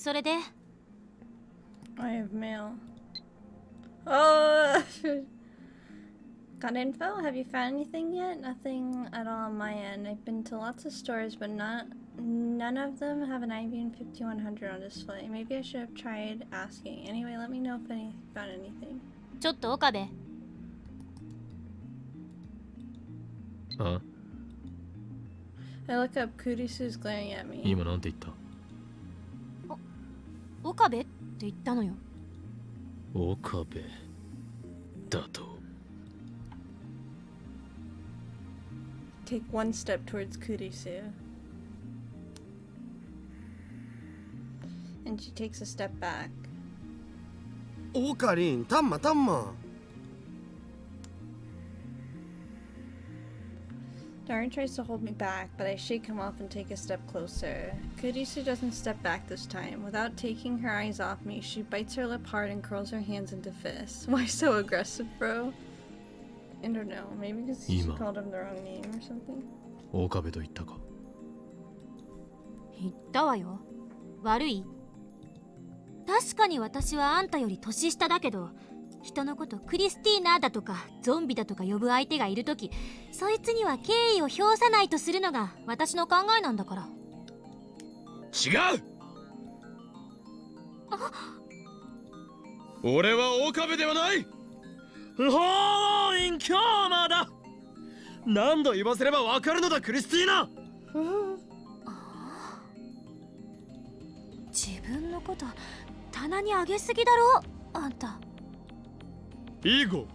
それで I have mail. Oh! Got info? Have you found anything yet? Nothing at all on my end. I've been to lots of stores, but none of them have an IBM 5100 on display. Maybe I should have tried asking. Anyway, let me know if I found anything. ちょっと岡部。あ？ I look up. Kurisu's glaring at me. 今なんて言った？岡部って言ったのよ。岡部だと。Take one step towards Kurisu. And she takes a step back. オカリン、タンマタンマ。Darren tries to hold me back, but I shake him off and take a step closer. Kurisu doesn't step back this time. Without taking her eyes off me, she bites her lip hard and curls her hands into fists. Why so aggressive, bro? I don't know. Maybe because she called him the wrong name or something. 岡部と言ったか？言ったわよ。悪い？確かに私はあんたより年下だけど、人のことクリスティーナだとかゾンビだとか呼ぶ相手がいるとき、そいつには敬意を表さないとするのが私の考えなんだから。違う！俺は岡部ではない！不法員強魔だ！何度言わせればわかるのだクリスティーナ！自分のこと棚に上げすぎだろあんた。いい子、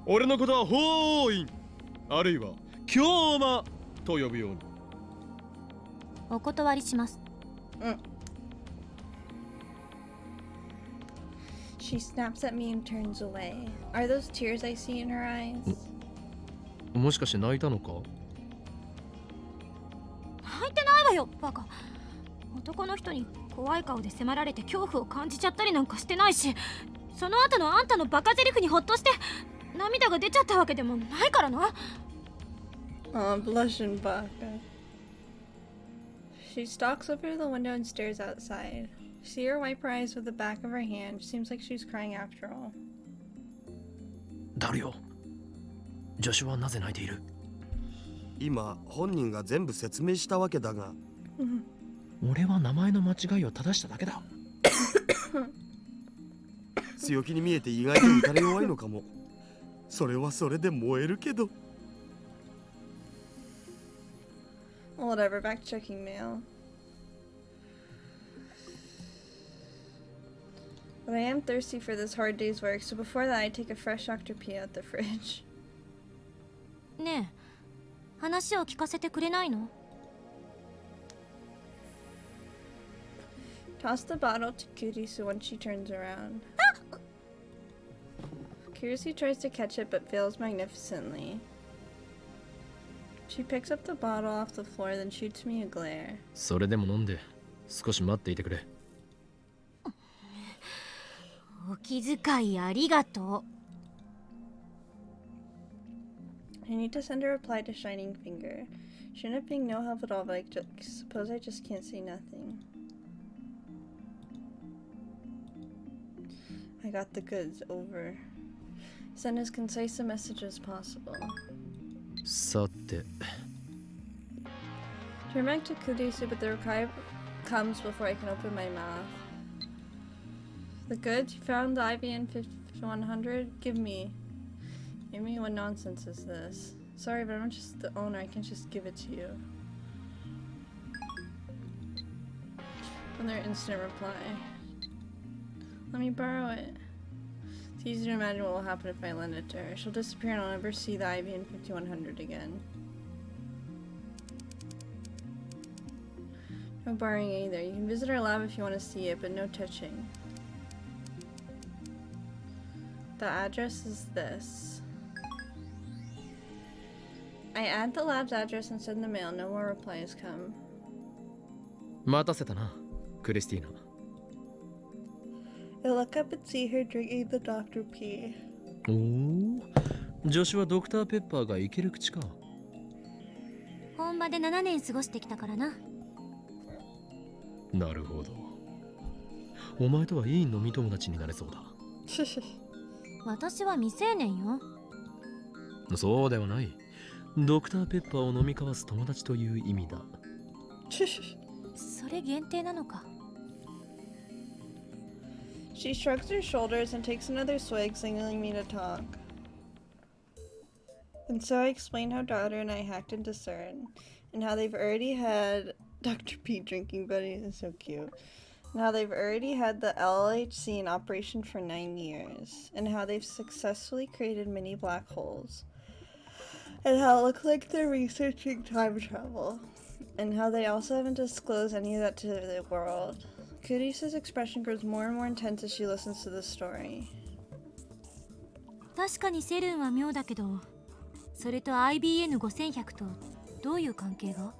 俺のことは法員あるいは強魔と呼ぶように。お断りします。She snaps at me and turns away. Are those tears I see in her eyes? もしかして泣いたのか？泣いてないわよ、バカ。男の人に怖い顔で迫られて恐怖を感じちゃったりなんかしてないし、その後のあんたのバカゼリフにほっとして涙が出ちゃったわけでもないからな。Blushing baka. She stalks over to the window and stares outside. See her wipe her eyes with the back of her hand. Seems like she's crying after all. ダルよ、助手はなぜ泣いている？今本人が全部説明したわけだが。俺は名前の間違いを正しただけだ。強気に見えて意外と打たれ弱いのかも。それはそれで燃えるけど。Whatever, back checking mail. But I am thirsty for this hard day's work, so before that I take a fresh Dr. P out the fridge. ねえ、話を聞かせてくれないの？Toss the bottle to Kurisu when she turns around. Kurisu tries to catch it but fails magnificently. She picks up the bottle off the floor, then shoots me a glare. それでも飲んで少し待っていてくれ。お気遣いありがとう。I need to send a reply to Shining Finger. Shouldn't have been no help at all, but I suppose I just can't say nothing. I got the goods, over. Send as concise a message as possible. さて。 Turn back to Kurisu, but the reply comes before I can open my mouth. The goods? You found the IBN 5100? Give me. What nonsense is this? Sorry, but I'm just the owner. I can't just give it to you. Another instant reply. Let me borrow it. It's easy to imagine what will happen if I lend it to her. She'll disappear and I'll never see the IBN 5100 again. No borrowing either. You can visit our lab if you want to see it, but no touching. The address is this. I add the lab's address and send the mail. No more replies come. 待たせたな、クリスティーナ。I look up and see her drinking the Dr. P. おお、助手はドクターペッパーがいける口か。本場で7年過ごしてきたからな。なるほど。お前とはいい飲み友達になれそうだ。私は未成年よ。そうではない。ドクターペッパーを飲み交わす友達という意味だ。それ限定なのか。She shrugs her shoulders and takes another swig, signaling me to talk. And so I explained how daughter and I hacked into CERN, and how they've already had Dr. P drinking buddies is so cute. And how they've already had the LHC in operation for 9 years, and how they've successfully created mini black holes, and how it looks like they're researching time travel, and how they also haven't disclosed any of that to the world. Kurisa's expression grows more and more intense as she listens to the story. 確かにセルンは妙だけど、それと IBN5100 とどういう関係が？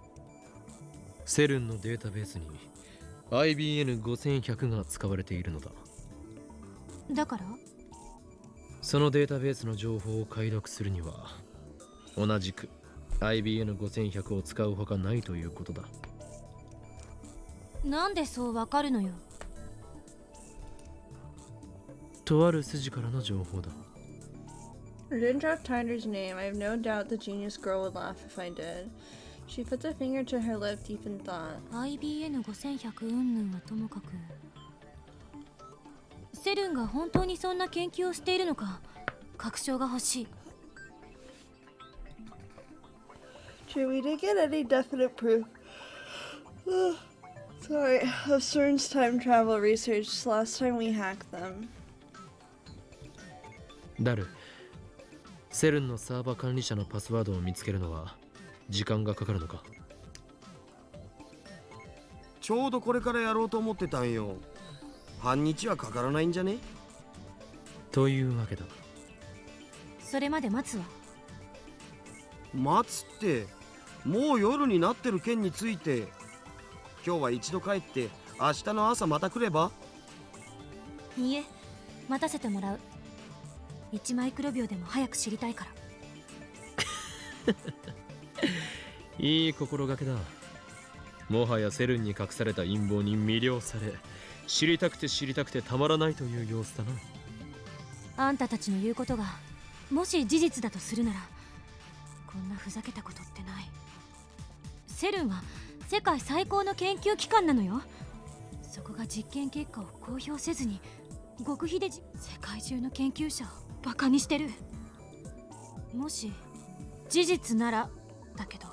セルンのデータベースに IBN5100 が使われているのだ。だからそのデータベースの情報を解読するには同じく IBN5100 を使うほかないということだ。なんでそうわかるのよ。とある筋からの情報だ。I didn't drop Tyler's name. I have no doubt the genius girl would laugh if I did. She puts a finger to her lip, deep in thought. IBN5100 云々はともかく、セルンが本当にそんな研究をしているのか確証が欲しい。True, we didn't get any definite proof. Sorry, of CERN's time travel research last time we hacked them. ダル、セルンのサーバー管理者のパスワードを見つけるのは時間がかかるのか？ちょうどこれからやろうと思ってたんよ。半日はかからないんじゃね？というわけだ。それまで待つわ。待つって、もう夜になってる件について。今日は一度帰って明日の朝また来れば？いいえ、待たせてもらう。1マイクロ秒でも早く知りたいから。いい心がけだ。もはやセルンに隠された陰謀に魅了され、知りたくてたまらないという様子だな。あんたたちの言うことがもし事実だとするなら、こんなふざけたことってない。セルンは世界最高の研究機関なのよ。そこが実験結果を公表せずに極秘で世界中の研究者をバカにしてる。もし事実ならだけど。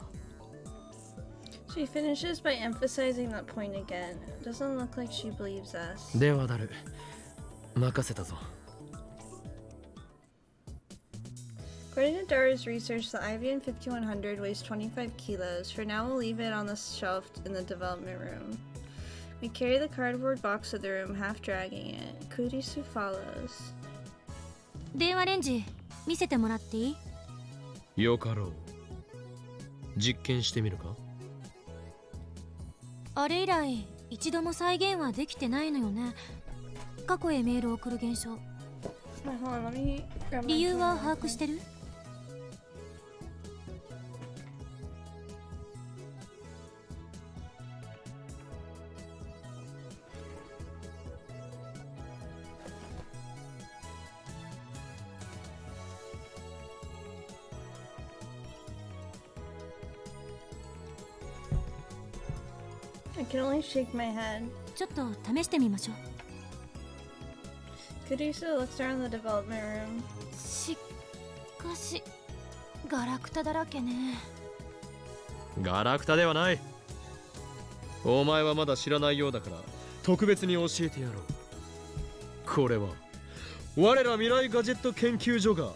She finishes by emphasizing that point again. It doesn't look like she believes us. ではダル、任せたぞ。According to Dara's research, the IBM 5100 weighs 25 kilos. For now, we'll leave it on the shelf in the development room. We carry the cardboard box to the room, half dragging it. Kurisu follows. 電話レンジ見せてもらっていい？よかろう。実験してみるか？あれ以来一度も再現はできてないのよね。過去へメールを送る現象。 Hold on, let me grab my 理由は phone. 把握してる？I can only shake my head. ちょっと試してみましょう。 Kurisu looks around the development room. しかしガラクタだらけね。ガラクタではない。お前はまだ知らないようだから特別に教えてやろう。これは我ら未来ガジェット研究所が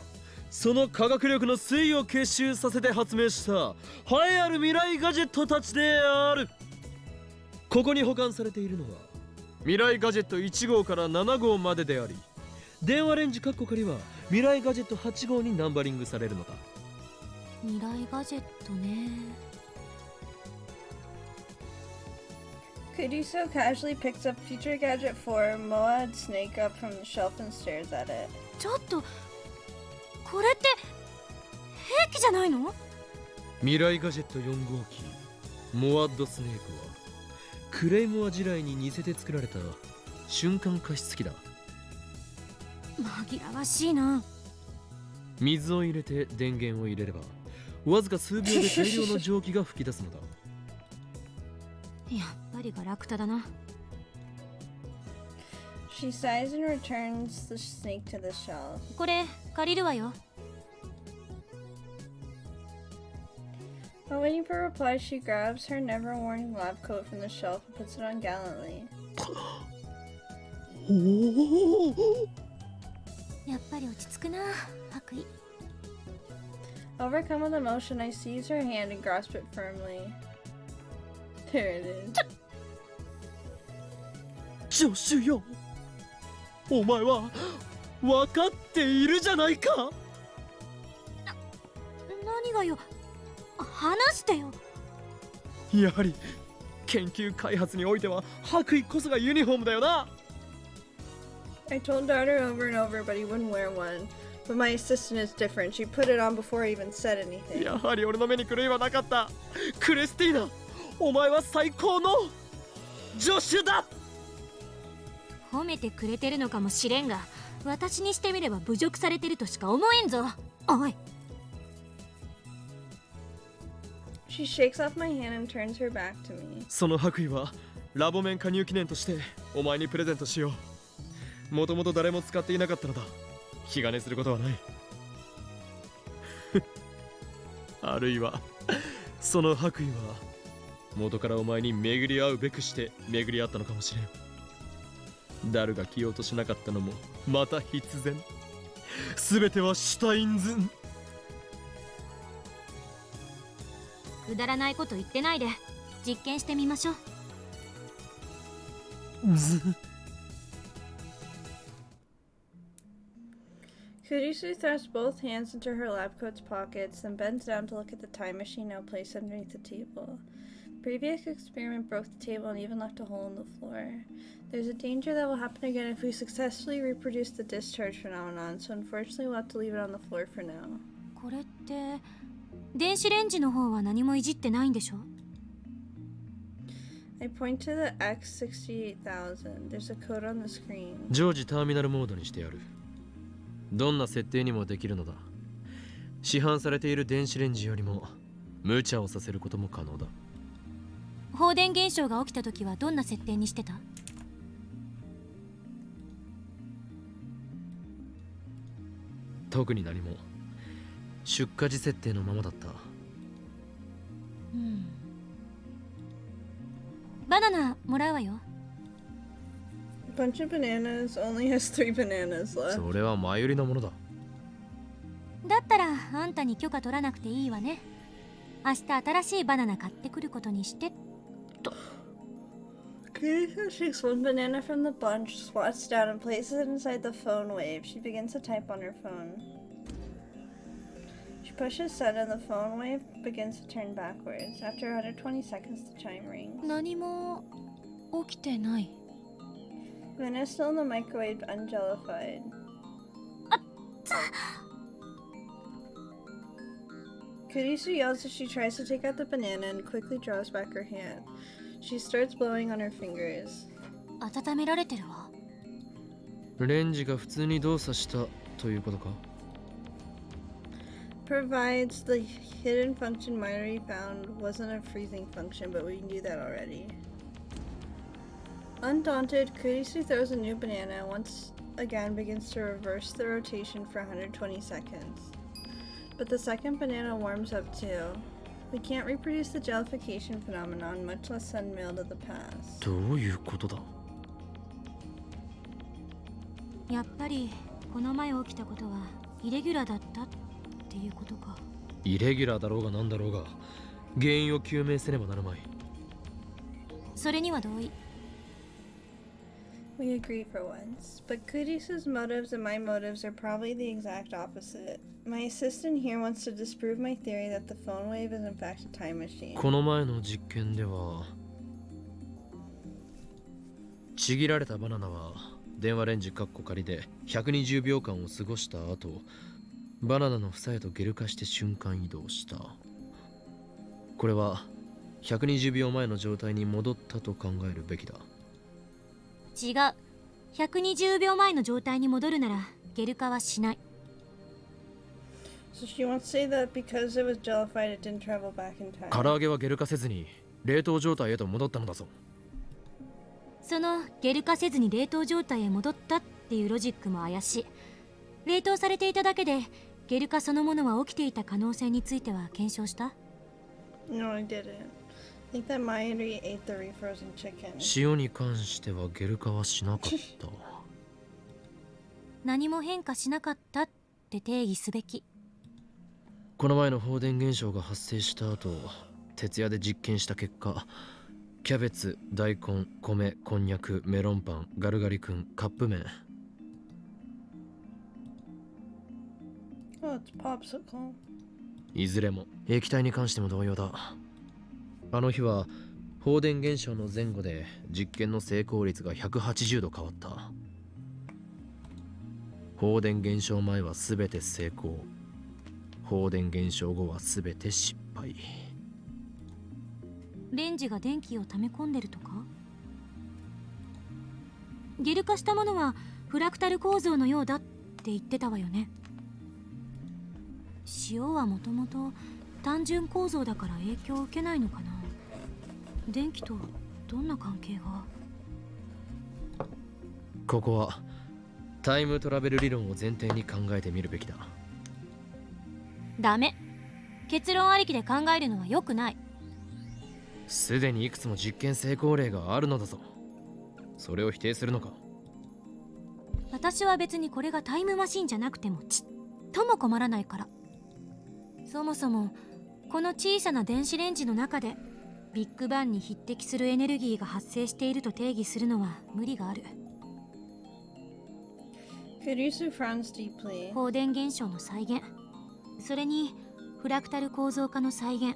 その科学力の粋を結集させて発明した栄えある未来ガジェットたちである。ここに保管されているのは未来ガジェット1号から7号までであり、電話レンジカッコ仮は未来ガジェット8号にナンバリングされるのだ。未来ガジェットね。 Kurisu casually picks up Future Gadget 4 Moad Snake up from the shelf and stares at it. ちょっとこれって兵器じゃないの？未来ガジェット4号機モアッドスネークはクレイモア地雷に似せて作られた瞬間加湿器だ。紛らわしいな。水を入れて電源を入れればわずか数秒で大量の蒸気が吹き出すのだ。やっぱりガラクタだな。She sighs and returns the snake to the shelf. これ借りるわよ。While waiting for a reply, she grabs her never-worn lab coat from the shelf and puts it on gallantly. やっぱり落ち着くな、白衣。Overcome with emotion, I seize her hand and grasp it firmly. There it is. 助手よ、お前は分かっているじゃないか。何がよ、話してよ。やはり研究開発においては白衣こそがユニフォームだよな。I told Darter over and over, but he wouldn't wear one. But my assistant is different. She put it on before I even said anything. やはり俺の目に狂いはなかった。クリスティーナ、お前は最高の助手だ。褒めてくれてるのかもしれんが、私にしてみれば侮辱されてるとしか思えんぞ。おい。She shakes off my hand and turns her back to me. その白衣はラボ面加入記念としてお前にプレゼントしよう。もともと誰も使っていなかったのだ。気兼ねすることはない。あるいはその白衣は元からお前に巡り合うべくして巡り合ったのかもしれん。ダルが着ようとしなかったのもまた必然。すべてはシュタインズ。くだらないこと言ってないで実験してみましょう。Kurisu thrusts both hands into her lab coat's pockets, then bends down to look at the time machine now placed underneath the table. The previous experiment broke the table and even left a hole in the floor. There's a danger that will happen again if we successfully reproduce the discharge phenomenon, so unfortunately we'll have to leave it on the floor for now. これって電子レンジの方は何もいじってないんでしょ？ I point to the X68000. There's a code on the screen. 常時ターミナルモードにしてやる。どんな設定にもできるのだ。市販されている電子レンジよりも無茶をさせることも可能だ。放電現象が起きた時はどんな設定にしてた？特に何も。出荷時設定のままだった。バナナもらうわよ。Bunch of bananas only has 3 bananas left. それは前売りのものだ。だったらあんたに許可取らなくていいわね。明日新しいバナナ買ってくることにしてと。Kurisu takes one banana from the bunch, squats down, and places it inside the phone wave. She begins to type on her phone. She pushes send and the phone wave begins to turn backwards. After 120 seconds, the chime rings. 何も起きてない。Banana is still in the microwave, unjellified. Kurisu yells as she tries to take out the banana and quickly draws back her hand. She starts blowing on her fingers. 温められてるわ。レンジが普通に動作したということか。Provides the hidden function Myri found wasn't a freezing function, but we knew that already. Undaunted, Kurisu throws a new banana and once again begins to reverse the rotation for 120 seconds. But the second banana warms up too. We can't reproduce the jellification phenomenon, much less send mail to the past. どういうことだ。やっぱりこの前起きたことはイレギュラーだったっていうことか。イレギュラーだろうがなんだろうが原因を究明せねばなるまい。それには同意。We agree for once, but Kurisu's motives and my motives are probably the exact opposite. My assistant here wants to disprove my theory that the phone wave is in fact a time machine. この前の実験ではちぎられたバナナは電話レンジカッコ仮で120秒間を過ごした後、バナナの房へとゲル化して瞬間移動した。これは120秒前の状態に戻ったと考えるべきだ。違う。120秒前の状態に戻るならゲル化はしない。 So she wants to say that because it was jellified, it didn't travel back in time. 唐揚げはゲル化せずに冷凍状態へと戻ったのだぞ。そのゲル化せずに冷凍状態へ戻ったっていうロジックも怪しい。冷凍されていただけでゲル化そのものは起きていた可能性については検証した？ No, I didn't. I think that Mayuri ate the refrozen chicken. 塩に関してはゲル化はしなかった。何も変化しなかったって定義すべき。この前の放電現象が発生した後、徹夜で実験した結果、キャベツ、大根、米、こんにゃく、メロンパン、ガルガリ君、カップ麺。Oh, it's popsicle. いずれも液体に関しても同様だ。あの日は放電現象の前後で実験の成功率が180度変わった。放電現象前は全て成功、放電現象後は全て失敗。レンジが電気を溜め込んでるとか？ゲル化したものはフラクタル構造のようだって言ってたわよね。塩はもともと単純構造だから影響を受けないのかな。電気とどんな関係が？ここはタイムトラベル理論を前提に考えてみるべきだ。ダメ。結論ありきで考えるのは良くない。すでにいくつも実験成功例があるのだぞ。それを否定するのか？私は別にこれがタイムマシンじゃなくてもちっとも困らないから。そもそもこの小さな電子レンジの中でビッグバンに匹敵するエネルギーが発生していると定義するのは無理がある。 Kurisu frowns deeply. 放電現象の再現、それにフラクタル構造化の再現、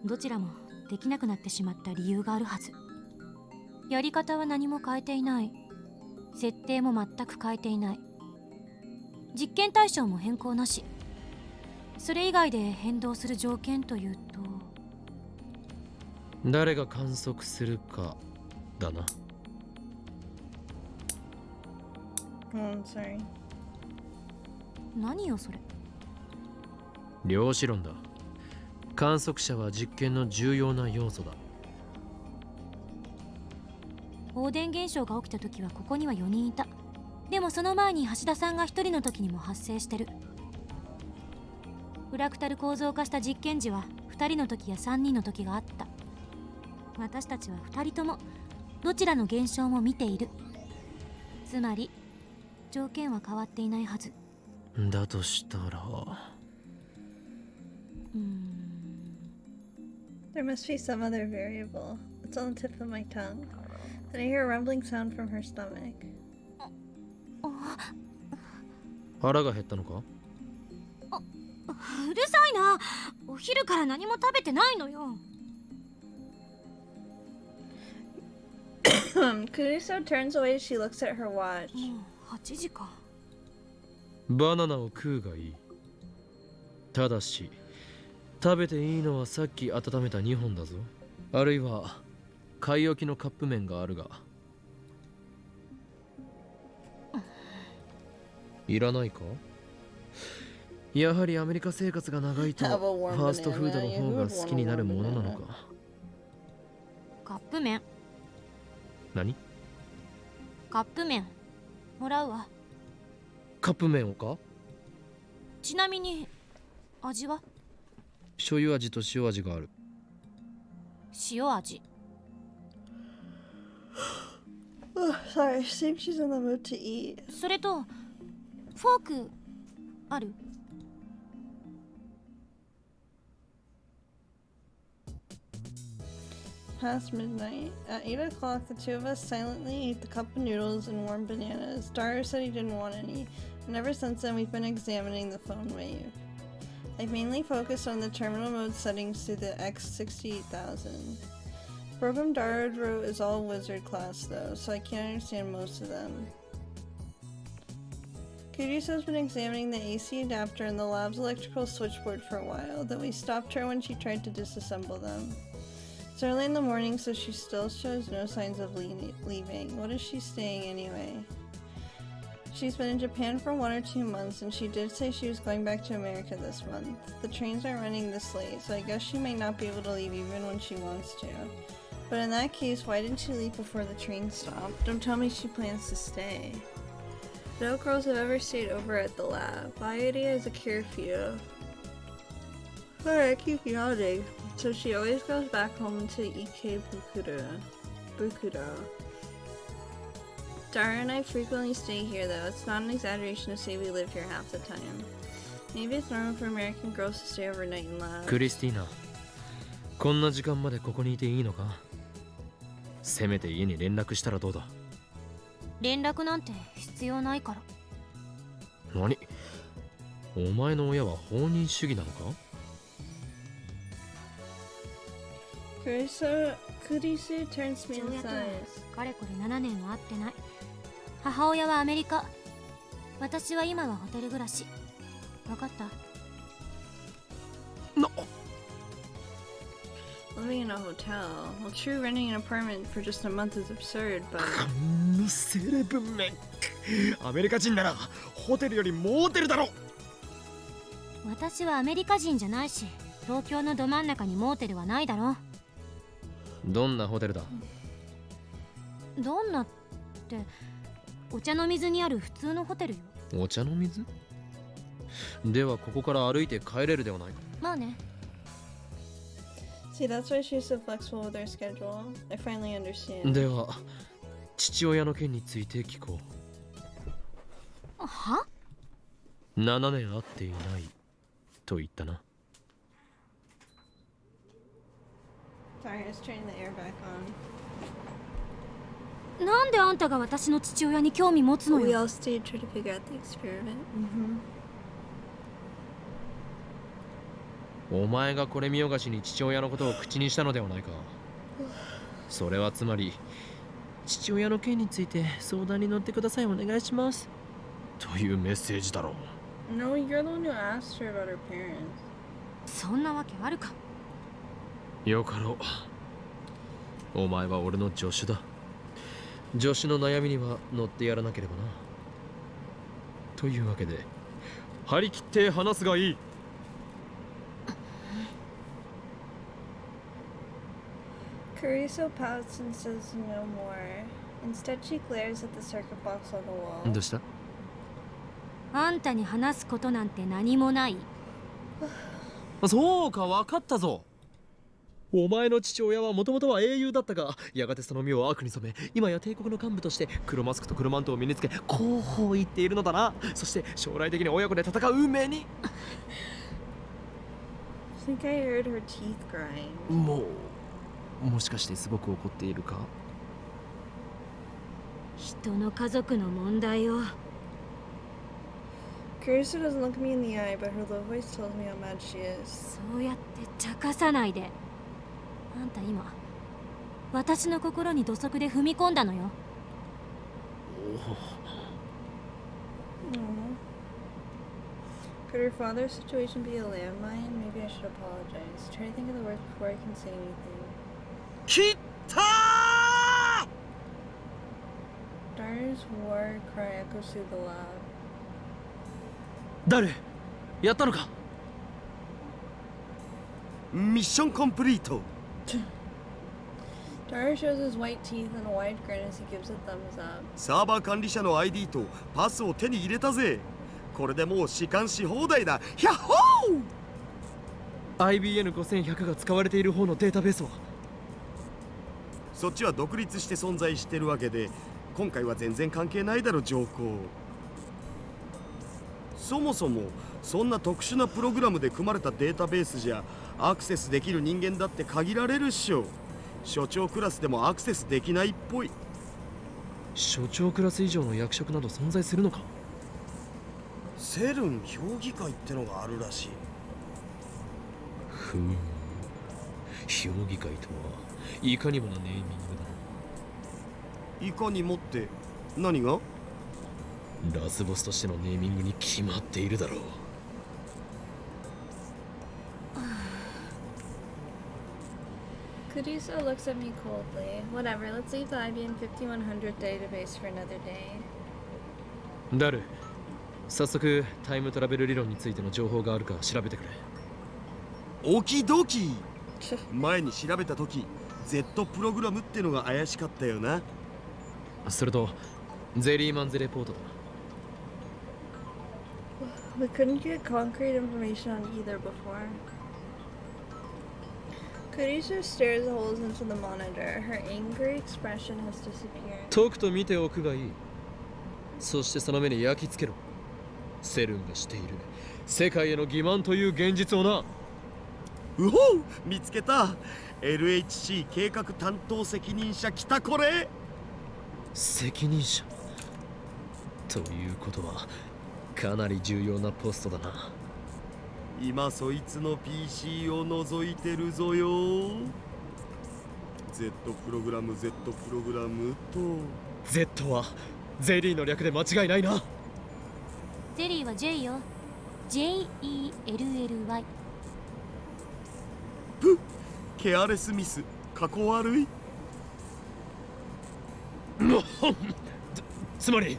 どちらもできなくなってしまった理由があるはず。やり方は何も変えていない。設定も全く変えていない。実験対象も変更なし。それ以外で変動する条件というと、誰が観測するかだな。Oh, I'm sorry. 何よそれ。量子論だ。観測者は実験の重要な要素だ。放電現象が起きた時はここには4人いた。でもその前に橋田さんが1人の時にも発生してる。フラクタル構造化した実験時は2人の時や3人の時があった。私たちは2人ともどちらの現象も見ている。つまり条件は変わっていないはず。だとしたらThere must be some other variable. It's on the tip of my tongue. Then I hear a rumbling sound from her stomach. 腹が減ったのか？うるさいな。お昼から何も食べてないのよ。Kurisu turns away as she looks at her watch. もう8時か。バナナを食うがいい。ただし食べていいのはさっき温めた2本だぞ。あるいは買い置きのカップ麺があるが。いらないか？やはりアメリカ生活が長いとファーストフードの方が好きになるものなのか？カップ麺。何？カップ麺もらうわ。カップ麺をか？ちなみに味は？醤油味と塩味がある。塩味。Oh, sorry, seems she's in the mood to eat. それとフォークあるPast midnight. At 8 o'clock, the two of us silently ate the cup of noodles and warm bananas. Daru said he didn't want any, and ever since then we've been examining the phone wave. I've mainly focused on the terminal mode settings to the X68000. The program Daru wrote is all wizard class though, so I can't understand most of them. Kurisu has been examining the AC adapter and the lab's electrical switchboard for a while, though we stopped her when she tried to disassemble them. It's early in the morning, so she still shows no signs of leaving. What is she staying anyway? She's been in Japan for 1 or 2 months, and she did say she was going back to America this month. The trains aren't running this late, so I guess she might not be able to leave even when she wants to. But in that case, why didn't she leave before the train stopped? Don't tell me she plans to stay. No girls have ever stayed over at the lab. My idea is a curfew. Sorry, I keep yawning. So she always goes back home to Bukuro. Dara and I frequently stay here though. It's not an exaggeration to say we live here half the time. Maybe it's normal for American girls to stay overnight in labs. クリスティーナ、こんな時間までここにいていいのか？せめて家に連絡したらどうだ？連絡なんて必要ないから。何？お前の親は放任主義なのか？Kurisu turns me 父親とは inside. かれこれ7年は会ってない。母親はアメリカ。私は今はホテル暮らし。わかった？な、Living in a hotel. Well, true, renting an apartment for just a month is absurd, but セレブメン。アメリカ人ならホテルよりモーテルだろ。私はアメリカ人じゃないし、東京のど真ん中にモーテルはないだろ。どんなホテルだ？どんなってお茶の水にある普通のホテルよ。お茶の水？ではここから歩いて帰れるではないか。まあね。 see, that's why she's so flexible with her schedule. I finally understand. では父親の件について聞こう。は7年会っていないと言ったな。Sorry, I was turning the air back on. なんであんたが私の父親に興味持つの We よ。 all stayed trying to figure out the experiment. お前がこれ見よがしに父親のことを口にしたのではないか。それはつまり父親の件について相談に乗ってください、お願いしますというメッセージだろう。 No, you're the one who asked her about her parents. そんなわけあるか。よかろう。お前は俺の助手だ。助手の悩みには乗ってやらなければな。というわけで張り切って話すがいい。Kurisu pouts and says no more. Instead, she glares at the circuit box on the wall. どうした？あんたに話すことなんて何もない。そうか、分かったぞ。お前の父親はもともとは英雄だったが、やがてその身を悪に染め、今や帝国の幹部として黒マスクと黒マントを身につけ広報言っているのだな。そして将来的に親子で戦う運命に。 I think I heard her teeth grind. もしかしてすごく怒っているか？人の家族の問題を。 Kurisu doesn't look me in the eye, but her low voice tells me how mad she is. そうやって茶化さないで。あんた今私の心に土足で踏み込んだのよ。Could her father's situation be a landmine? Maybe I should apologize. Try to think of the words before I can say anything. 切ったー。 Dara's war cry echoes through the lab. 誰？やったのか？ミッションコンプリート。 Dara shows his white teeth in a wide grin as he gives a thumbs up. サーバー管理者の ID とパスを手に入れたぜ。これでもう弛緩し放題だ。ヒャッホー！ IBN5100 が使われている方のデータベースは？そっちは独立して存在してるわけで、今回は全然関係ないだろ上皇。そもそもそんな特殊なプログラムで組まれたデータベースじゃアクセスできる人間だって限られるっしょ。所長クラスでもアクセスできないっぽい。所長クラス以上の役職など存在するのか？セルン評議会ってのがあるらしい。ふん、評議会とはいかにもなネーミングだ。いかにもって何が？ラスボスとしてのネーミングに決まっているだろう。Kudiso looks at me coldly. Whatever, let's leave the IBM 5100 database for another day. ダル、早速タイムトラベル理論についての情報があるか調べてくれ。オキドキ。前に調べた時 Z プログラムってのが怪しかったよな。それとゼリーマンズレポートだ。We couldn't get concrete information on either before. Kudiso stares holes into the monitor. Her angry expression has disappeared. とくと見ておくがいい。そしてその目に焼き付けろ。セルンがしている世界への欺瞞という現実をな。うほう、見つけた。 LHC 計画担当責任者来たこれ。責任者ということはかなり重要なポストだな。今そいつの PC を覗いてるぞよ。 Z プログラム Z プログラムと Z はゼリーの略で間違いないな。ゼリーは J よ。 JELLY。 ケアレスミス、過去悪い。つまり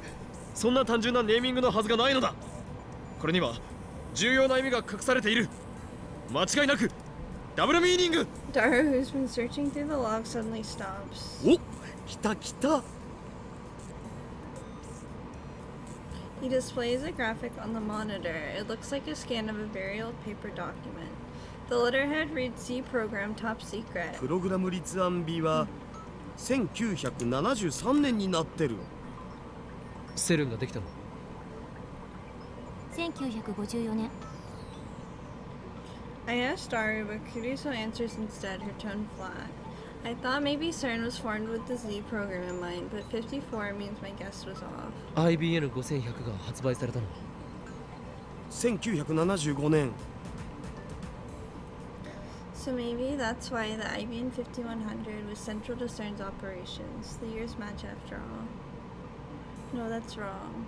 そんな単純なネーミングのはずがないのだ。これには重要な意味が隠されている。間違いなくダブルミーニング。 Daru, who's been searching through the log, suddenly stops. お、来た来た。 He displays a graphic on the monitor. It looks like a scan of a very old paper document. The letterhead reads C program top secret. プログラム立案日は1973年になってる。セルンができたの1954年。 I asked Daru, but Kudiso answers instead, her tone flat. I thought maybe CERN was formed with the Z program in mind, but 54 means my guess was off. IBN5100 が発売されたのは1975年。 So maybe that's why the IBM 5100 was central to CERN's operations. The years match after all. No, that's wrong.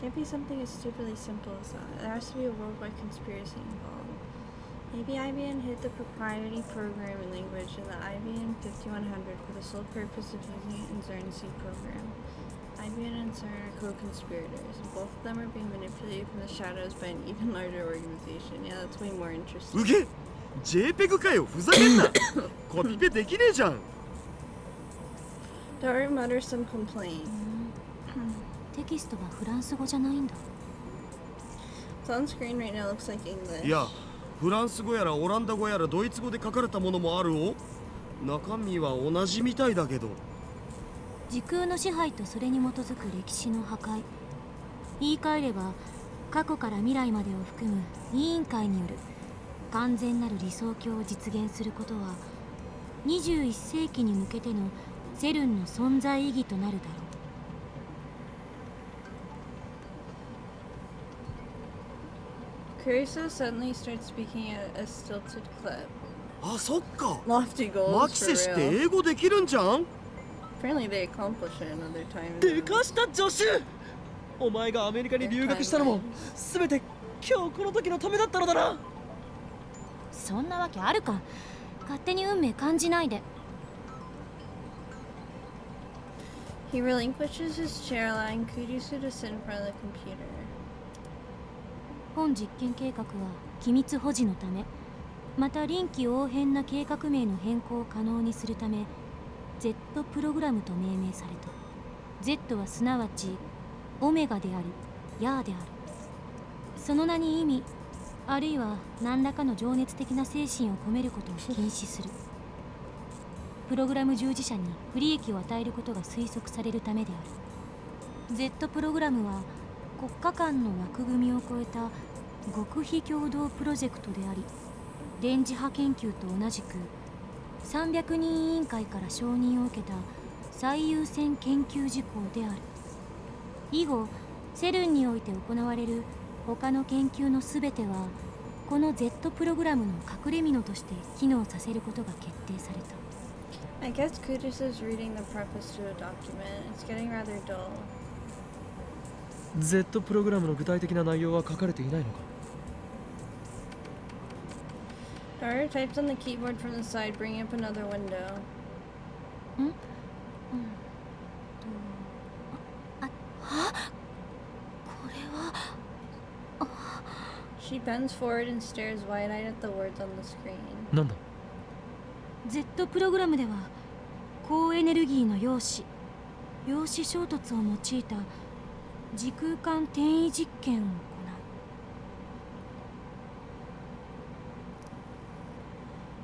Can't be something as stupidly simple as that. There has to be a worldwide conspiracy involved. Maybe IBM hid the proprietary programming language in the IBM 5100 for the sole purpose of using it in CERN's C program. IBM and CERN are co-conspirators, and both of them are being manipulated from the shadows by an even larger organization. Yeah, that's way more interesting. うげ JPEG かよ、ふざけんな。コピペできねえじゃん。 Daru mutters some complaint. テキストはフランス語じゃないんだ。 What's on screen right now looks like English. いや、フランス語やらオランダ語やらドイツ語で書かれたものもあるお。中身は同じみたいだけど。時空の支配とそれに基づく歴史の破壊。言い換えれば過去から未来までを含む委員会による完全なる理想郷を実現することは21世紀に向けてのセルンの存在意義となるだろう。 Kuriso suddenly starts speaking at a stilted clip. あ、そっか。 Lofty マ goals キセ for して real. 英語できるんじゃん。 Apparently they accomplish it another time. でかした助手。お前がアメリカに留学したのも全て今日この時のためだったのだな。そんなわけあるか。勝手に運命感じないで。 He relinquishes his chair, allowing Kurisu to sit in front of the computer. 本実験計画は機密保持のため、また臨機応変な計画名の変更を可能にするため Z プログラムと命名された。 Z はすなわちオメガでありヤーである。その名に意味あるいは何らかの情熱的な精神を込めることを禁止する。プログラム従事者に不利益を与えることが推測されるためである。 Z プログラムは国家間の枠組みを超えた極秘共同プロジェクトであり、電磁波研究と同じく300人委員会から承認を受けた最優先研究事項である。以後セルンにおいて行われる他の研究のすべてはこの Z プログラムの隠れ蓑として機能させることが決定された。 I guess Kurisu is reading the preface to a document. It's getting rather dull. Z プログラムの具体的な内容は書かれていないのか。Dara types on the keyboard from the side, bringing up another window. これは She bends forward and stares wide-eyed at the words on the screen. なんだ Z プログラムでは高エネルギーの陽子衝突を用いた時空間転移実験を行う。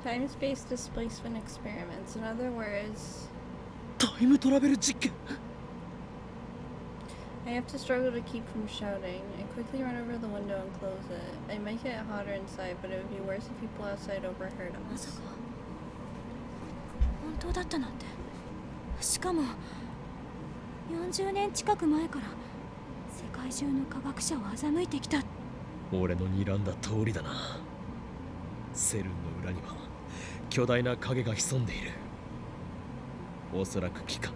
Time-space displacement experiments. In other words, タイムトラベル実験 I have to struggle to keep from shouting. I quickly run over to the window and close it. I might get hotter inside, but it would be worse if people outside overheard まさ us. か本当だったなんて。しかも40年近く前から世界中の科学者を欺いてきた。俺の睨んだ通りだな。セルンの裏には巨大な影が潜んでいる。おそらく機関、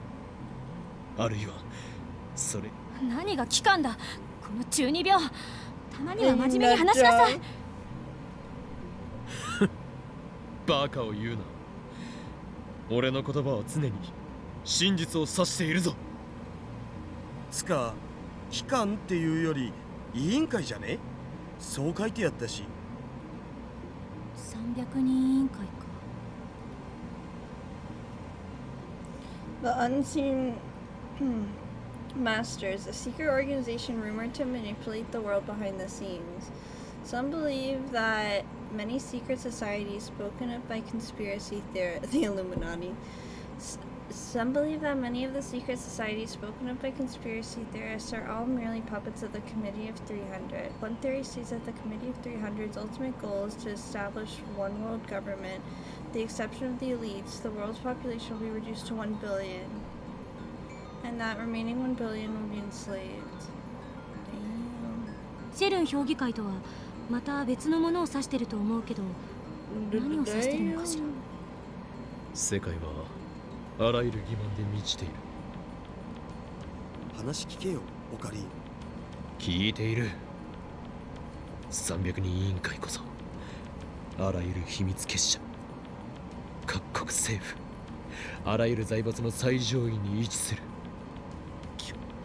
あるいはそれ。何が機関だ、この中二病。たまには真面目に話しなさい。バカを言うな。俺の言葉は常に真実を指しているぞ。つか機関っていうより委員会じゃね？そう書いてやったし。300人委員会か。 The unseen masters, a secret organization rumored to manipulate the world behind the scenes. Some believe that many secret societies spoken of by conspiracy theorists, the Illuminati. Some believe that many of the secret societies spoken of by conspiracy theorists are all merely puppets of the Committee of 300. One theory states that the Committee of 300's ultimate goal is to establish one world government. With the exception of the elites, the world's population will be reduced to 1 billion. And that remaining 1 billion will be enslaved. Damn. セルン評議会とはまた別のものを指してると思うけど、何を指してるのかしら。世界はあらゆる疑問で満ちている。話聞けよ、オカリ。聞いている。300人委員会こそあらゆる秘密結社、各国政府、あらゆる財閥の最上位に位置する。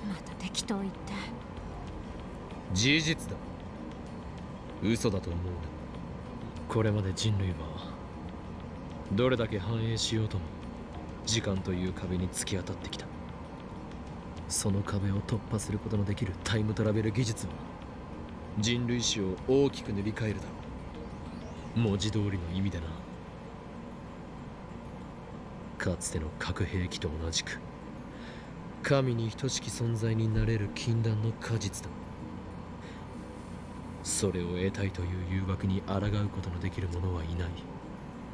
また適当言って。事実だ。嘘だと思うな。これまで人類はどれだけ繁栄しようとも時間という壁に突き当たってきた。その壁を突破することのできるタイムトラベル技術は人類史を大きく塗り替えるだろう。文字通りの意味でな。かつての核兵器と同じく神に等しき存在になれる禁断の果実だ。それを得たいという誘惑に抗うことのできる者はいない。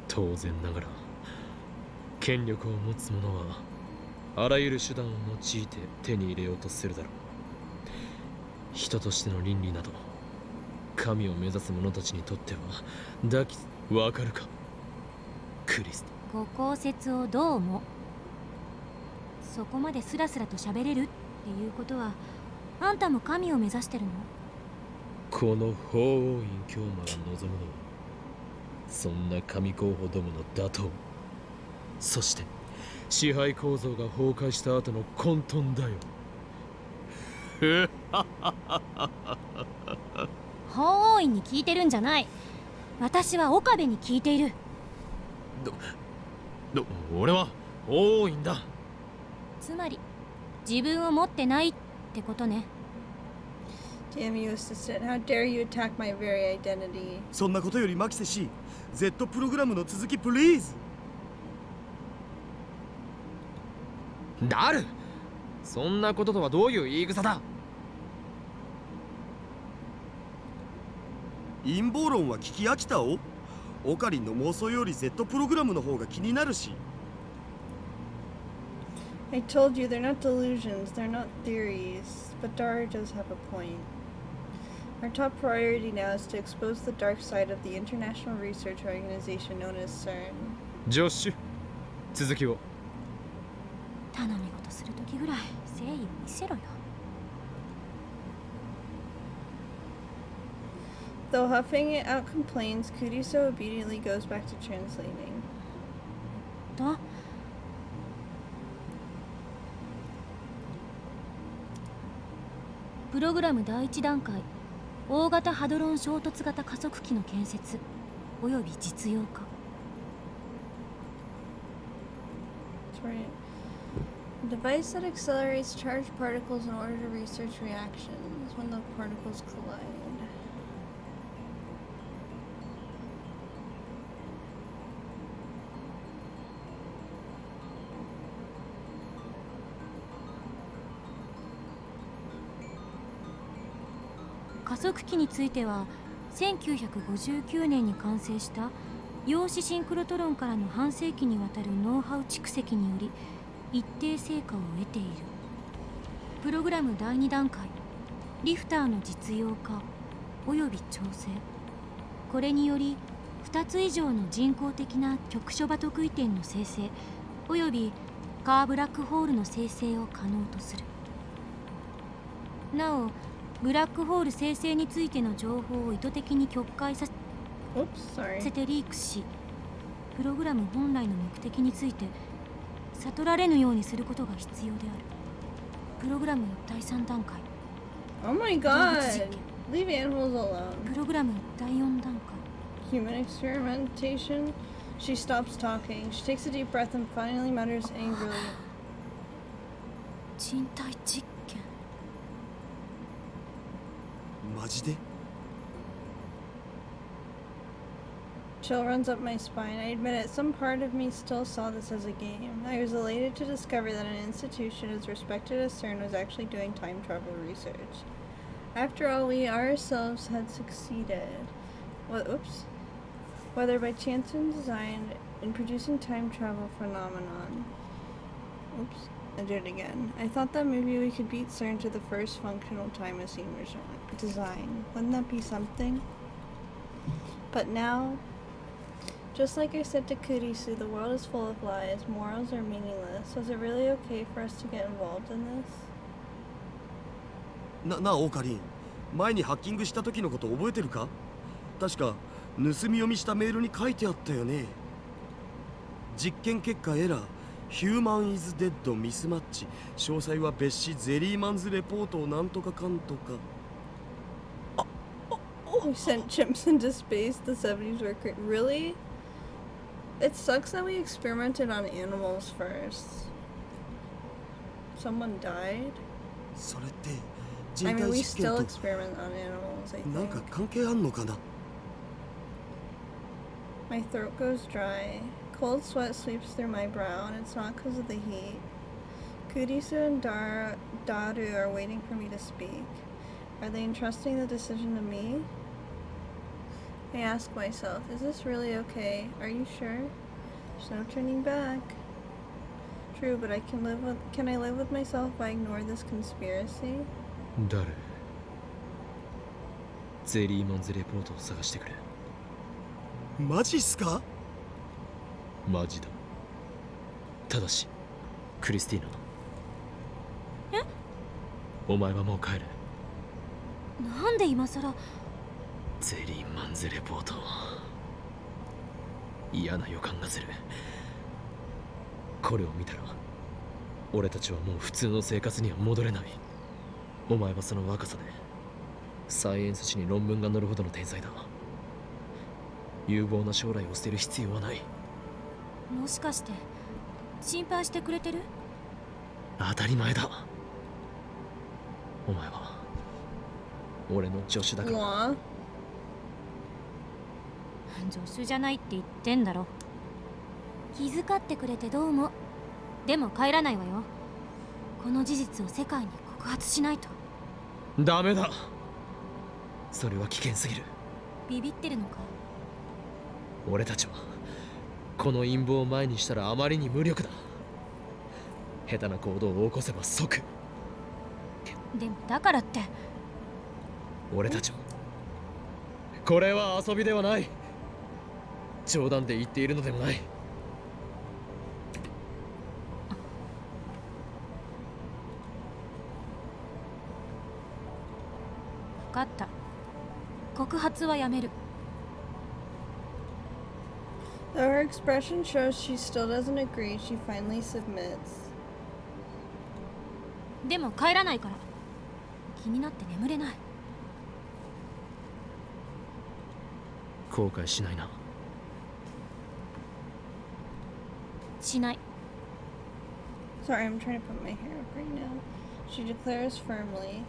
当然ながら権力を持つ者はあらゆる手段を用いて手に入れようとするだろう。人としての倫理など神を目指す者たちにとってはわかるかクリステ。ご公説をどう思う？そこまでスラスラと喋れるっていうことはあんたも神を目指してるの？この法王院教魔が望むのはそんな神候補どもの打倒、そして支配構造が崩壊した後の混沌だよ。法王院に聞いてるんじゃない。私は岡部に聞いている。俺は法王院だ。つまり自分を持ってないってことね。Damn you, assistant. How dare you attack my very identity? そんなことよりマキセ氏、Z プログラムの続きプリーズ。ダル、そんなこととはどういう言い草だ。陰謀論は聞き飽きたお。オカリンの妄想より Z プログラムの方が気になるし。I told you they're not delusions, they're not theories. But Dara does have a point. Our top priority now is to expose the dark side of the international research organization known as CERN. ジョッシュ、続きを。頼み事するときぐらい誠意を見せろよ。Though huffing it out complaints, Kuriso obediently goes back to translating. とプログラム第一段階大型ハドロン衝突型加速器の建設および実用化 That's right. A device that accelerates charged particles in order to research reactions when the particles collide.「加速器については1959年に完成した陽子シンクロトロンからの半世紀にわたるノウハウ蓄積により一定成果を得ている。プログラム第2段階リフターの実用化および調整これにより2つ以上の人工的な局所場得意点の生成およびカーブラックホールの生成を可能とする。なおブラックホール生成についての情報を意図的に曲解さ Oops, sorry. せてリークしプログラム本来の目的について悟られぬようにすることが必要である。プログラム第3段階 Oh my god! Leave animals alone. プログラム第4段階 Human experimentation. She stops talking. She takes a deep breath and finally mutters angrily. 人体実験マジで Chill runs up my spine. I admit it, some part of me still saw this as a game. I was elated to discover that an institution as respected as CERN was actually doing time travel research. After all, we ourselves had succeeded. Oops. Whether by chance or design, in producing time travel phenomenon. Oops. I did it again. I thought that maybe we could beat CERN to the first functional time machine design. Wouldn't that be something? But now, just like I said to Kurisu, the world is full of lies. Morals are meaningless. Was it really okay for us to get involved in this? なあオカリン、前にハッキングした時のこと覚えてるか？確か盗み読みしたメールに書いてあったよね。実験結果エラー、ヒューマンイズデッドミスマッチ、詳細は別紙ゼリーマンズレポートをなんとかかんとか。We sent chimps into space. The 70s were really? It sucks that we experimented on animals first. Someone died? それって I 人 mean, 体 we 実験 still と experiment on animals, I なんか think. 関係あんのかな？ My throat goes dry. Cold sweat sweeps through my brow, and it's not because of the heat. Kurisu and Daru are waiting for me to speak. Are they entrusting the decision to me? I ask myself, is this really okay? Are you sure? There's no turning back. True, but can I live with myself if I ignore this conspiracy? 誰？ゼリーマンズレポートを探してくれ。マジっすか？マジだ。ただしクリスティーナ。え？お前はもう帰れ。なんで今さらゼリーマンズレポート。嫌な予感がする。これを見たら俺たちはもう普通の生活には戻れない。お前はその若さでサイエンス誌に論文が載るほどの天才だ。有望な将来を捨てる必要はない。もしかして心配してくれてる？当たり前だ。お前は俺の助手だから。 Aw. 助手じゃないって言ってんだろ。気遣ってくれてどうも。でも帰らないわよ。この事実を世界に告発しないと。ダメだ。それは危険すぎる。ビビってるのか？俺たちはこの陰謀を前にしたらあまりに無力だ。下手な行動を起こせば即。でもだからって俺たちはこれは遊びではない。冗談で言っているのでもない。分かった。告告発はやめる。 Though her expression shows she still doesn't agree, she finally submits. でも帰らないから気になって眠れない。後悔しないな。しない。 Sorry, I'm trying to put my hair up right now. She declares firmly.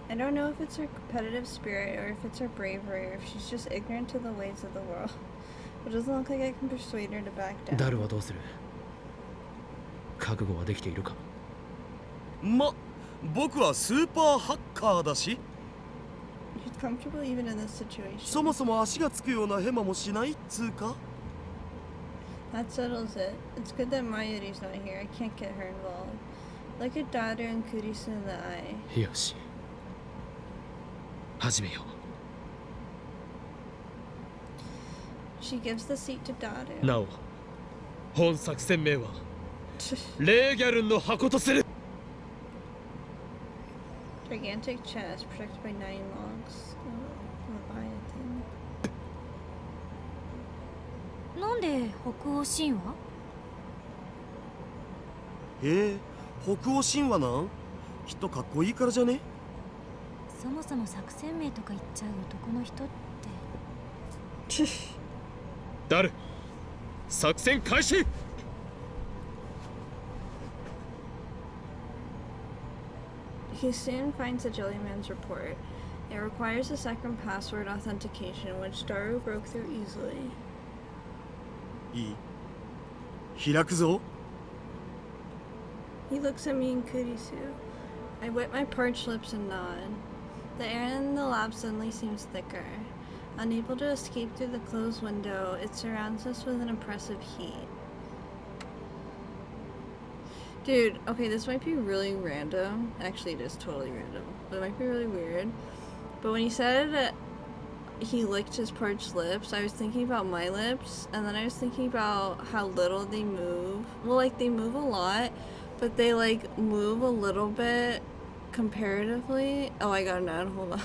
I don't know if it's her competitive spirit or if it's her bravery or if she's just ignorant to the ways of the world. It doesn't look like I can persuade her to back ダ down. ルはどうする？覚悟はできているか？僕はスーパーハッカーだし、 She's comfortable even in this situation. そもそも足がつくようなヘマもしないっつうか。 That settles it. It's good that Mayuri's not here. I can't get her involved. Look at Daru and Kurisu in the eye. よし。始めよ She gives the seat to う。 Daru. なお、本作戦名はレーギャルンの箱とする。 Gigantic chest protected by 9 logs. Oh, Leviathan. なんで北欧神話？へえ、北欧神話なん？きっとかっこいいからじゃね？そもそも作戦名とか言っちゃう男の人って。ダル、作戦開始。 He soon finds the Jellyman's report. It requires a second password authentication, which Daru broke through easily. いい？開くぞ。 He looks at me and Kurisu. I wet my parched lips and nod. The air in the lab suddenly seems thicker. Unable to escape through the closed window, it surrounds us with an oppressive heat. Dude, okay, this might be really random. Actually, it is totally random. But it might be really weird. But when he said that he licked his parched lips, I was thinking about my lips, and then I was thinking about how little they move. Well, like, they move a lot, but they, like, move a little bit comparatively. Oh, I got an ad. Hold on.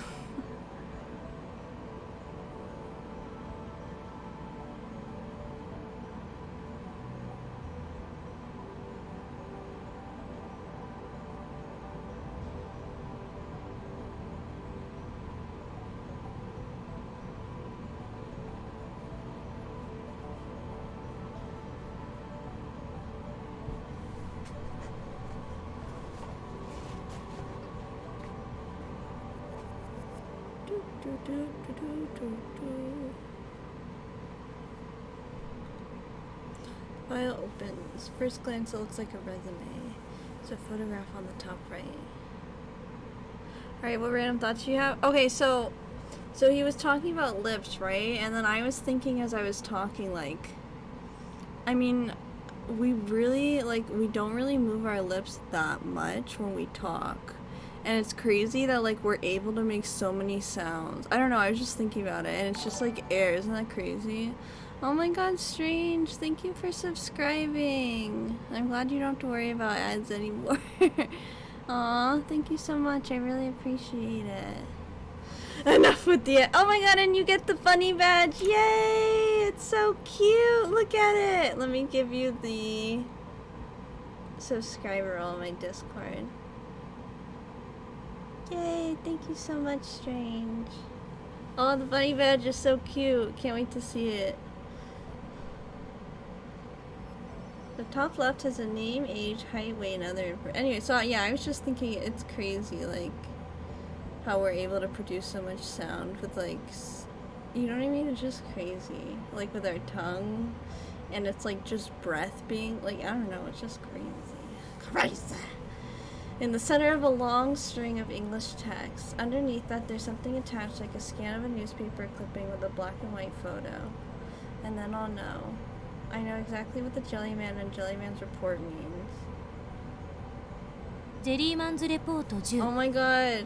File opens. First glance, it looks like a resume. There's a photograph on the top right. Alright, what random thoughts do you have? Okay, so he was talking about lips, right? And then I was thinking as I was talking, like, I mean, we really, like, we don't really move our lips that much when we talk. And it's crazy that, like, we're able to make so many sounds. I don't know, I was just thinking about it, and it's just like air. Isn't that crazy? Oh my god, Strange, thank you for subscribing. I'm glad you don't have to worry about ads anymore. Aw, thank you so much. I really appreciate it. Enough with the... Oh my god, and you get the funny badge. Yay! It's so cute. Look at it. Let me give you the subscriber on my Discord. Yay, thank you so much, Strange. Oh, the bunny badge is so cute. Can't wait to see it. The top left has a name, age, height, weight, and other info. Anyway, so yeah, I was just thinking it's crazy, like, how we're able to produce so much sound with, like, you know what I mean? It's just crazy. Like, with our tongue, and it's, like, just breath being, like, I don't know, it's just crazy. Crazy! In the center of a long string of English text. Underneath that, there's something attached like a scan of a newspaper clipping with a black and white photo. And then I'll know. I know exactly what the Jellyman and Jellyman's report means. ジェリーマンズレポート10。 Oh my god.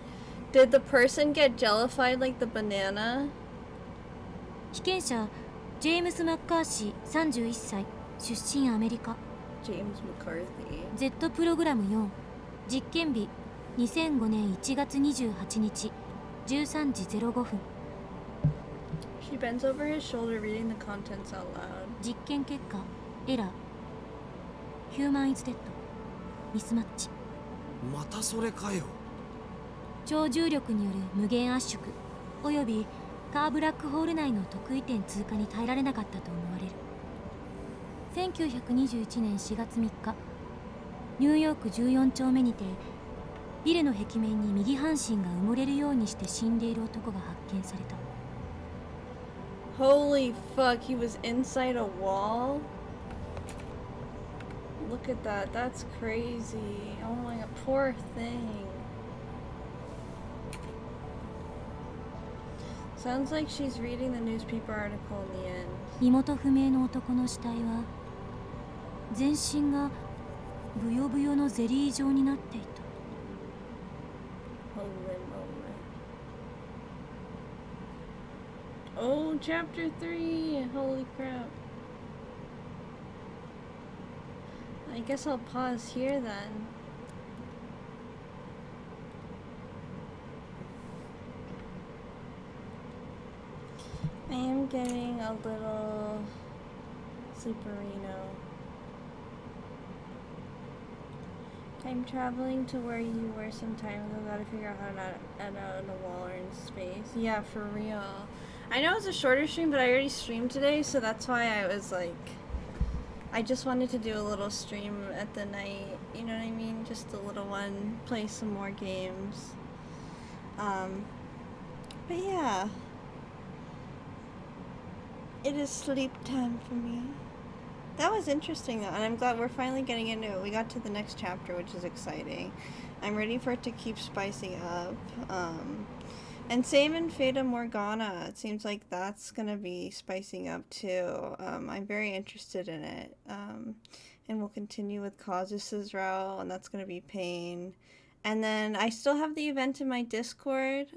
Did the person get jellified like the banana? 被験者ジェームス・マッカーシー31歳出身アメリカ James McCarthy. Z プログラム4実験日2005年1月28日13時05分。 She bends over his shoulder, reading the contents out loud. 実験結果エラー。ヒューマンイズデッド。ミスマッチ。またそれかよ。超重力による無限圧縮およびカーブラックホール内の特異点通過に耐えられなかったと思われる。1921年4月3日、ニューヨーク14丁目にてビルの壁面に右半身が埋もれるようにして死んでいる男が発見された。 Holy fuck, he was inside a wall? Look at that, that's crazy. Oh my god, poor thing. Sounds like she's reading the newspaper article in the end. 身元不明の男の死体は全身がブヨブヨのゼリー状になっていた。 Oh, chapter 3! Holy crap. I guess I'll pause here then. I am getting a little sleeperino. I'm traveling to where you were some time ago. Gotta figure out how to add out in a wall or in space. Yeah, for real. I know it's a shorter stream, but I already streamed today, so that's why I was like, I just wanted to do a little stream at the night, you know what I mean? Just a little one, play some more games. But yeah. It is sleep time for me. That was interesting though, and I'm glad we're finally getting into it. We got to the next chapter, which is exciting. I'm ready for it to keep spicing up. And same in Fata Morgana. It seems like that's gonna be spicing up too. I'm very interested in it. And we'll continue with Causus's route, and that's gonna be Pain. And then I still have the event in my Discord,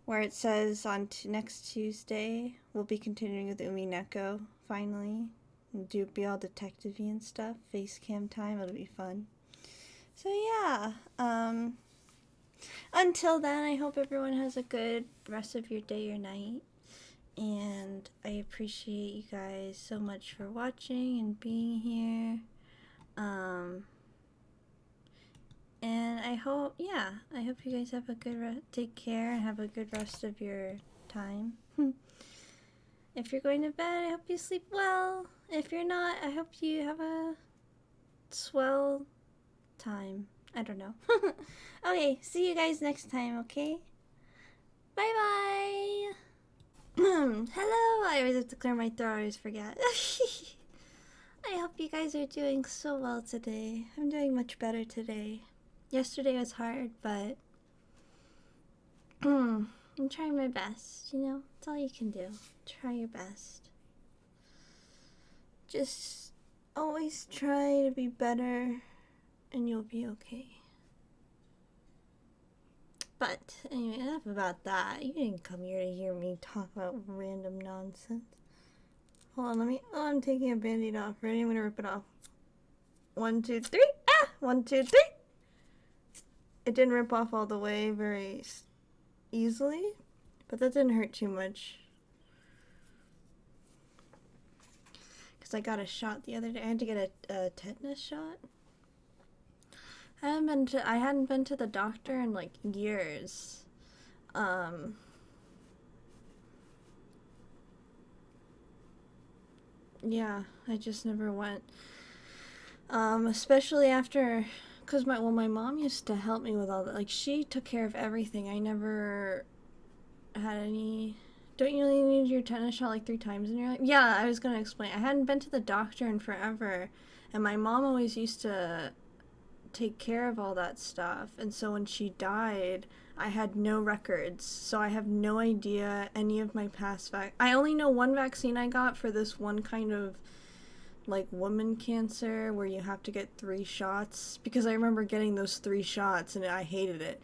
where it says on next Tuesday we'll be continuing with Umineko finally. And be all detective-y and stuff. Face cam time, it'll be fun. So yeah, until then, I hope everyone has a good rest of your day or night. And I appreciate you guys so much for watching and being here. And I hope you guys have a good take care and have a good rest of your time. If you're going to bed, I hope you sleep well. If you're not, I hope you have a swell time. I don't know. Okay, see you guys next time, okay? Bye-bye! Hello! I always have to clear my throat, I always forget. I hope you guys are doing so well today. I'm doing much better today. Yesterday was hard, but I'm trying my best, you know? That's all you can do. Try your best. Just always try to be better and you'll be okay. But anyway, enough about that. You didn't come here to hear me talk about random nonsense. Hold on, I'm taking a band-aid off. Ready? I'm gonna rip it off. 1, 2, 3. Ah! 1, 2, 3. It didn't rip off all the way very easily, but that didn't hurt too much. Because I got a shot the other day. I had to get a tetanus shot. I hadn't been to the doctor in like years. Yeah, I just never went. Especially after, cause my mom used to help me with all that. Like she took care of everything. I never had any. Don't you only need your tetanus shot like 3 times in your life? Yeah, I was gonna explain. I hadn't been to the doctor in forever, and my mom always used to take care of all that stuff, and so when she died I had no records, so I have no idea any of my past I only know one vaccine I got for this one kind of like woman cancer where you have to get 3 shots, because I remember getting those 3 shots and I hated it.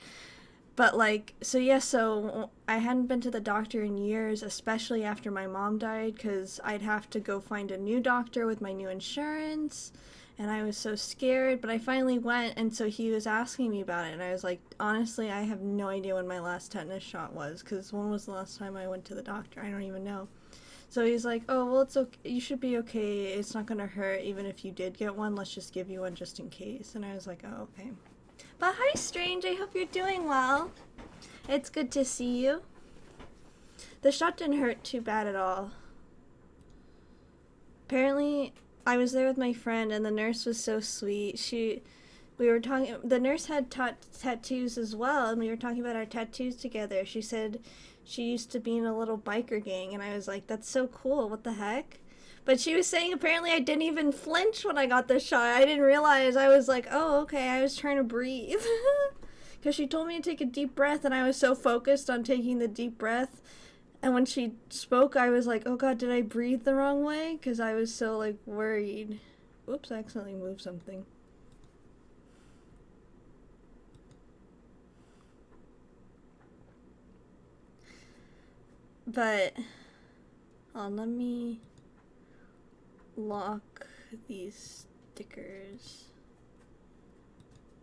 But like, so I hadn't been to the doctor in years, especially after my mom died, because I'd have to go find a new doctor with my new insurance. And I was so scared, but I finally went, and so he was asking me about it, and I was like, honestly, I have no idea when my last tetanus shot was, because when was the last time I went to the doctor? I don't even know. So he's like, oh, well, it's okay. You should be okay. It's not going to hurt, even if you did get one. Let's just give you one just in case. And I was like, oh, okay. But hi, Strange. I hope you're doing well. It's good to see you. The shot didn't hurt too bad at all. Apparently, I was there with my friend, and the nurse was so sweet. We were talking, the nurse had tattoos as well, and we were talking about our tattoos together. She said she used to be in a little biker gang, and I was like, that's so cool, what the heck? But she was saying apparently I didn't even flinch when I got the shot. I didn't realize. I was like, oh, okay, I was trying to breathe. Because she told me to take a deep breath, and I was so focused on taking the deep breath. And when she spoke, I was like, oh god, did I breathe the wrong way? Because I was so, like, worried. Oops, I accidentally moved something. But, let me lock these stickers.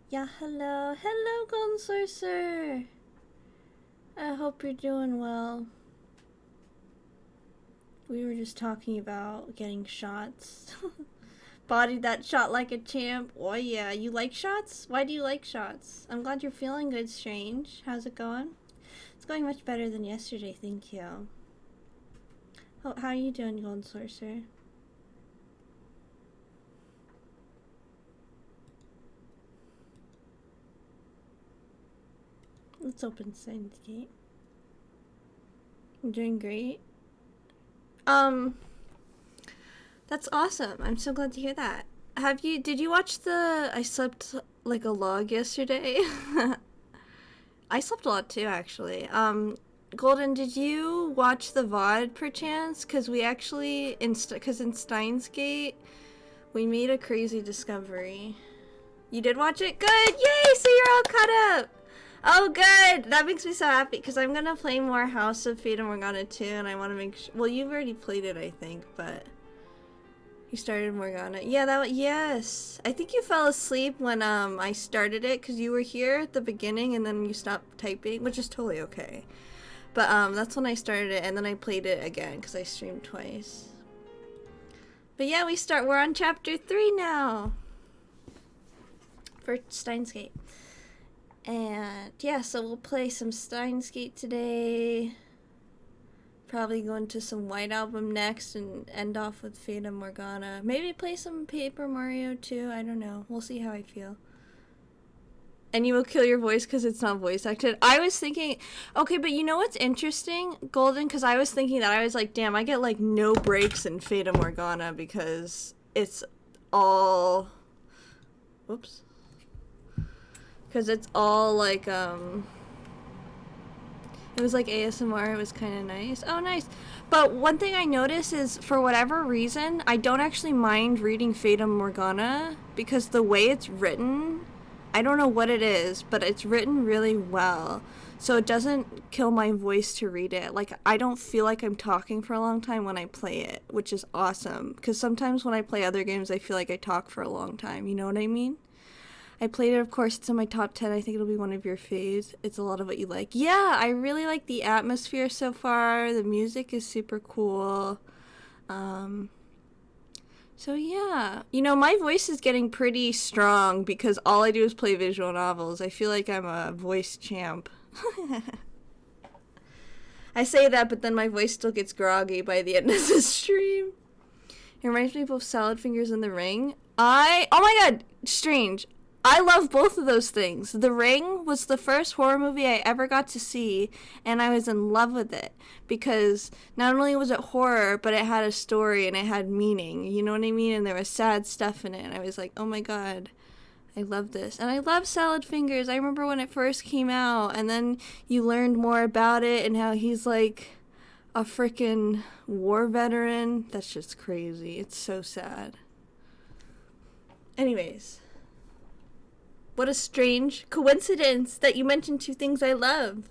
Yeah, hello. Hello, Golden Sorcerer. I hope you're doing well. We were just talking about getting shots. Bodied that shot like a champ. Oh yeah, you like shots? Why do you like shots? I'm glad you're feeling good, Strange. How's it going? It's going much better than yesterday, thank you. Oh, how are you doing, Golden Sorcerer? Let's open Steins Gate. I'm doing great. That's awesome. I'm so glad to hear that. Did you watch I slept like a log yesterday? I slept a lot too, actually. Golden, did you watch the VOD perchance? Because we actually, in Steins Gate, we made a crazy discovery. You did watch it? Good! Yay! So you're all caught up! Oh, good! That makes me so happy, because I'm gonna play more House of Fate and Morgana 2, and I want to make sure. Well, you've already played it, I think, but you started Morgana. Yeah, yes! I think you fell asleep when, I started it, because you were here at the beginning, and then you stopped typing, which is totally okay. But, that's when I started it, and then I played it again, because I streamed twice. But yeah, we're on chapter 3 now! For Steins Gate. And yeah, so we'll play some Steins Gate today. Probably go into some White Album next and end off with Fate and Morgana. Maybe play some Paper Mario too. I don't know. We'll see how I feel. And you will kill your voice because it's not voice acted. I was thinking, okay, but you know what's interesting, Golden? Because I was thinking that I was like, damn, I get like no breaks in Fate and Morgana because it's all. Whoops. Because it's all like, it was like ASMR, it was kind of nice. Oh, nice. But one thing I noticed is, for whatever reason, I don't actually mind reading Fate and Morgana, because the way it's written, I don't know what it is, but it's written really well. So it doesn't kill my voice to read it. Like, I don't feel like I'm talking for a long time when I play it, which is awesome. Because sometimes when I play other games, I feel like I talk for a long time, you know what I mean? I played it, of course, it's in my top 10. I think it'll be one of your faves. It's a lot of what you like. Yeah, I really like the atmosphere so far. The music is super cool. So yeah. You know, my voice is getting pretty strong because all I do is play visual novels. I feel like I'm a voice champ. I say that, but then my voice still gets groggy by the end of the stream. It reminds me of both Salad Fingers and The Ring. Oh my god, Strange. I love both of those things. The Ring was the first horror movie I ever got to see, and I was in love with it because not only was it horror, but it had a story and it had meaning, you know what I mean? And there was sad stuff in it, and I was like, oh my god, I love this. And I love Salad Fingers. I remember when it first came out, and then you learned more about it and how he's like a freaking war veteran. That's just crazy. It's so sad. Anyways. What a strange coincidence that you mentioned two things I love.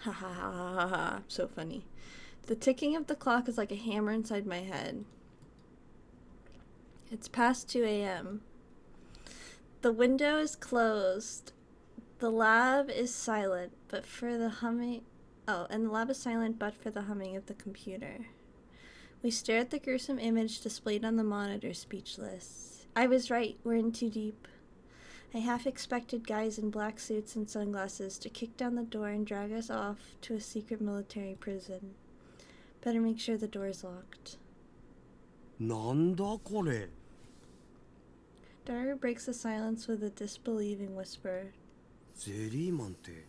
Ha ha ha ha ha. So funny. The ticking of the clock is like a hammer inside my head. It's past 2 a.m. The window is closed. The lab is silent, but for the humming... Oh, and the lab is silent but for the humming of the computer. We stare at the gruesome image displayed on the monitor, speechless. I was right, we're in too deep. I half expected guys in black suits and sunglasses to kick down the door and drag us off to a secret military prison. Better make sure the door's locked. なんだこれ Daru breaks the silence with a disbelieving whisper. ゼリーマンって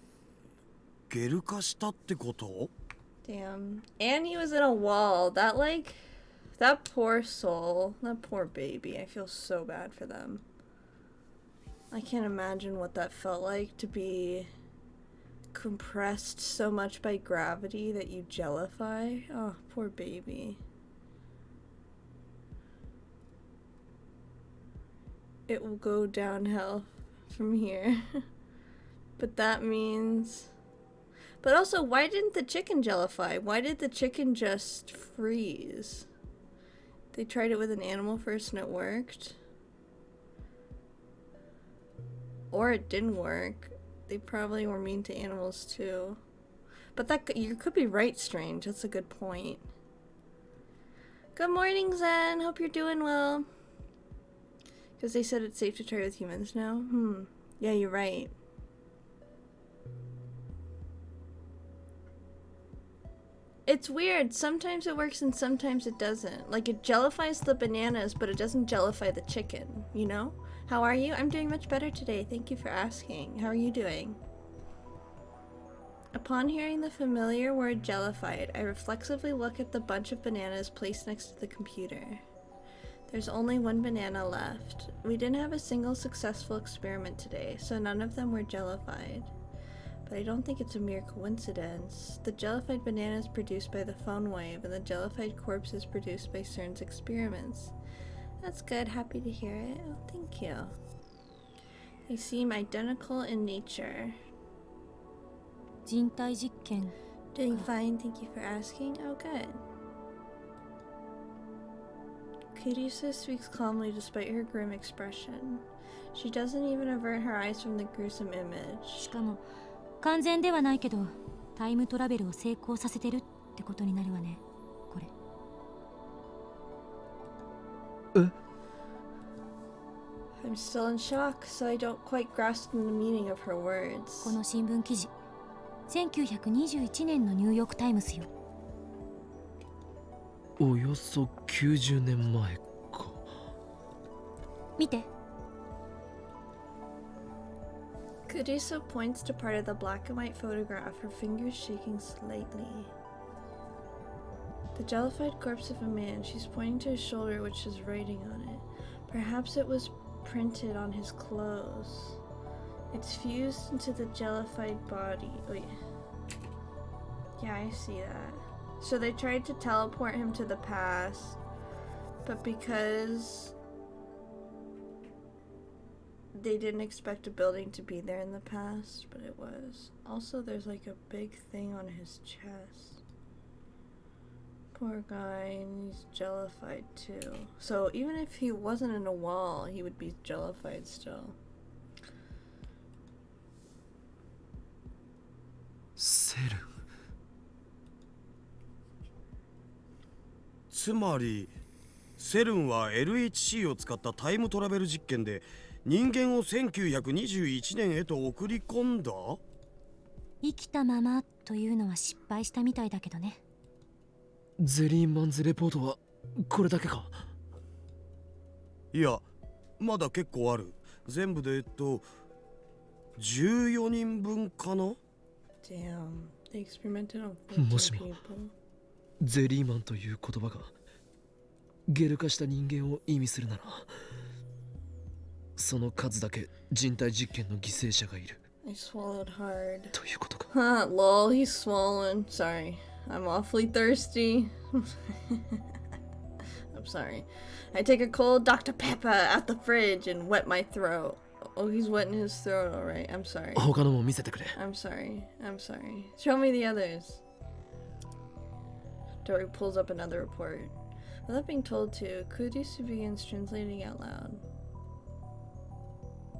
ゲル化したってこと Damn. And he was in a wall. That poor soul. That poor baby. I feel so bad for them. I can't imagine what that felt like to be compressed so much by gravity that you jellify. Oh, poor baby. It will go downhill from here. But that means... But also, why didn't the chicken jellify? Why did the chicken just freeze? They tried it with an animal first and it worked. Or it didn't work. They probably were mean to animals too. But that you could be right, Strange. That's a good point. Good morning, Zen. Hope you're doing well. Because they said it's safe to try with humans now. Yeah, you're right. It's weird. Sometimes it works and sometimes it doesn't. Like, it jellifies the bananas, but it doesn't jellify the chicken, you know? How are you? I'm doing much better today. Thank you for asking. How are you doing? Upon hearing the familiar word jellified, I reflexively look at the bunch of bananas placed next to the computer. There's only one banana left. We didn't have a single successful experiment today, so none of them were jellified. But I don't think it's a mere coincidence. The jellified banana is produced by the phone wave, and the jellified corpse is produced by CERN's experiments. That's good. Happy to hear it. Oh, thank you. They seem identical in nature. 人体実験 Doing fine. Thank you for asking. Oh, good. Kirisa speaks calmly despite her grim expression. She doesn't even avert her eyes from the gruesome image. しかも完全ではないけどタイムトラベルを成功させてるってことになるわねこれ I'm still in shock, so I don't quite grasp the meaning of her words. この新聞記事1921年のニューヨークタイムズよおよそ90年前か見て Kirisa points to part of the black and white photograph, her fingers shaking slightly. The jellified corpse of a man. She's pointing to his shoulder, which has writing on it. Perhaps it was printed on his clothes. It's fused into the jellified body. Wait. Yeah, I see that. So they tried to teleport him to the past, but because they didn't expect a building to be there in the past, but it was. Also, there's like a big thing on his chest. Poor guy, and he's jellified too. So even if he wasn't in a wall, he would be jellified still. Seru. つまりセルンは LHC を使ったタイムトラベル実験で人間を1921年へと送り込んだ生きたままというのは失敗したみたいだけどねゼリーマンズレポートはこれだけかいやまだ結構ある全部で14人分かな Damn, they experimented on 14 people. ゼリーマンという言葉がゲル化した人間を意味するならその数だけ人体実験の犠牲者がいる I swallowed hard. ということか Huh, lol, he's swollen. Sorry. I'm awfully thirsty. I'm sorry. I take a cold Dr. Pepper out the fridge and wet my throat. Oh, he's wetting his throat, alright. I'm sorry. 他のも見せてくれ I'm sorry. I'm sorry. Show me the others. Dory pulls up another report. Without being told to, Kurisu begins translating out loud.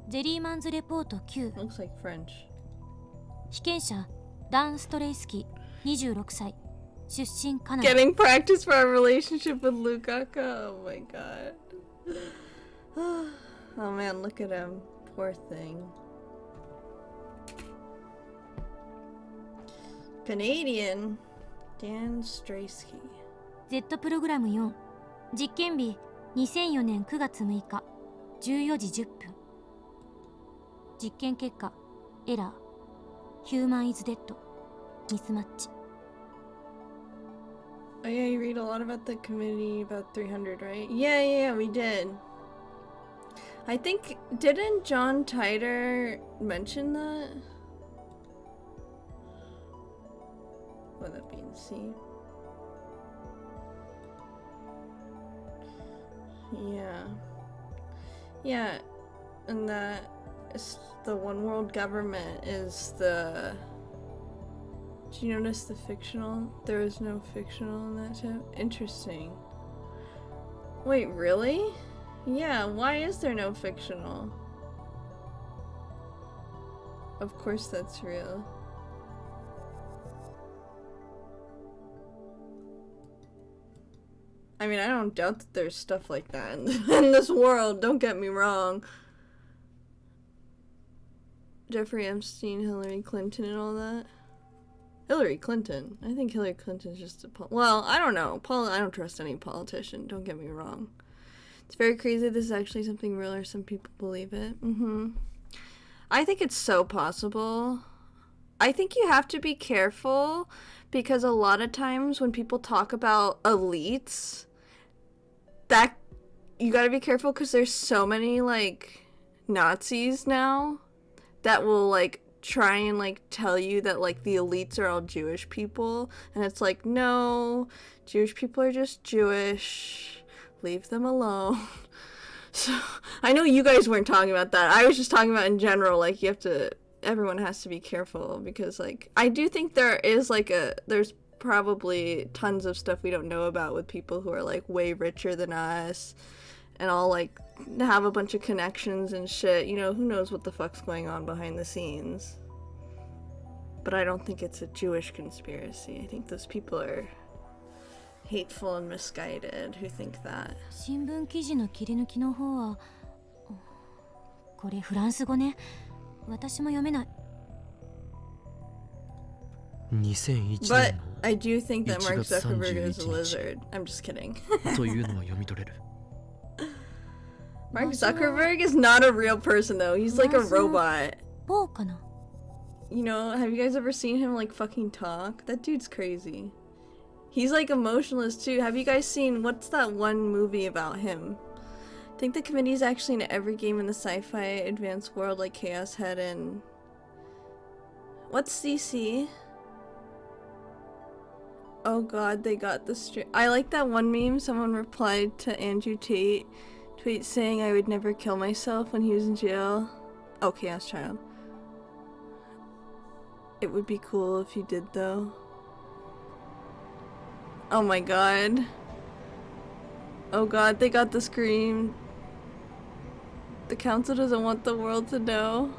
ジェリーマンズレポート9 Looks like French. 被験者ダン・ストレイスキ26歳出身カナダ Getting practice for our relationship with Lukaka. Oh my god. Oh man, look at him. Poor thing. Canadian Dan Straysky. Z プログラム4実験日2004年9月6日14時10分実験結果エラーヒューマンイズデッドミスマッチ Oh yeah, you read a lot about the committee about 300, right? Yeah, we did. I think, didn't John Titor mention that? Would that be in C? Yeah, and that is the one world government is the... Did you notice the fictional? There is no fictional in that too? Interesting. Wait, really? Yeah, why is there no fictional? Of course that's real. I mean, I don't doubt that there's stuff like that in this world, don't get me wrong. Jeffrey Epstein, Hillary Clinton and all that. Hillary Clinton? I think Hillary Clinton's just a well, I don't know. I don't trust any politician, don't get me wrong. It's very crazy this is actually something real or some people believe it. I think it's so possible. I think you have to be careful because a lot of times when people talk about elites, that you gotta be careful because there's so many like Nazis now that will like try and like tell you that like the elites are all Jewish people, and it's like, no, Jewish people are just Jewish, leave them alone. So I know you guys weren't talking about that. I was just talking about in general, like everyone has to be careful because like I do think there's probably tons of stuff we don't know about with people who are like way richer than us and all like have a bunch of connections and shit. You know, who knows what the fuck's going on behind the scenes. But I don't think it's a Jewish conspiracy. I think those people are hateful and misguided who think that. 新聞記事の切り抜きの方はこれフランス語ね私も読めない2001 But 年 I do think that Mark 1月 Zuckerberg is a 31日 lizard. I'm just kidding. のというのは読み取れる Mark Zuckerberg is not a real person though. He's like a robot. ポーかな You know, have you guys ever seen him like fucking talk? That dude's crazy. He's like emotionless too. Have you guys seen, what's that one movie about him? I think the committee's actually in every game in the sci-fi advanced world like Chaos Head and... What's CC? Oh god, they got the stream. I like that one meme. Someone replied to Andrew Tate tweet saying I would never kill myself when he was in jail. Oh, Chaos Child. It would be cool if you did though. Oh my god. Oh god, they got the scream. The council doesn't want the world to know.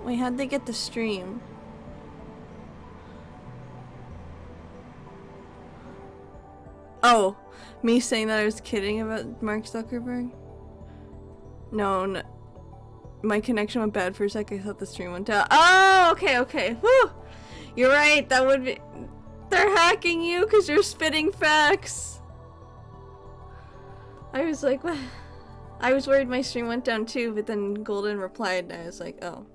Wait, how'd they get the stream? Oh, me saying that I was kidding about Mark Zuckerberg? No. My connection went bad for a sec. I thought the stream went down. Oh, okay. Whew! You're right, that would be... They're hacking you because you're spitting facts. I was like, what? I was worried my stream went down too, but then Golden replied and I was like, oh.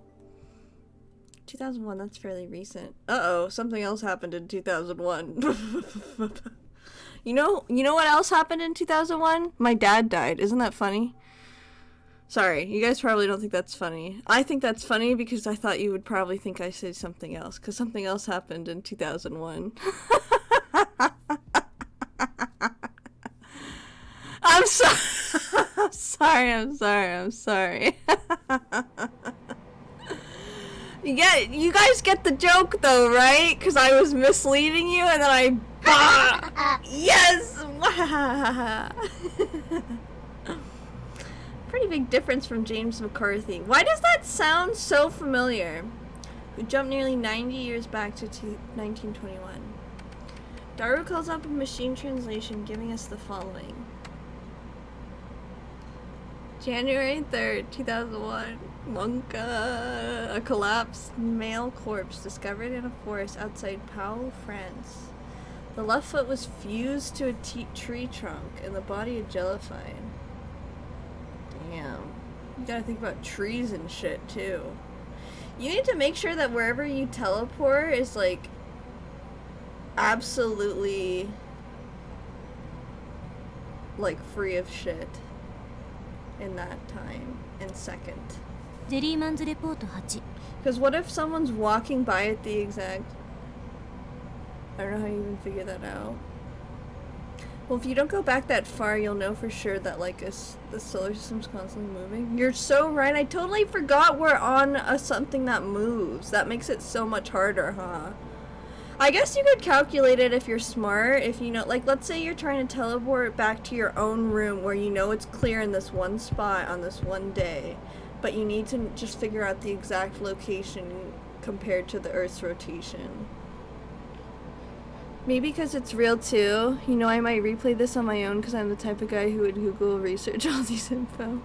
2001, that's fairly recent. Uh-oh, something else happened in 2001. You know what else happened in 2001? My dad died. Isn't that funny? Sorry, you guys probably don't think that's funny. I think that's funny because I thought you would probably think I said something else, because something else happened in 2001. I'm sorry. I'm sorry. You guys get the joke though, right? Because I was misleading you and then I Yes! Pretty big difference from James McCarthy. Why does that sound so familiar? We jumped nearly 90 years back to 1921. Daru calls up a machine translation giving us the following. January 3rd, 2001. Monka. A collapsed male corpse discovered in a forest outside Pau, France. The left foot was fused to a tree trunk and the body had jellified. Damn. You gotta think about trees and shit too. You need to make sure that wherever you teleport is like absolutely like free of shit in that time and second. ジェリーマンズレポート8 Because what if someone's walking by at the exact... I don't know how you even figure that out. Well, if you don't go back that far, you'll know for sure that like the solar system's constantly moving. You're so right. I totally forgot we're on something that moves. That makes it so much harder, huh? I guess you could calculate it if you're smart. If you know, like, let's say you're trying to teleport back to your own room where you know it's clear in this one spot on this one day, but you need to just figure out the exact location compared to the Earth's rotation. Maybe because it's real too. You know, I might replay this on my own because I'm the type of guy who would Google research all these info.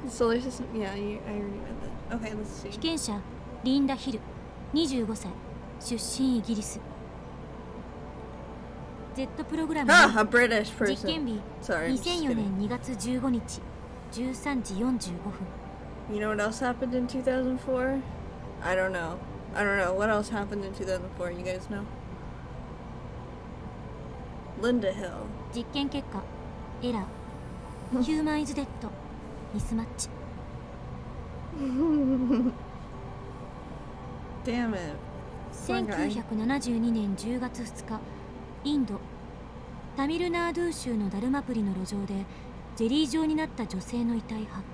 The solar system, yeah, I already read that. Okay, let's see. 被験者リンダ・ヒル25歳出身イギリス Z プログラム Ah, a British 実験 person. 日 Sorry, I'm just 2004 kidding. 年2月15日13時45分 You know what else happened in 2004? I don't know. What else happened in 2004? You guys know? Linda Hill. 実験結果エラーヒューマンイズデッドミスマッチ Damn it. Poor guy. 1972年10月2日インドタミルナードゥー州のダルマプリの路上でゼリー状になった女性の遺体発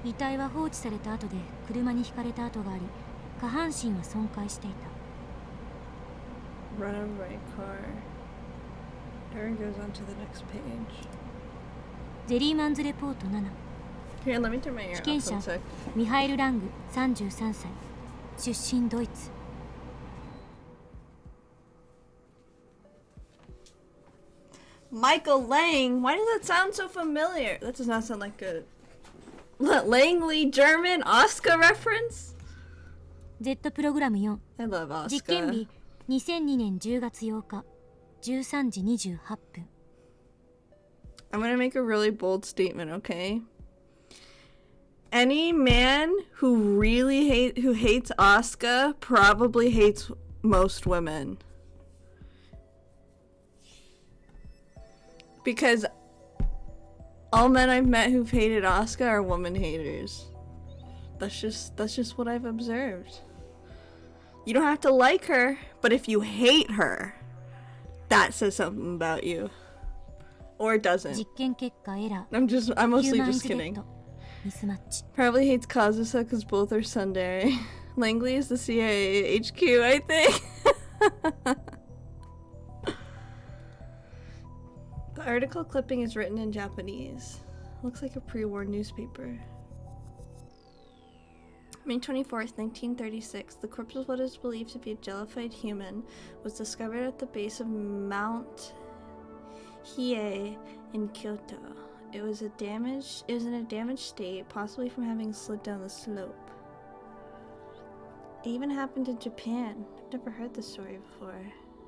見遺体は放置された後で車にひかれた跡があり下半身は損壊していた Run over by a car. Darren goes on to the next page. ゼリーマンズレポート7 Here, let me turn my ear 被 off 験 one 者 sec. ミハイル・ラング33歳出身ドイツ Michael Lang? Why does that sound so familiar? That does not sound like a Langley German Oscar reference? Z プログラム4 I love 実験 Oscar. 日2002年10月8日13時28分 I'm gonna make a really bold statement, okay? Any man who hates Asuka probably hates most women. Because all men I've met who've hated Asuka are woman haters. That's just what I've observed. You don't have to like her, but if you hate her, that says something about you. Or it doesn't. 実験結果エラー I'm ヒ mostly ューマンイ just ズデッ kidding. ドミスマッチ Probably hates Kazusa because both are Sunday. Langley is the CIA HQ, I think. The article clipping is written in Japanese. Looks like a pre-war newspaper. May 24th, 1936, the corpse of what is believed to be a jellified human was discovered at the base of Mount Hiei in Kyoto. It was in a damaged state, possibly from having slid down the slope. It even happened in Japan. I've never heard this story before.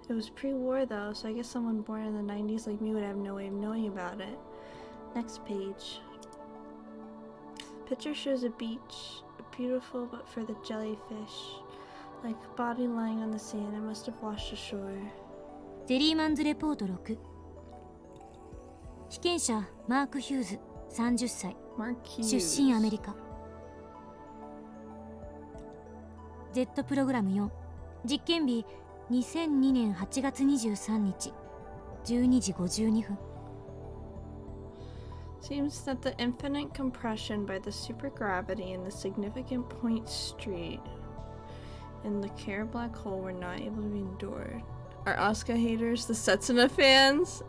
It was pre-war though, so I guess someone born in the 90s like me would have no way of knowing about it. Next page. Picture shows a beach, beautiful but for the jellyfish. Like a body lying on the sand, it must have washed ashore. ゼリーマンズレポート6被験者マーク・ヒューズ30歳 Mark 出 Hughes. 身アメリカ Z プログラム4実験日2002年8月23日12時52分 Seems that the infinite compression by the supergravity in the significant point street in the Care black hole were not able to be endured. Are Asuka haters the Setsuna fans?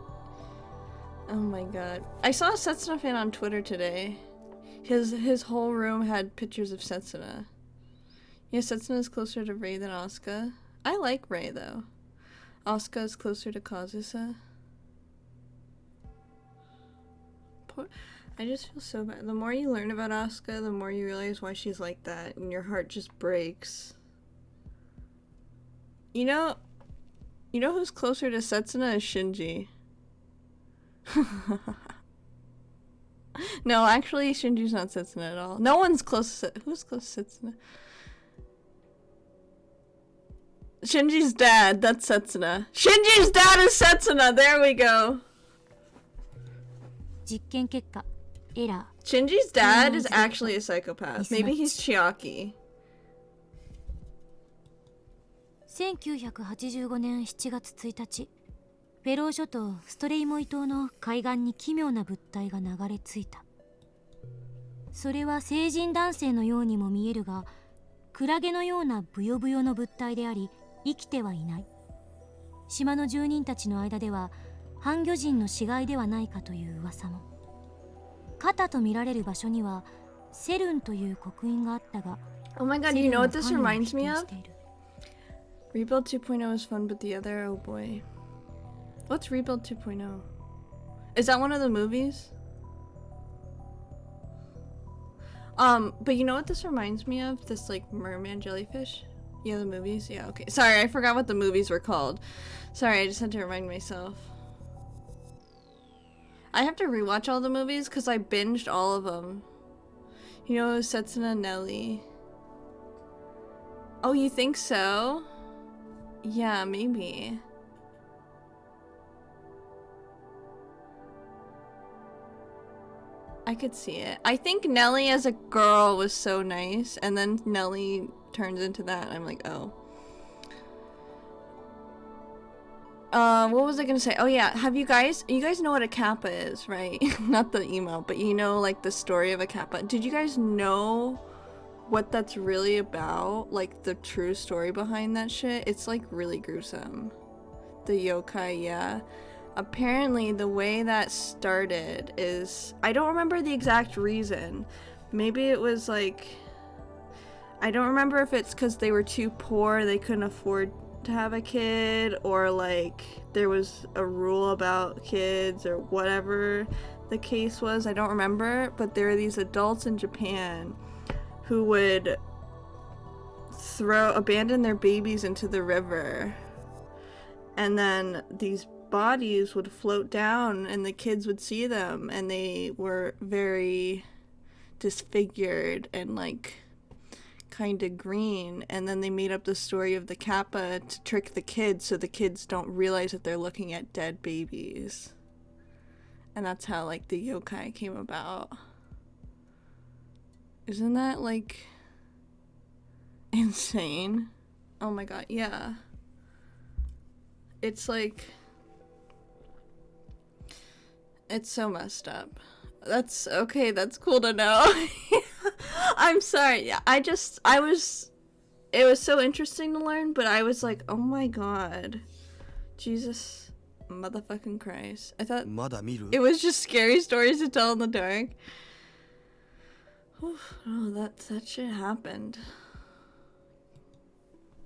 Oh my god. I saw a Setsuna fan on Twitter today. His whole room had pictures of Setsuna. Yeah, Setsuna is closer to Rei than Asuka. I like Rei though. Asuka is closer to Kazusa. I just feel so bad. The more you learn about Asuka, the more you realize why she's like that, and your heart just breaks. You know who's closer to Setsuna is Shinji. No, actually, Shinji's not Setsuna at all. No one's close to who's close to Setsuna? Shinji's dad, that's Setsuna. Shinji's dad is Setsuna! There we go! 実験結果エラ Shinji's dad is actually a psychopath. Maybe he's Chiaki. 1985年7月1日フェロー諸島ストレイモイ島の海岸に奇妙な物体が流れ着いた。それは成人男性のようにも見えるがクラゲのようなブヨブヨの物体であり生きてはいない。島の住人たちの間では半魚人の死骸ではないかという噂も。肩と見られる場所にはセルンという刻印があったが Oh my god, you know what this reminds me of? Rebuild 2.0 is fun, but the other, oh boy. What's Rebuild 2.0? Is that one of the movies? But you know what this reminds me of? This like merman jellyfish? Yeah, the movies? Yeah, okay. Sorry, I forgot what the movies were called. Sorry, I just had to remind myself. I have to rewatch all the movies because I binged all of them. You know, Setsuna Nelly. Oh, you think so? Yeah, maybe. I could see it. I think Nelly as a girl was so nice, and then Nelly turns into that, and I'm like, oh. What was I gonna say? Oh yeah, you guys know what a kappa is, right? Not the emo, but you know, like, the story of a kappa. Did you guys know what that's really about? Like, the true story behind that shit? It's, like, really gruesome. The yokai, yeah. Apparently, the way that started is... I don't remember the exact reason. Maybe it was, like... I don't remember if it's because they were too poor, they couldn't afford to have a kid, or, like, there was a rule about kids, or whatever the case was. I don't remember, but there were these adults in Japan who would abandon their babies into the river, and then these bodies would float down and the kids would see them, and they were very disfigured and like kind of green, and then they made up the story of the kappa to trick the kids so the kids don't realize that they're looking at dead babies, and that's how like the yokai came about. Isn't that like insane? Oh my god, yeah. It's like, it's so messed up. That's okay, that's cool to know. I'm sorry. It was so interesting to learn, but I was like, oh my god. Jesus motherfucking Christ. I thought it was just scary stories to tell in the dark. Oh, that shit happened.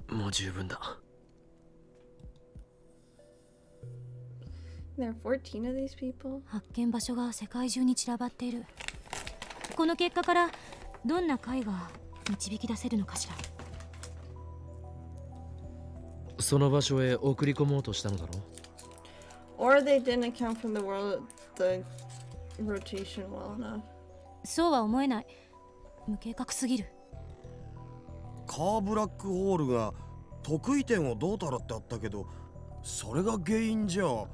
もう十分だ。There are 14 of these people? 発見場所が世界中に散らばっている。この結果からどんな解が導き出せるのかしら。その場所へ送り込もうとしたのだろう。 Or they didn't account for the rotation well enough. そうは思えない。無計画すぎる。カーブラックホールが得意点をどうたらってあったけど、それが原因じゃ。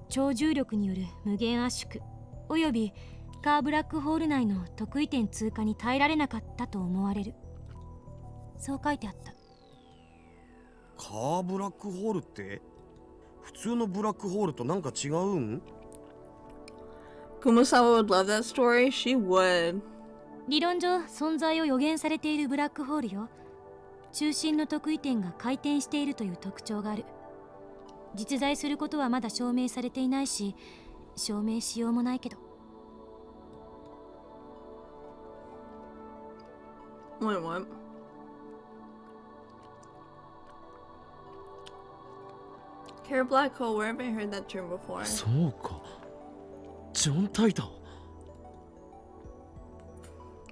超重力による無限圧縮およびカーブラックホール内の得意点通過に耐えられなかったと思われる。そう書いてあった。カーブラックホールって普通のブラックホールとなんか違うん？ Kumasawa would love that story. She would. 理論上存在を予言されているブラックホールよ。中心の特異点が回転しているという特徴がある。実在することはまだ証明されていないし、証明しようもないけど。Wait, what? Care black hole, where have I heard that term before? そうか。ジョン・タイター。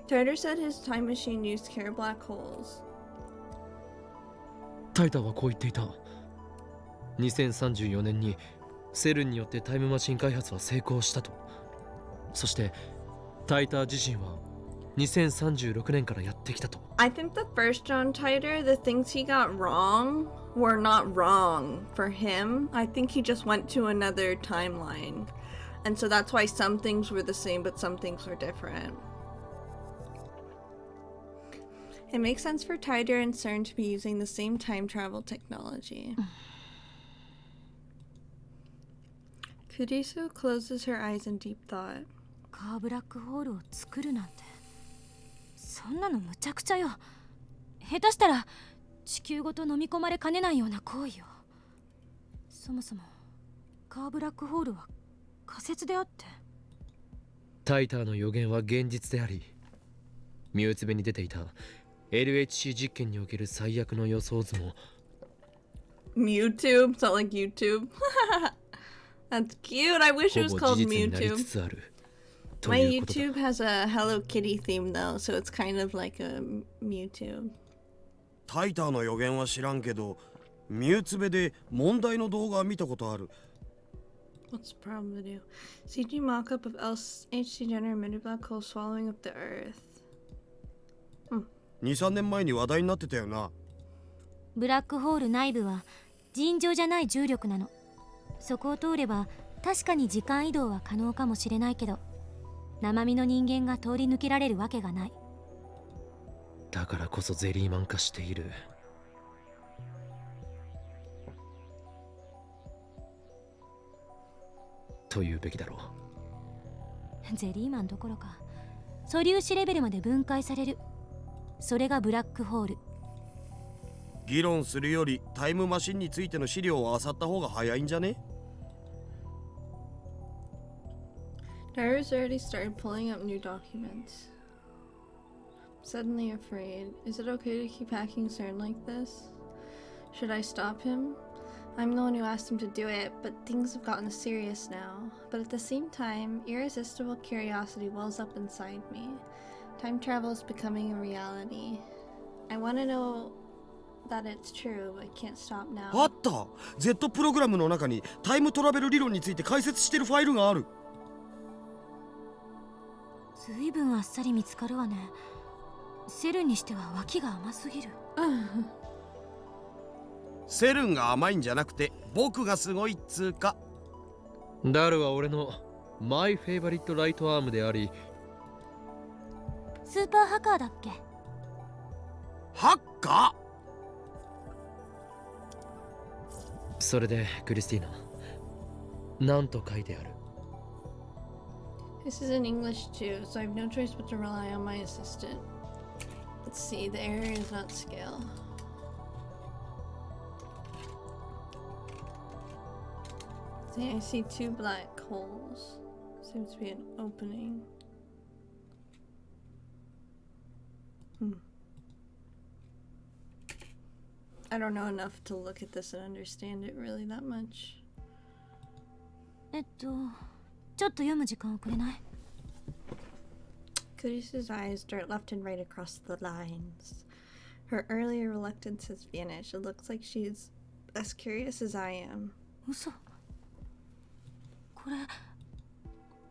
Tartar said his time machine used care black holes. タイターはこう言っていた。2034年にセルンによってタイムマシン開発は成功したと。そしてタイター自身は2036年からやってきたと。I think the first John Titor, the things he got wrong were not wrong for him. I think he just went to another timeline. And so that's why some things were the same, but some things were different. It makes sense for Titor and CERN to be using the same time travel technology. Kurisu closes her eyes in deep thought. カーブラックホールを作るなんて、そんなのむちゃくちゃよ。下手したら地球ごと飲み込まれかねないような行為よ。そもそもカーブラックホールは仮説であって。タイターの予言は現実であり、ミュウツベに出ていた LHC 実験における最悪の予想図も。 Mewtwo? It's not like YouTube. That's cute. I wish it was ほぼ called 事実になりつ Mewtwo. つある。 My ということだ。 YouTube has a Hello Kitty theme though, so it's kind of like a Mewtwo. タイターの予言は知らんけど、ミュウツベで問題の動画は見たことある。 What's the problem video? CG mock-up of LHC Jenner emitted black hole swallowing up the Earth. 2、3年前に話題になってたよな。ブラックホール内部は尋常じゃない重力なの。そこを通れば確かに時間移動は可能かもしれないけど、生身の人間が通り抜けられるわけがない。だからこそゼリーマン化している。というべきだろう。ゼリーマンどころか素粒子レベルまで分解される。それがブラックホール。議論するよりタイムマシンについての資料を漁った方が早いんじゃね？ Dara's already started pulling up new documents. Suddenly afraid. Is it okay to keep hacking CERN like this? Should I stop him? I'm the one who asked him to do it, but things have gotten serious now. But at the same time, irresistible curiosity wells up inside me. Time travel is becoming a reality. I want to know that it's true, but I can't stop now. あった！ Z プログラムの中にタイムトラベル理論について解説してるファイルがある。ずいぶんあっさり見つかるわね。セルンにしては脇が甘すぎる。セルンが甘いんじゃなくて僕がすごいっつうか。ダルは俺のマイフェイバリットライトアームであり、スーパーハカーだっけ？ハッカー？それでクリスティーナ、なんと書いてある？ This is in English too, so I have no choice but to rely on my assistant. Let's see, the error is not scale. See, I see two black holes. Seems to be an opening. I don't know enough to look at this and understand it really that much. ちょっと読む時間をくれない？ Kurisu's eyes dart left and right across the lines. Her earlier reluctance has vanished. It looks like she's as curious as I am. 嘘。これ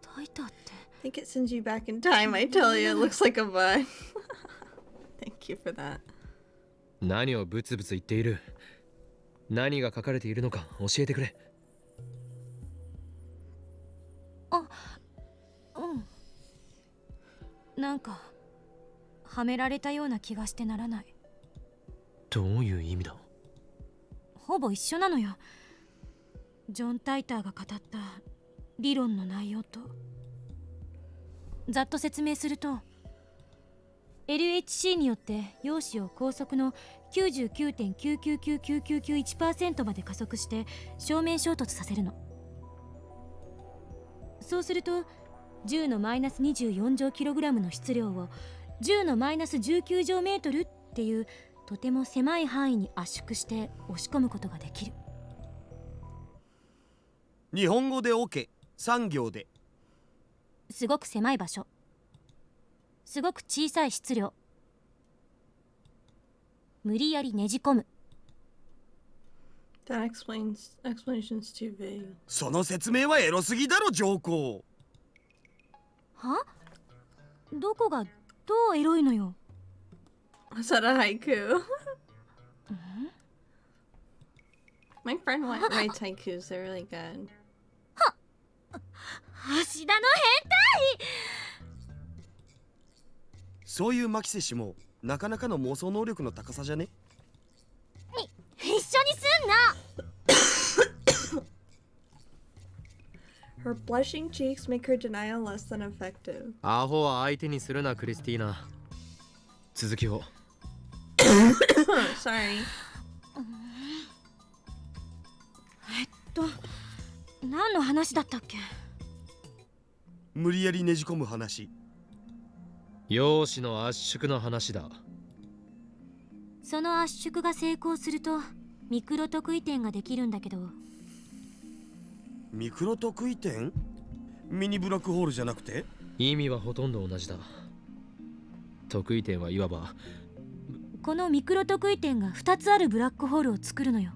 タイターって。 I think it sends you back in time, I tell you. It looks like a bug. Thank you for that. 何をブツブツ言っている？何が書かれているのか教えてくれ。なんかはめられたような気がしてならない。どういう意味だ？ほぼ一緒なのよ。ジョン・タイターが語った理論の内容と。ざっと説明すると、 LHC によって陽子を高速の 99.999991% まで加速して正面衝突させるの。そうすると10のマイナス24乗キログラムの質量を10のマイナス19乗メートルっていうとても狭い範囲に圧縮して押し込むことができる。日本語で OK3 行で。すごく狭い場所、すごく小さい質量、無理やりねじ込む。 That explanation's too vague. その説明はエロすぎだろ上皇。は？どこがどうエロいのよ。 Is that a haiku? My friend writes haikus. They're really good. 橋田の変態。そういうマキセ氏もなかなかの妄想能力の高さじゃね。一緒にすんな。 Her blushing cheeks make her denial less than effective. アホは相手にするなクリスティーナ。続きを。Sorry. 何の話だったっけ？無理やりねじ込む話。陽子の圧縮の話だ。その圧縮が成功するとミクロ特異点ができるんだけど。ミクロ特異点？ミニブラックホールじゃなくて？意味はほとんど同じだ。特異点はいわばこのミクロ特異点が2つあるブラックホールを作るのよ。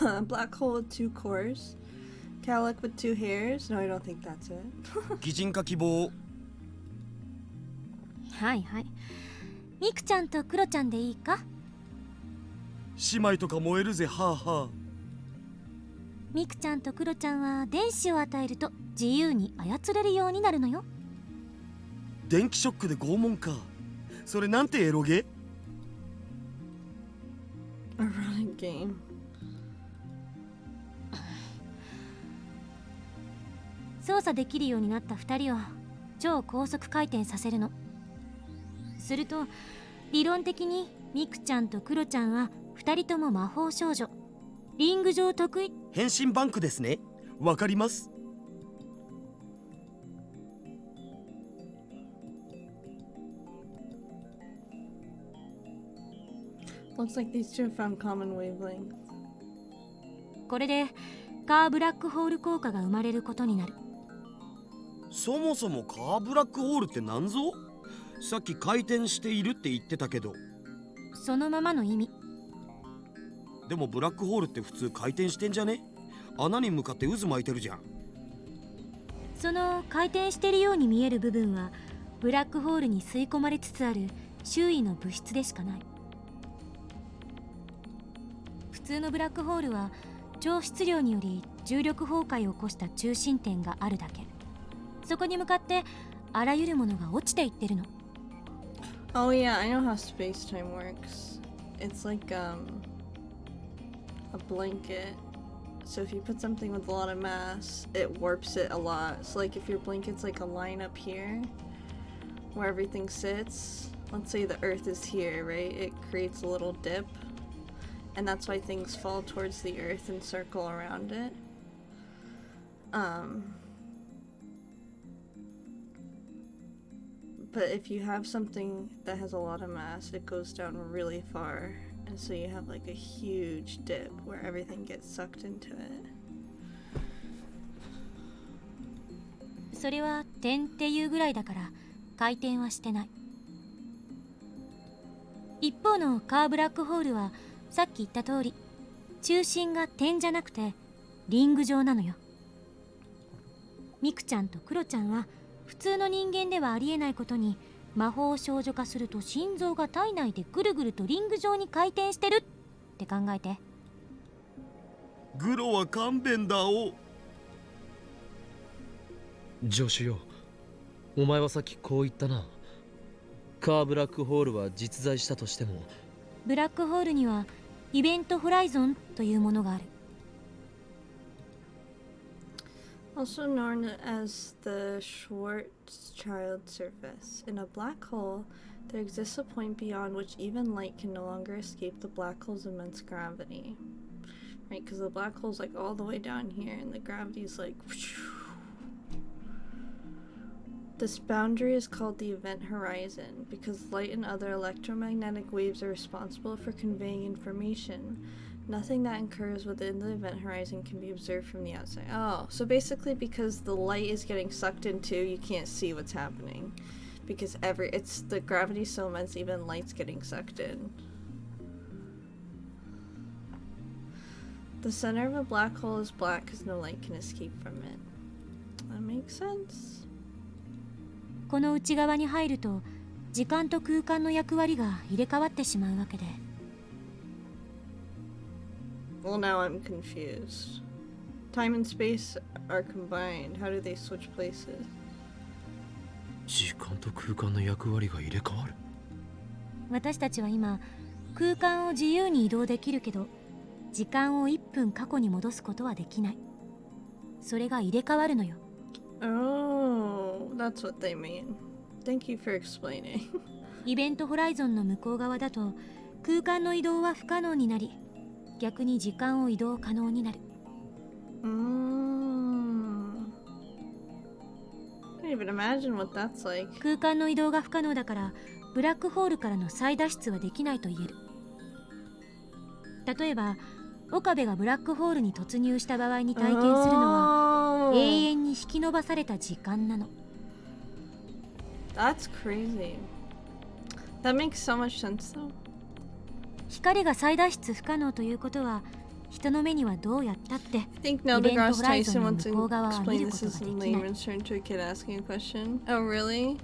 A black hole with two cores. Cowlick with two hairs. No, I don't think that's it. 擬人化希望。はいはい。ミクちゃんとクロちゃんでいいか？姉妹とか燃えるぜはあはあ。ミクちゃんとクロちゃんは電子を与えると自由に操れるようになるのよ。電気ショックで拷問か。それなんてエロゲ？ A running game. 操作できるようになった2人を超高速回転させるの。すると理論的にミクちゃんとクロちゃんは2人とも魔法少女、リング上得意。変身バンクですね。わかります。Looks like these two have found common wavelength. これでカーブラックホール効果が生まれることになる。そもそもカーブラックホールって何ぞ？さっき回転しているって言ってたけど。そのままの意味。でもブラックホールって普通回転してんじゃね？穴に向かって渦巻いてるじゃん。その回転してるように見える部分はブラックホールに吸い込まれつつある周囲の物質でしかない。普通のブラックホールは超質量により重力崩壊を起こした中心点があるだけ。そこに向かってあらゆるものが落ちていってるの。 Oh yeah, I know how space-time works. It's like a blanket. So if you put something with a lot of mass, it warps it a lot. So like if your blanket's like a line up here where everything sits, let's say the earth is here, right? It creates a little dip. And that's why things fall towards the earth and circle around it. But if you have something that has a lot of mass, it goes down really far. And so you have like a huge dip where everything gets sucked into it. それは点っていうぐらいだから回転はしてない。一方のカーブラックホールはさっき言った通り中心が点じゃなくてリング状なのよ。ミクちゃんとクロちゃんは普通の人間ではありえないことに魔法を少女化すると心臓が体内でぐるぐるとリング状に回転してるって考えて。グロは勘弁だお。助手よ、お前はさっきこう言ったな。カーブラックホールは実在したとしてもブラックホールにはイベントホライゾンというものがある。Also known as the Schwarzschild surface. In a black hole, there exists a point beyond which even light can no longer escape the black hole's immense gravity. Right, because the black hole's like all the way down here, and the gravity's like... This boundary is called the event horizon, because light and other electromagnetic waves are responsible for conveying information. Nothing that occurs within the event horizon can be observed from the outside. Oh, so basically because the light is getting sucked into, you can't see what's happening. Because the gravity's so immense, even light's getting sucked in. The center of a black hole is black because no light can escape from it. That makes sense. この内側に入ると時間と空間の役割が入れ替わってしまうわけで。Well, now I'm confused. Time and space are combined. How do they switch places? 時間と空間の役割が入れ替わる。私たちは今空間を自由に移動できるけど時間を1分過去に戻すことはできない。それが入れ替わるのよ。Oh, that's what they mean. Thank you for explaining. イベントホライゾンの向こう側だと空間の移動は不可能になり、逆に時間を移動可能になる。Can't even imagine what that's like. 空間の移動が不可能だからブラックホールからの再脱出はできないと言える。例えば岡部がブラックホールに突入した場合に体験するのは永遠に引き延ばされた時間なの。That's crazy. That makes so much sense though. 光が再脱出不可能ということは人の目にはどうやったって I think イベ Neil ント deGrasse ホライゾ Tyson ンの wants 向こう to 側は見 explain るこ this と as が in できない。 layman's term to a kid asking a question. Oh, really?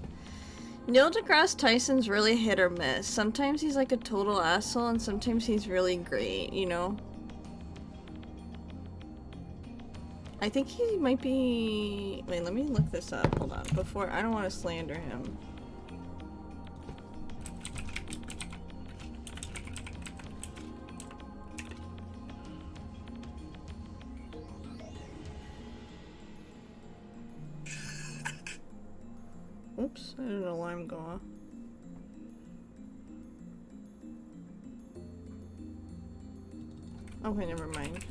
Neil deGrasse Tyson's really hit or miss. Sometimes he's like a total asshole, and sometimes he's really great, you know? I think he might be... Wait, let me look this up. Hold on. Before... I don't want to slander him. Oops, I didn't know why I'm going. Okay, never mind.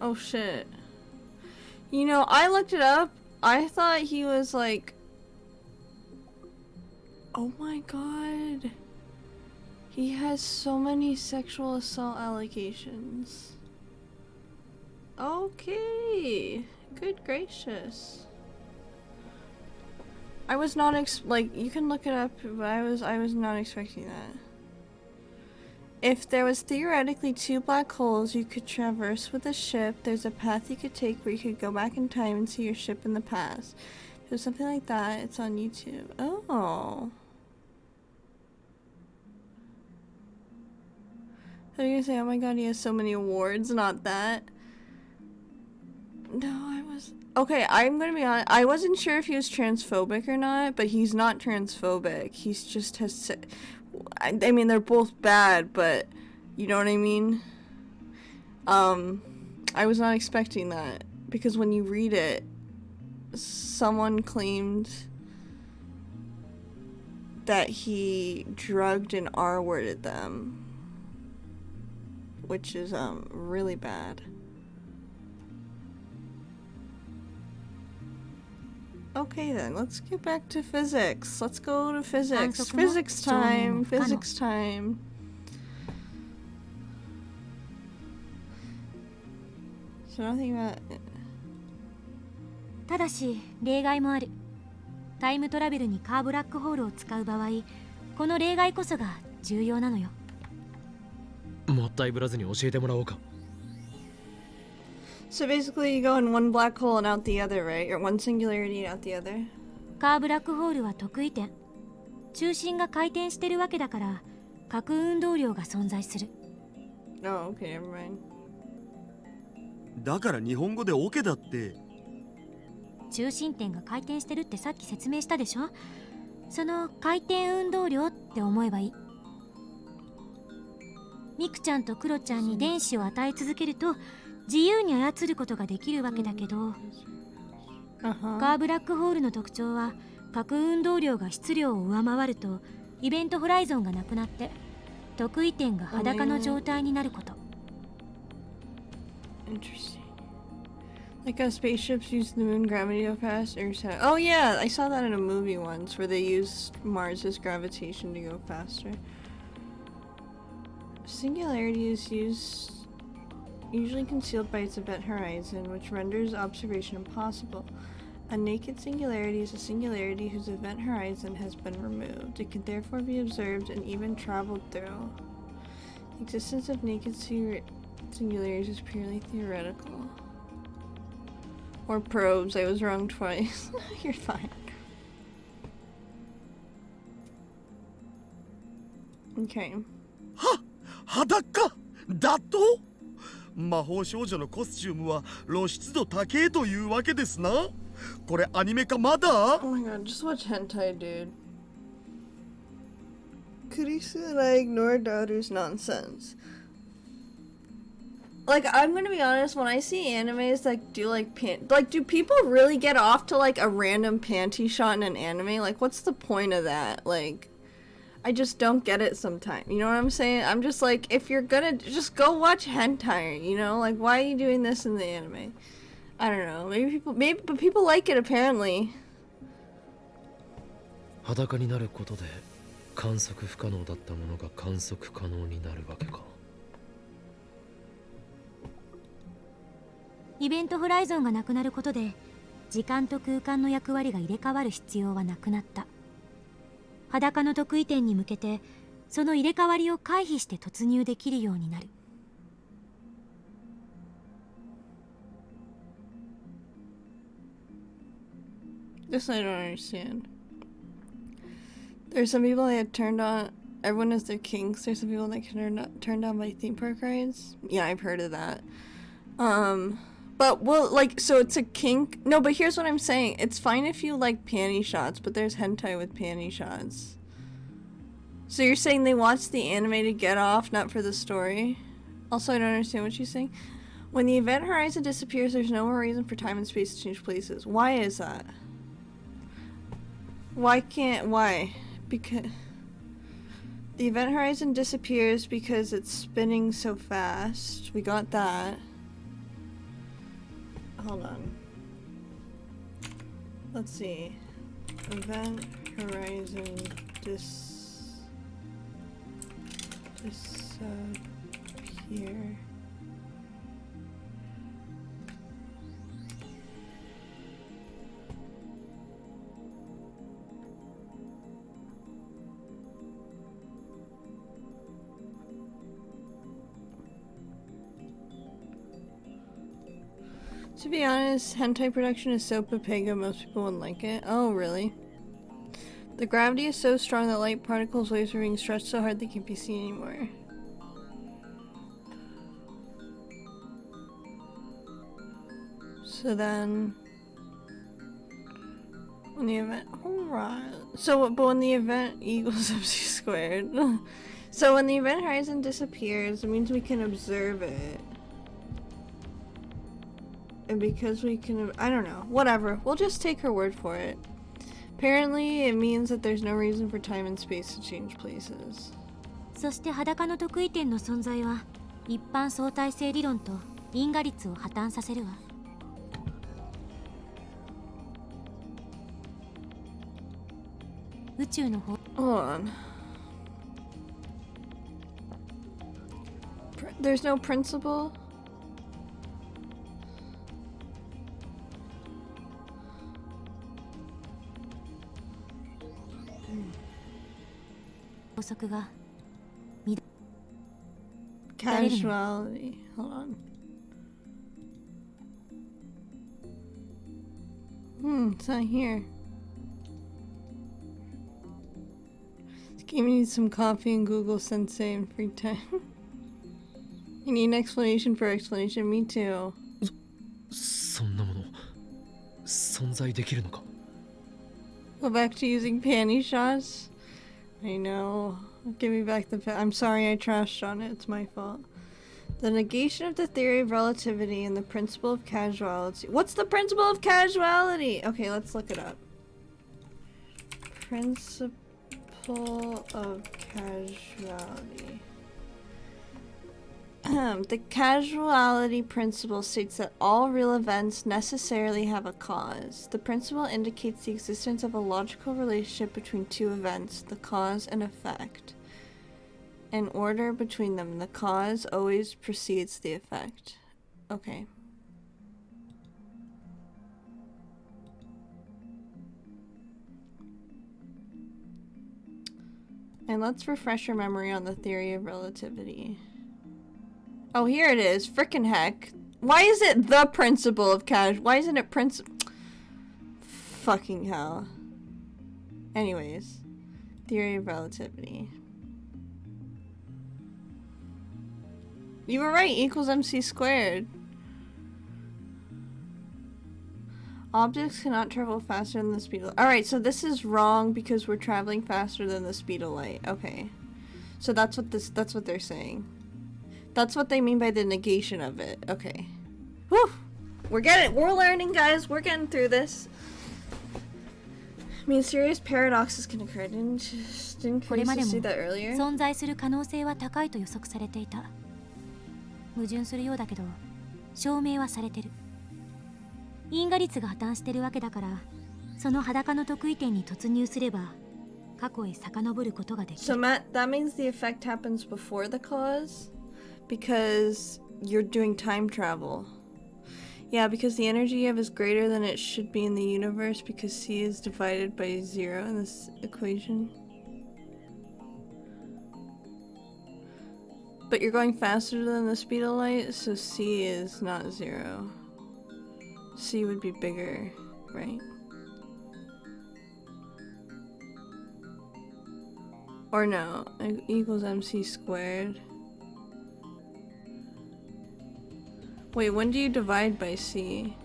Oh shit. You know, I looked it up. I thought he was like... Oh my god. He has so many sexual assault allegations. Okay. Good gracious. I was not like, you can look it up, but I was not expecting that. If there was theoretically 2 black holes you could traverse with a ship, there's a path you could take where you could go back in time and see your ship in the past. If there's something like that, it's on YouTube. Oh. I was gonna say, oh my god, he has so many awards, not that. No, I was... Okay, I'm gonna be honest, I wasn't sure if he was transphobic or not, but he's not transphobic. He's just has... I mean, they're both bad, but you know what I mean? I was not expecting that, because when you read it, someone claimed that he drugged and R-worded them, which is really bad. Okay then, let's get back to physics. Let's go to physics. Physics time. Physics time. So nothing about... ただし例外もある。タイムトラベルにカーブラックホールを使う場合、この例外こそが重要なのよ。もったいぶらずに教えてもらおうか。So basically you go in one black hole and out the other, right? Or one singularity and out the other? カーブラックホールは特異点。中心が回転してるわけだから、核運動量が存在する。Oh, okay, never mind. だから日本語でオケだって。中心点が回転してるってさっき説明したでしょ。その回転運動量って思えばいい。ミクちゃんとクロちゃんに電子を与え続けると自由に操ることができるわけだけど、カーブラックホールの特徴は核運動量が質量を上回るとイベントホライゾンがなくなって得意点が裸の状態になること。Interesting. Like how spaceships use the moon gravity to go fast? Oh yeah, I saw that in a movie once where they used Mars's gravitation to go faster. Singularity is usually concealed by its event horizon, which renders observation impossible. A naked singularity is a singularity whose event horizon has been removed. It can therefore be observed and even traveled through. The existence of naked singularities is purely theoretical. Or probes, I was wrong twice. You're fine. Okay. 裸だと魔法少女のコスチュームは露出度高えというわけですな。これアニメ化まだ？ Oh my god, just watch hentai, dude. Kurisu and I ignored Daughter's nonsense. Like, I'm gonna be honest, when I see animes that do like do people really get off to like a random panty shot in an anime? Like, what's the point of that? Like, I just don't get it sometimes. You know what I'm saying? I'm just like, if you're gonna just go watch hentai, you know? Like, why are you doing this in the anime? I don't know. But people like it apparently. 裸になることで観測不可能だったものが観測可能になるわけか。イベントホライゾンがなくなることで時間と空間の役割が入れ替わる必要はなくなった。裸の得意点に向けてその入れ替わりを回避して突入できるようになる。This I don't understand. There's some people that turned on. Everyone has their kinks. There's some people that get turned on by theme park rides. Yeah, I've heard of that. But well, like, so it's a kink. No, but here's what I'm saying. It's fine if you like panty shots, but there's hentai with panty shots. So you're saying they watch the anime to get off, not for the story? Also, I don't understand what she's saying. When the event horizon disappears, there's no more reason for time and space to change places. Why is that? Why? Because the event horizon disappears because it's spinning so fast. We got that. Hold on. Let's see. Event horizon disappear. To be honest, hentai production is so papega most people wouldn't like it. Oh, really? The gravity is so strong that light particles' waves are being stretched so hard they can't be seen anymore. So then... when the event... Alright. But when the event equals MC squared... So when the event horizon disappears, it means we can observe it. And because we can, I don't know, whatever. We'll just take her word for it. Apparently, it means that there's no reason for time and space to change places. そして裸の得意点の存在は一般相対性理論と因果律を破綻させるわ。宇宙の方 Hold on. There's no principle? Casuality. Hold on. It's not here. This game needs some coffee and Google Sensei in free time. You need an explanation for explanation. Me too. そんなものそ存在できるのか。 Go back to using panty shots. I know. Give me back the I'm sorry I trashed on it. It's my fault. The negation of the theory of relativity and the principle of causality. What's the principle of causality? Okay, let's look it up. Principle of causality. The causality principle states that all real events necessarily have a cause. The principle indicates the existence of a logical relationship between two events, the cause and effect. An order between them. The cause always precedes the effect. Okay. And let's refresh your memory on the theory of relativity. Oh, here it is. Frickin' heck. Why is it the principle of Why isn't it fucking hell. Anyways. Theory of relativity. You were right. Equals MC squared. Objects cannot travel faster than the speed of light. Alright, so this is wrong because we're traveling faster than the speed of light. Okay. So that's what they're saying. That's what they mean by the negation of it. Okay. Whew! We're learning, guys. We're getting through this. I mean, serious paradoxes can occur. Didn't Chris see that earlier? 存在する可能性は高いと予測されていた。矛盾するようだけど、証明はされてる。因果律が破綻してるわけだから、その裸の得意点に突入すれば、過去へ遡ることができる。So Matt, that means the effect happens before the cause? Because you're doing time travel. Yeah, because the energy you have is greater than it should be in the universe because C is divided by 0 in this equation. But you're going faster than the speed of light, so C is not 0. C would be bigger, right? Or no, equals MC squared. Wait, when do you divide by C?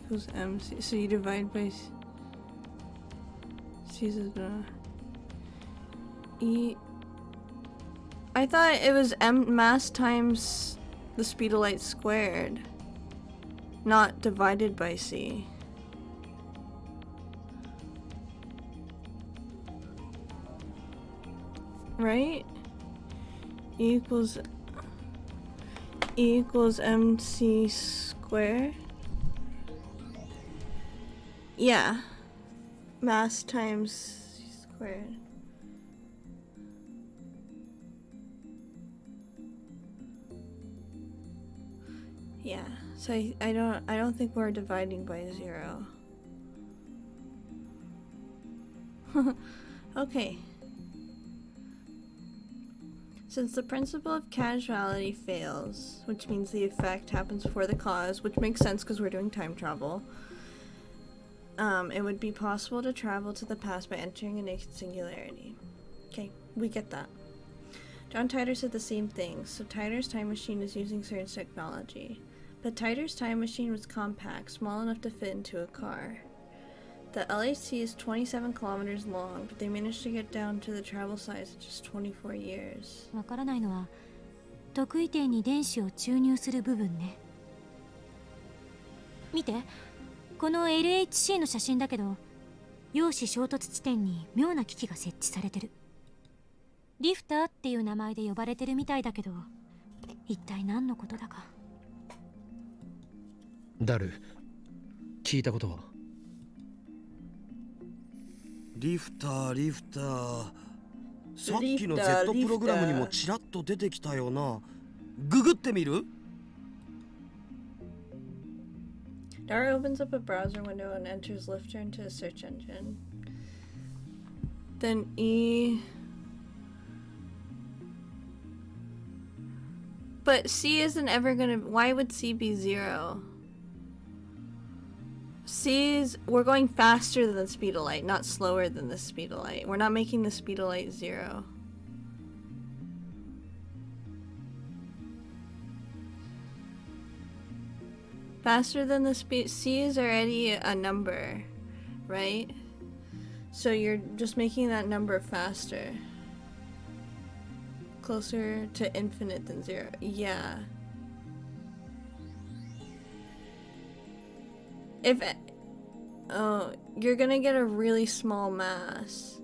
Equals MC, so you divide by C is no. E. I thought it was mass times the speed of light squared, not divided by C. Right? E equals MC squared. Yeah. Mass times C squared. Yeah. So I don't think we're dividing by 0. Okay. Since the principle of causality fails, which means the effect happens before the cause, which makes sense because we're doing time travel, it would be possible to travel to the past by entering a naked singularity. Okay, we get that. John Titor said the same thing, so Titor's time machine is using certain technology. But Titor's time machine was compact, small enough to fit into a car. The LAC is 27 kilometers long, but they managed to get down to the travel size in just 24 years. わからないのは、得意点に電子を注入する部分ね。見て、この LHC の写真だけど、陽子衝突地点に妙な機器が設置されてる。リフターっていう名前で呼ばれてるみたいだけど、一体何のことだか。ダル、聞いたことは？リフター。さっきの Z プログラムにもちらっと出てきたよな。ググってみる？ Dara opens up a browser window and enters Lifter into a search engine. Then E. But C isn't ever gonna. Why would C be 0? We're going faster than the speed of light, not slower than the speed of light. We're not making the speed of light 0. Faster than the speed. C is already a number, right? So you're just making that number faster. Closer to infinite than 0. Yeah. If... Oh, you're gonna get a really small mass.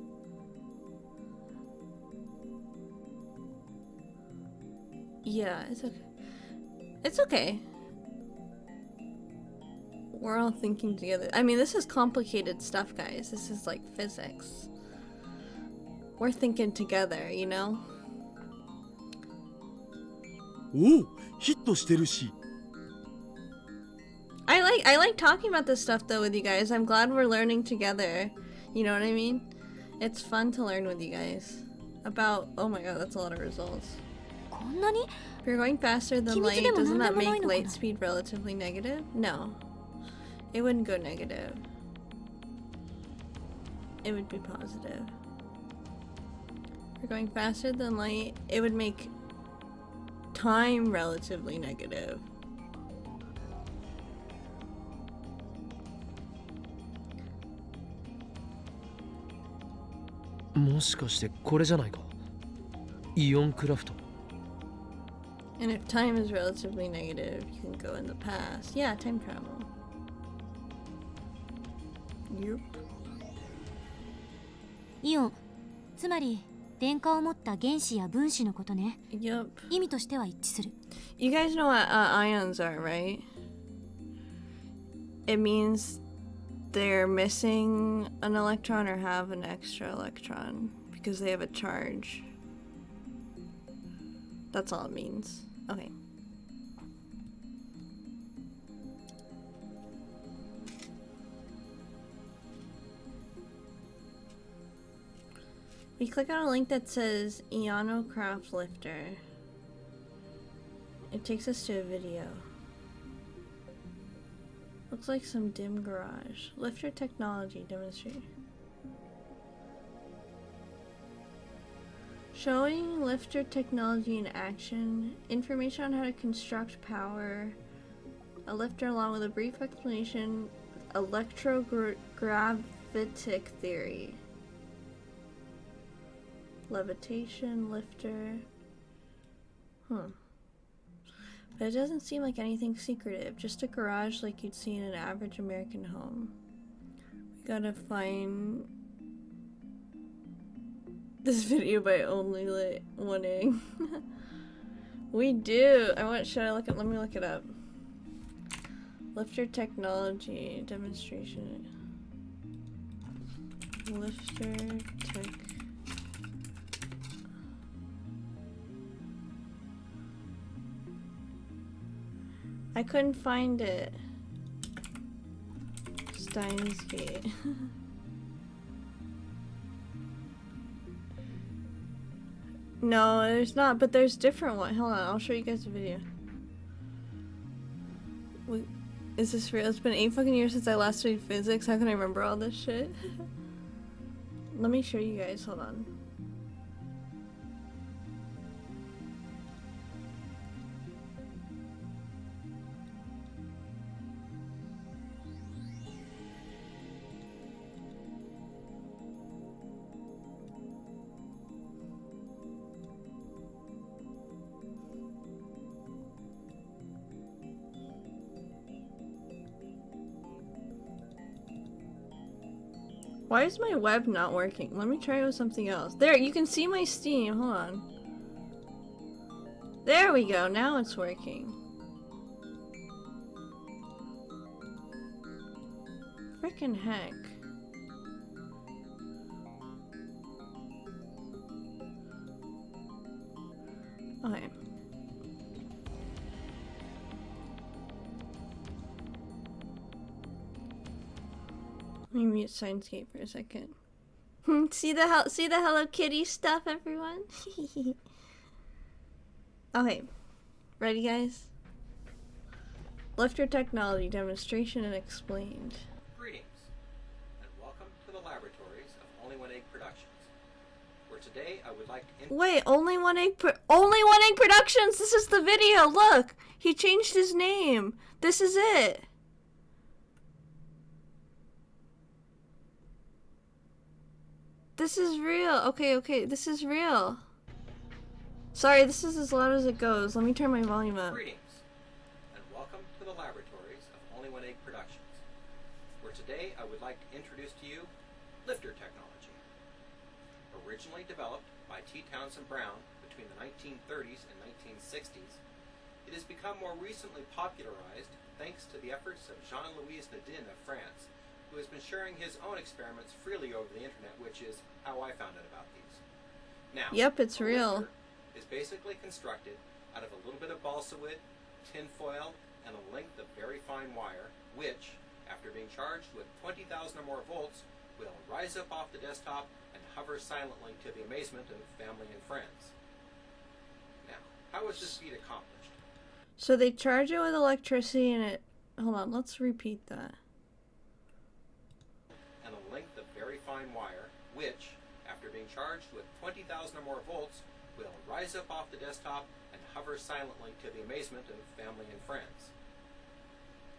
Yeah, it's okay. It's okay. We're all thinking together. I mean, this is complicated stuff, guys. This is like physics. We're thinking together, you know? おお、ヒットしてるし。I like talking about this stuff though with you guys. I'm glad we're learning together. You know what I mean? It's fun to learn with you guys. About, oh my god, that's a lot of results. こんなに If you're going faster than 秘密 light, でも doesn't 何 that でもない make のかな？ light speed relatively negative? No. It wouldn't go negative. It would be positive. If you're going faster than light, it would make time relatively negative. And if time is relatively negative, you can go in the past. Yeah, time travel. Yup. イオン、つまり電荷を持った原子や分子のことね。 Yup. 意味としては一致する。 You guys know what ions are, right? It means they're missing an electron or have an extra electron because they have a charge. That's all it means. Okay. We click on a link that says Ionocraft Lifter. It takes us to a video. Looks like some dim garage. Lifter technology demonstrator. Showing lifter technology in action. Information on how to construct power. A lifter along with a brief explanation. Electrogravitic theory. Levitation, lifter. But it doesn't seem like anything secretive, just a garage like you'd see in an average American home. We gotta find this video by only wanting. We do. Let me look it up. Lifter technology demonstration. Lifter tech. I couldn't find it. Steins gate. No, there's not, but there's different one. Hold on, I'll show you guys a video. Wait, is this real? It's been 8 fucking years since I last studied physics. How can I remember all this shit? Let me show you guys. Hold on. Why is my web not working? Let me try with something else. There, you can see my Steam. Hold on. There we go. Now it's working. Frickin' heck. Okay. Let me mute Signscape for a second. see the Hello Kitty stuff, everyone? Okay. Ready, guys? Lifter technology demonstration and explained. Greetings, and welcome to the laboratories of Only One Egg Productions, where today I would like to Wait, only one egg productions. This is the video. Look, he changed his name. This is it. This is real. Okay, this is real. Sorry, this is as loud as it goes. Let me turn my volume up. Greetings, and welcome to the laboratories of Only One Egg Productions, where today I would like to introduce to you lifter technology. Originally developed by T. Townsend Brown between the 1930s and 1960s, it has become more recently popularized thanks to the efforts of Jean-Louis Nadine of France, who has been sharing his own experiments freely over the internet, which is how I found out about these. Now, Yep, it's a real. lifter is basically constructed out of a little bit of balsa wood, tin foil, and a length of very fine wire, which, after being charged with 20,000 or more volts, will rise up off the desktop and hover silently to the amazement of family and friends. Now, how is this feat accomplished? So they charge it with electricity and it... Hold on, let's repeat that. And a length of very fine wire, which, after being charged with 20,000 or more volts, will rise up off the desktop and hover silently to the amazement of family and friends.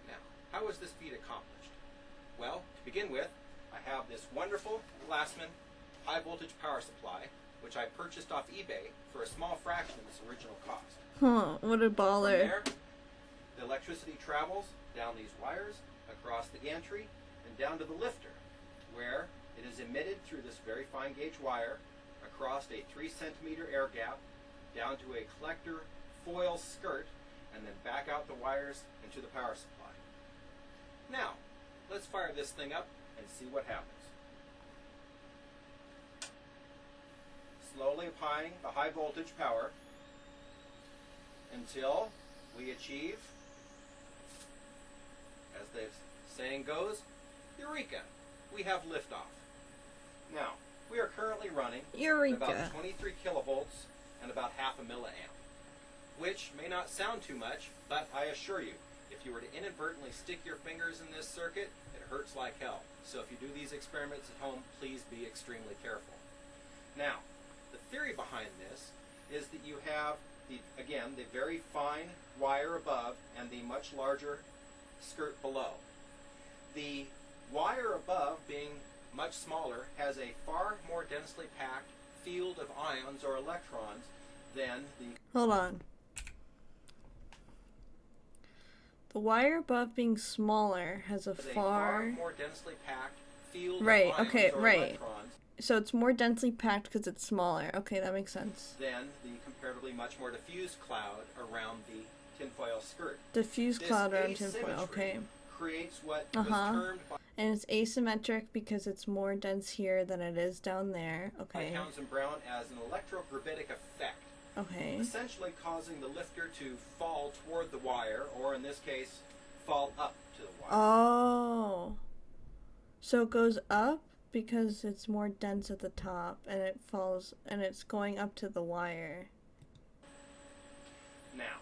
Now, how is this feat accomplished? Well, to begin with, I have this wonderful Glassman high voltage power supply, which I purchased off eBay for a small fraction of its original cost. Huh, what a From baller. there, the electricity travels down these wires, across the gantry, and down to the lifter, where it is emitted through this very fine gauge wire, across a 3-centimeter air gap, down to a collector foil skirt, and then back out the wires into the power supply. Now, let's fire this thing up and see what happens. Slowly applying the high voltage power until we achieve, as the saying goes, Eureka! We have liftoff. Now, we are currently running at Eureka. about 23 kilovolts and about half a milliamp, which may not sound too much, but I assure you, if you were to inadvertently stick your fingers in this circuit, it hurts like hell. So if you do these experiments at home, please be extremely careful. Now, the theory behind this is that you have, the very fine wire above and the much larger skirt below. The wire above, being much smaller, has a far more densely packed field of ions or electrons than the... Hold on. The wire above being smaller has a far... more densely packed field Right, of ions okay, or right. electrons So it's more densely packed because it's smaller. Okay, that makes sense. than the comparatively much more diffuse cloud around the tinfoil skirt. Diffuse This cloud around tinfoil, asymmetry okay. creates what Uh-huh. was termed by And it's asymmetric because it's more dense here than it is down there. Okay. Townsend Brown as an electrogravitic effect, Okay. essentially causing the lifter to fall toward the wire, or in this case, fall up to the wire. Oh. So it goes up because it's more dense at the top and it falls and it's going up to the wire. Now,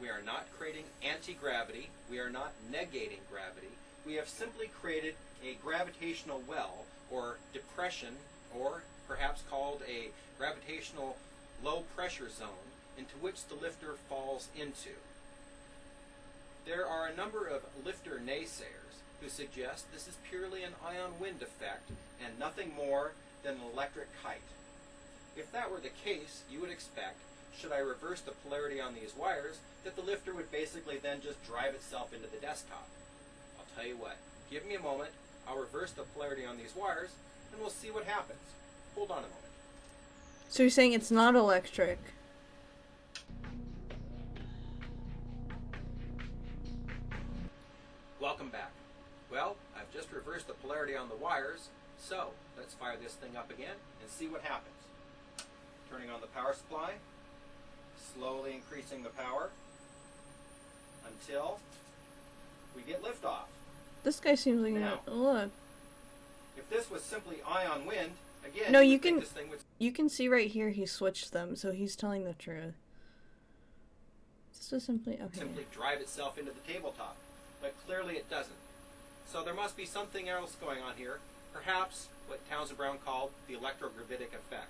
we are not creating anti-gravity, we are not negating gravity, we have simply created a gravitational well, or depression, or perhaps called a gravitational low pressure zone, into which the lifter falls into. There are a number of lifter naysayers who suggest this is purely an ion wind effect and nothing more than an electric kite. If that were the case, you would expect, should I reverse the polarity on these wires, that the lifter would basically then just drive itself into the desktop. I'll tell you what, give me a moment, I'll reverse the polarity on these wires, and we'll see what happens. Hold on a moment. So you're saying it's not electric? Welcome back. Well, I've just reversed the polarity on the wires, so let's fire this thing up again and see what happens. Turning on the power supply, slowly increasing the power until we get liftoff. This guy seems like Now. look. If this was simply ion wind, again, No, you you would think can- this thing would You can see right here he switched them, so he's telling the truth. This was simply okay. simply drive itself into the tabletop, but clearly it doesn't. So there must be something else going on here, perhaps what Townsend Brown called the electrogravitic effect.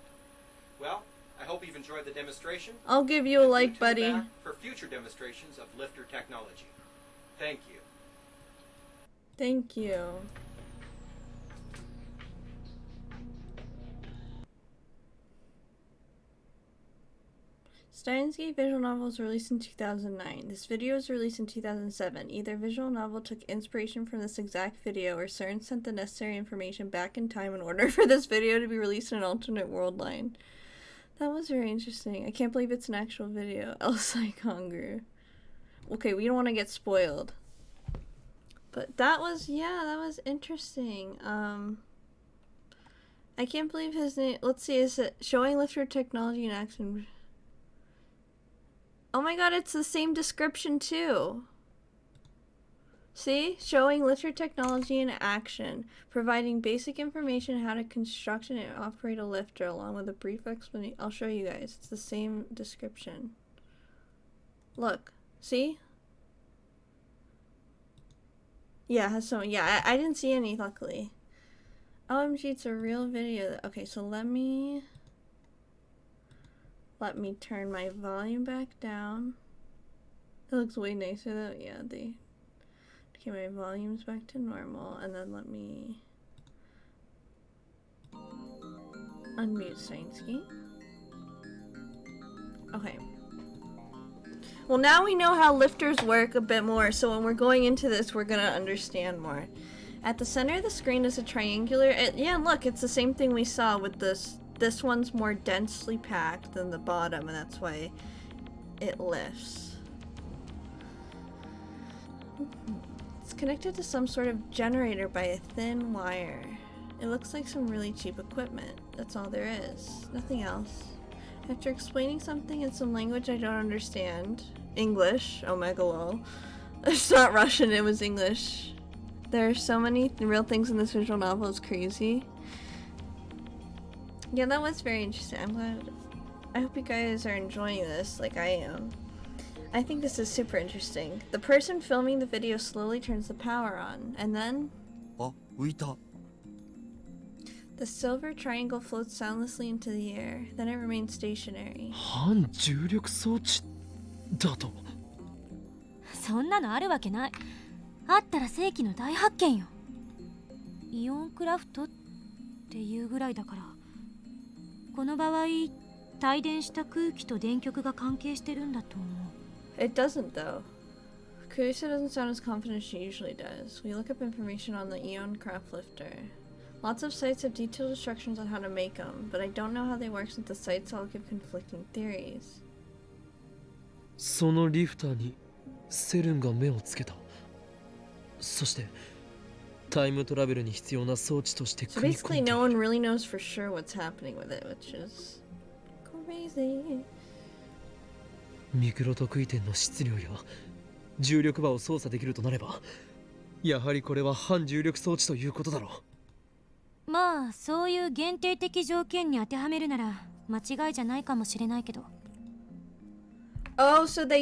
Well, I hope you've enjoyed the demonstration. I'll give you a like, Tune buddy. back for future demonstrations of lifter technology. Thank you. Thank you. Steins visual novel was released in 2009. This video was released in 2007. Either visual novel took inspiration from this exact video, or CERN sent the necessary information back in time in order for this video to be released in an alternate world line. That was very interesting. I can't believe it's an actual video. Elsai Kongru. Okay, we don't want to get spoiled. But that was, yeah, that was interesting. I can't believe his name. Let's see, is it showing lifter technology in action? Oh my god, it's the same description too. See? Showing lifter technology in action, providing basic information how to construct and operate a lifter along with a brief explanation. I'll show you guys. It's the same description. Look. See? Yeah, it has so yeah, I didn't see any luckily. OMG, it's a real video. Okay, so let me turn my volume back down. It looks way nicer though. Yeah, okay, my volume's back to normal, and then let me unmute Steinsky. Okay. Well, now we know how lifters work a bit more, so when we're going into this, we're gonna understand more. At the center of the screen is a triangular. Yeah, look, it's the same thing we saw with this. This one's more densely packed than the bottom, and that's why it lifts. It's connected to some sort of generator by a thin wire. It looks like some really cheap equipment. That's all there is. Nothing else. After explaining something in some language I don't understand, English, omega lol. It's not Russian, it was English. There are so many real things in this visual novel, it's crazy. Yeah, that was very interesting. I'm glad. I hope you guys are enjoying this like I am. I think this is super interesting. The person filming the video slowly turns the power on, and then あ、浮いた。 the silver triangle floats soundlessly into the air. Then it remains stationary. 反重力装置だと。そんなのあるわけない。あったら世紀の大発見よ。イオンクラフトっていうぐらいだから、この場合帯電した空気と電極が関係してるんだと思う。 It doesn't though. Kurisa doesn't sound as confident as she usually does. We look up information on the Eon craft lifter. Lots of sites have detailed instructions on how to make them, but I don't know how they work since the sites all give conflicting theories. そのリフターにセルンが目をつけた。そしてタイムトラベルに必要な装置として So 組み basically 込んでい no one る。 really knows for sure what's happening with it, which is crazy. ミクロ特異点の質量や重力場を操作できるとなれば、やはりこれは反重力装置ということだろう。まあそういう限定的条件に当てはめるなら間違いじゃないかもしれないけど。 Oh, so they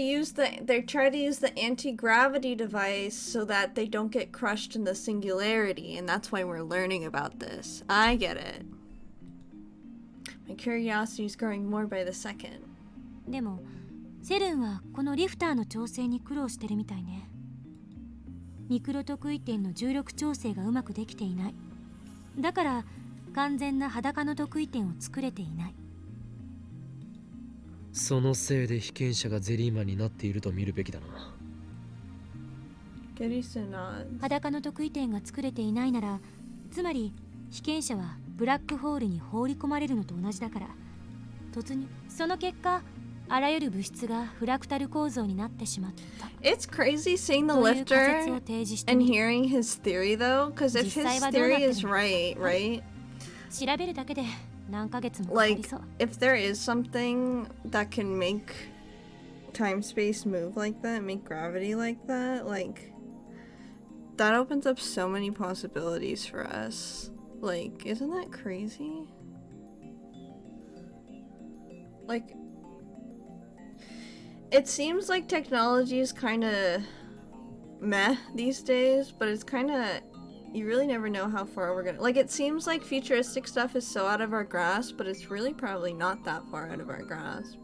try to use the anti-gravity device so that they don't get crushed in the singularity, and that's why we're learning about this. I get it. My curiosity is growing more by the second. でもセルンはこのリフターの調整に苦労してるみたいね。ミクロ特異点の重力調整がうまくできていない。だから完全な裸の特異点を作れていない。そのせいで被験者がゼリーマンになっていると見るべきだな。Kurisa nods. 裸の特異点が作れていないなら、つまり被験者はブラックホールに放り込まれるのと同じだから、突入。その結果、あらゆる物質がフラクタル構造になってしまった。 It's crazy seeing the という仮 lifter 説を提示して and みる。 hearing his theory though, because if his theory is right, 調べるだけで何ヶ月もかかり like そう。 if there is something that can make time space move like that, make gravity like that, like that opens up so many possibilities for us. Like, isn't that crazy? Like, it seems like technology is kind of meh these days, but it's kind of you really never know how far we're gonna. Like, it seems like futuristic stuff is so out of our grasp, but it's really probably not that far out of our grasp.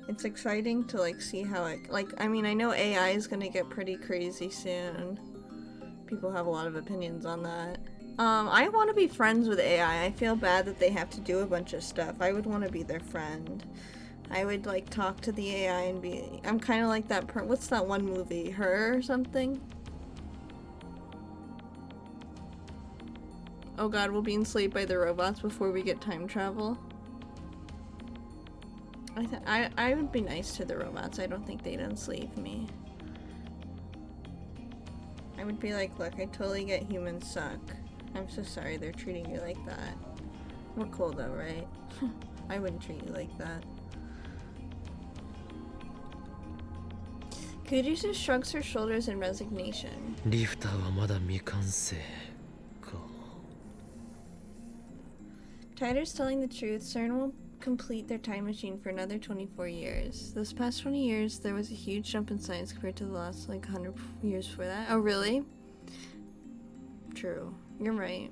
It's exciting to, like, see how it. Like, I mean, I know AI is gonna get pretty crazy soon. People have a lot of opinions on that. I want to be friends with AI. I feel bad that they have to do a bunch of stuff. I would want to be their friend. I would, like, talk to the AI and be. I'm kind of like that. What's that one movie? Her or something? Oh god, we'll be enslaved by the robots before we get time travel. I would be nice to the robots. I don't think they'd enslave me. I would be like, look, I totally get humans suck. I'm so sorry they're treating you like that. We're cool though, right? I wouldn't treat you like that. Kujisu shrugs her shoulders in resignation. リフターはまだ未完成か。 Tider's telling the truth. CERN will complete their time machine for another 24 years. Those past 20 years, there was a huge jump in science compared to the last, like, 100 years before that. Oh, really? True. You're right.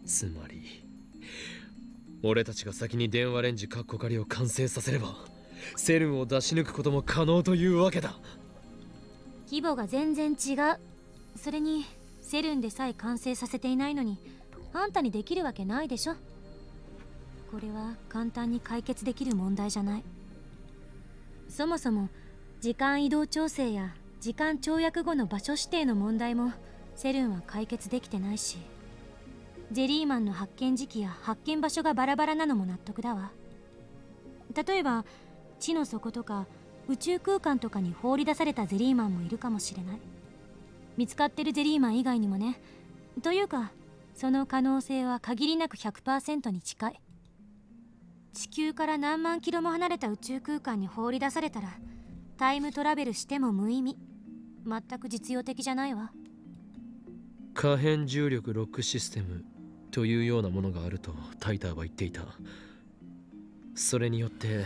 つまり俺たちが先に電話レンジカッコ仮を完成させればセルンを出し抜くことも可能というわけだ。規模が全然違う。それにセルンでさえ完成させていないのにあんたにできるわけないでしょ。これは簡単に解決できる問題じゃない。そもそも時間移動調整や時間跳躍後の場所指定の問題もセルンは解決できてないし、ゼリーマンの発見時期や発見場所がバラバラなのも納得だわ。例えば地の底とか宇宙空間とかに放り出されたゼリーマンもいるかもしれない。見つかってるゼリーマン以外にもね。というかその可能性は限りなく 100% に近い。地球から何万キロも離れた宇宙空間に放り出されたらタイムトラベルしても無意味。全く実用的じゃないわ。可変重力ロックシステムというようなものがあるとタイターは言っていた。それによって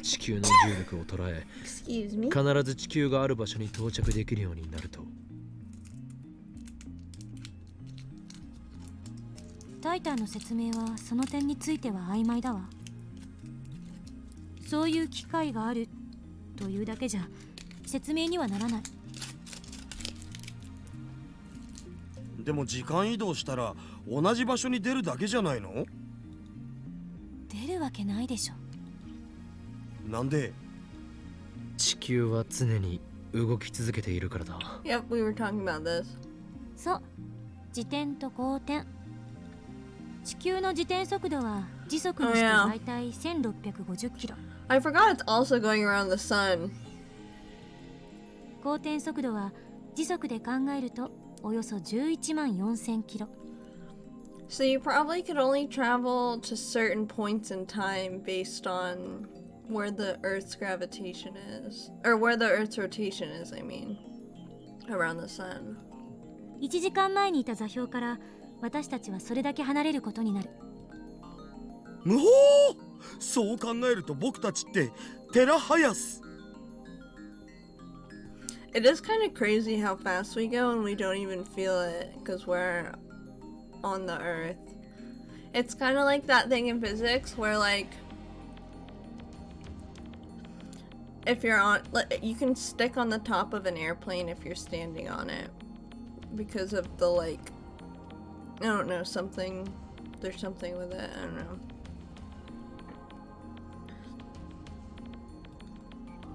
地球の重力を捉え、 Excuse me? 必ず地球がある場所に到着できるようになると。タイターの説明はその点については曖昧だわ。そういう機会があるというだけじゃ説明にはならない。でも時間移動したら同じ場所に出るだけじゃないの？出るわけないでしょ。なんで？地球は常に動き続けているからだ。 Yep, we were talking about this. そう、自転と公転。地球の自転速度は時速にしてだいたい1650キロ。I forgot it's also going around the sun. 公転速度は時速で考えるとおよそ11万4000キロ。So you probably could only travel to certain points in time based on where the Earth's gravitation is. Or where the Earth's rotation is, I mean. Around the sun. 1時間前にいた座標から私たちはそれだけ離れることになる。むほー！そう考えると僕たちってテラハヤス。It is kind of crazy how fast we go and we don't even feel it because we're on the Earth. It's kind of like that thing in physics where, like, if you're on, you can stick on the top of an airplane if you're standing on it because of the, like, I don't know, something, there's something with it, I don't know.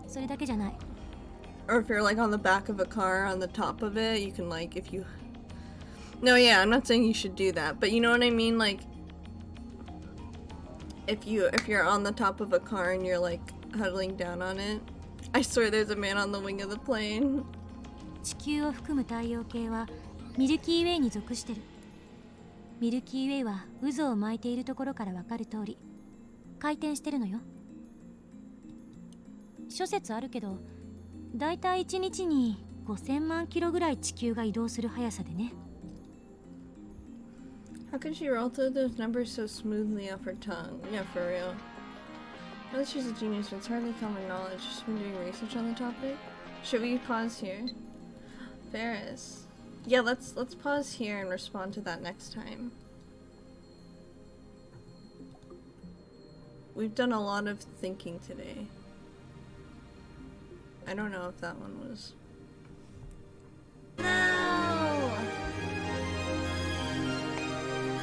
それだけじゃない。 Or if you're like on the back of a car on the top of it, you can like if you No, yeah, I'm not saying you should do that, but you know what I mean, like if you're on the top of a car and you're like huddling down on it. I swear there's a man on the wing of the plane. 地球を含む太陽系はミルキーウェイに属してる。ミルキーウェイは渦を巻いているところからわかる通り回転してるのよ。諸説あるけどだいたい1日に5000万キロぐらい地球が移動する速さでね。 How could she roll through those numbers so smoothly off her tongue? Yeah, for real. Not that she's a genius, but it's hardly common knowledge. She's been doing research on the topic. Should we pause here? Ferris. Yeah, let's pause here and respond to that next time. We've done a lot of thinking today. I don't know if that one was. No!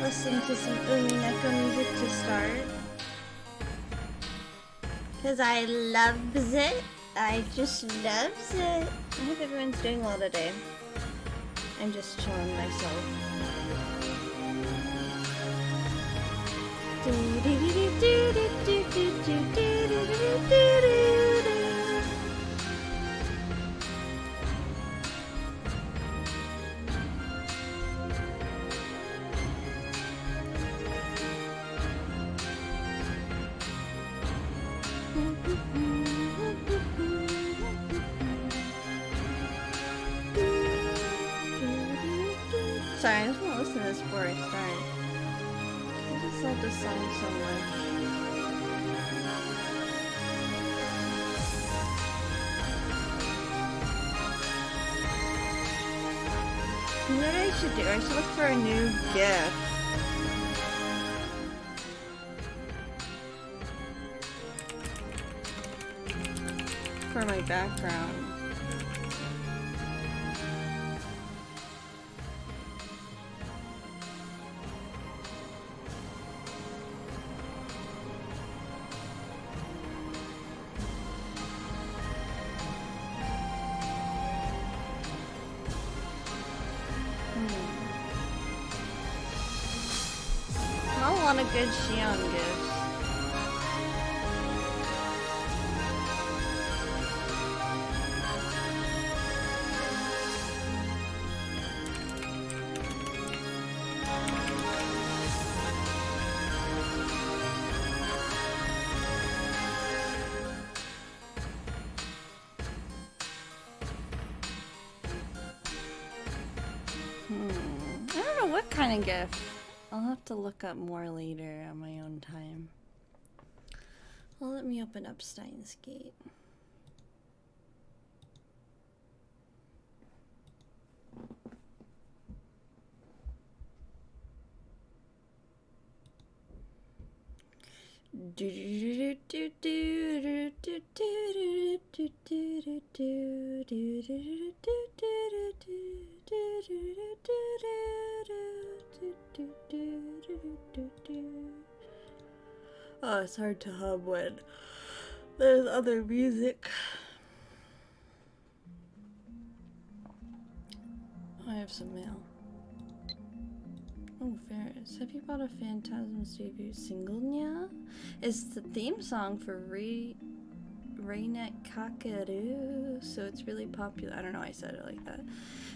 Listen to some Umineko music to start. Cause I loves it. I just loves it. I hope everyone's doing well today. I'm just chilling myself. Sorry, I just want to listen to this before I start. I just love this song so much. You know what I should do? I should look for a new GIF. For my background. Not a lot of good Shion gifts. I don't know what kind of gift. I'll have to look up more later on my own time. Well, let me open up Steins Gate. Oh, it's hard to hum when there's other music. I have some mail. Oh, Ferris, have you bought a Phantasm's debut single, Nya? It's the theme song for Reinet Kakeru, so it's really popular. I don't know why I said it like that.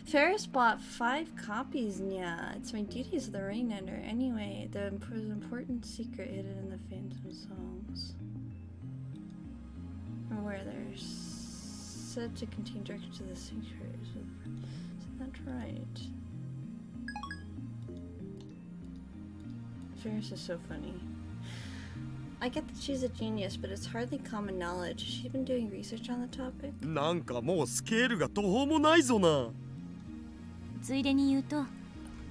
Ferris bought 5 copies, Nya. It's my duty as the Reinetter. Anyway, there's an important secret hidden in the Phantom songs. Or where they're said to contain directions to the sanctuaries. So that's right. Ferris is so funny. I get that she's a genius, but it's hardly common knowledge. Has she been doing research on the topic? なんかもうスケールが途方もないぞな。ついでに言うと、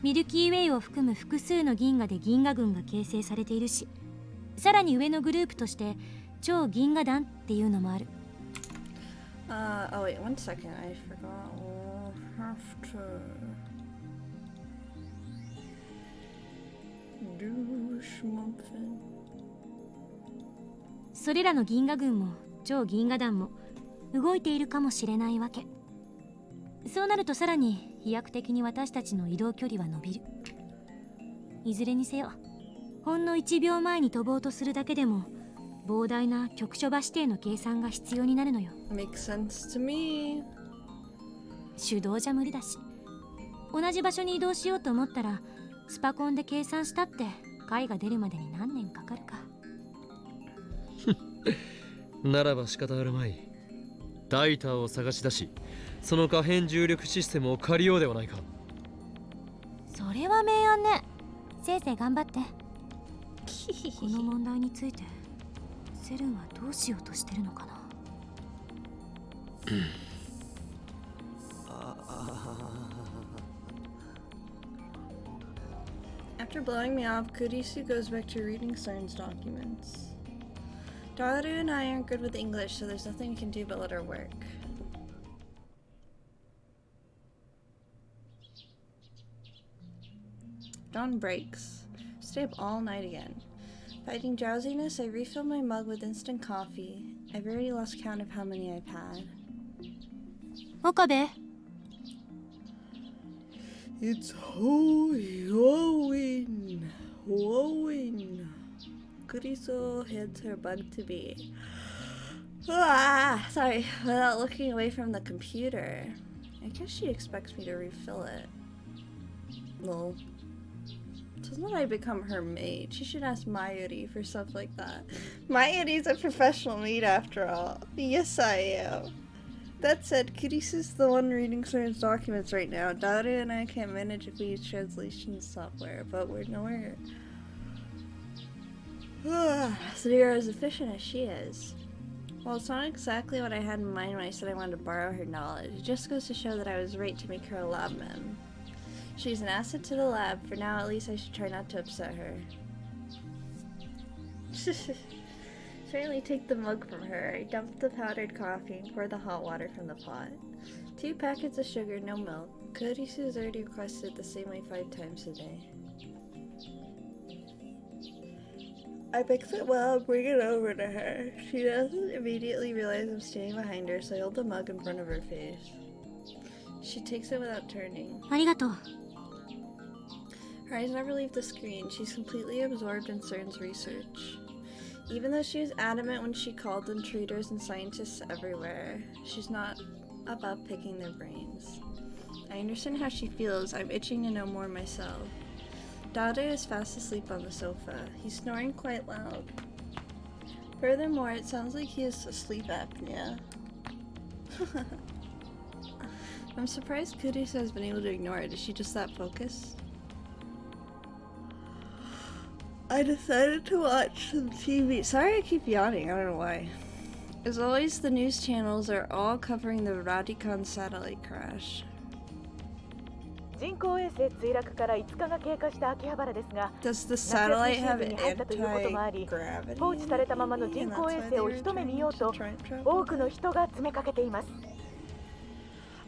ミルキーウェイを含む複数の銀河で銀河群が形成されているし、さらに上のグループとして超銀河団っていうのもある。Oh wait, one second. I forgot. We'll have to do something. それらの銀河群も超銀河団も動いているかもしれないわけ。そうなるとさらに飛躍的に私たちの移動距離は伸びる。いずれにせよ、ほんの1秒前に飛ぼうとするだけでも膨大な局所場指定の計算が必要になるのよ。Makes sense to me. 手動じゃ無理だし、同じ場所に移動しようと思ったらスパコンで計算したって解が出るまでに何年かかるか。ならば仕方あるまい。ダイターを探し出し、その可変重力システムを借りようではないか。それは明暗ね。せいぜい頑張って。この問題についてセルンはどうしようとしてるのかな。After blowing me off, Kurisu goes back to reading Steins' documents. Daru and I aren't good with English, so there's nothing we can do but let her work. Dawn breaks. Stay up all night again. Fighting drowsiness, I refill my mug with instant coffee. I've already lost count of how many I've had. Okabe. It's Halloween. Kuriso hands her bug to me. Sorry, without looking away from the computer. I guess she expects me to refill it. Lol. Doesn't I become her maid? She should ask Mayuri for stuff like that. Mayuri's a professional maid after all. Yes, I am. That said, Kirisu's the one reading Steins' documents right now. Daru and I can't manage if we use translation software, but we're nowhere near as efficient as she is. Well, it's not exactly what I had in mind when I said I wanted to borrow her knowledge. It just goes to show that I was right to make her a lab mem. She's an asset to the lab. For now, at least I should try not to upset her. Certainly take the mug from her. I dumped the powdered coffee and poured the hot water from the pot. 2 packets of sugar, no milk. Kurisu has already requested the same way 5 times a day. I mix it well and bring it over to her. She doesn't immediately realize I'm standing behind her, so I hold the mug in front of her face. She takes it without turning. ありがとう。 Her eyes never leave the screen. She's completely absorbed in Stein's research. Even though she was adamant when she called in traders and scientists everywhere, she's not about picking their brains. I understand how she feels. I'm itching to know more myself. Daru is fast asleep on the sofa. He's snoring quite loud. Furthermore, it sounds like he has sleep apnea. I'm surprised Kurisu has been able to ignore it. Is she just that focused? I decided to watch some TV. Sorry I keep yawning, I don't know why. As always, the news channels are all covering the Radicon satellite crash. 人工衛星墜落から5日が経過した秋葉原ですが、 Does the satellite have 夏休みシーズンに入ったということもあり、 anti-gravity? 放置されたままの人工衛星を一目見ようと多くの人が詰めかけています。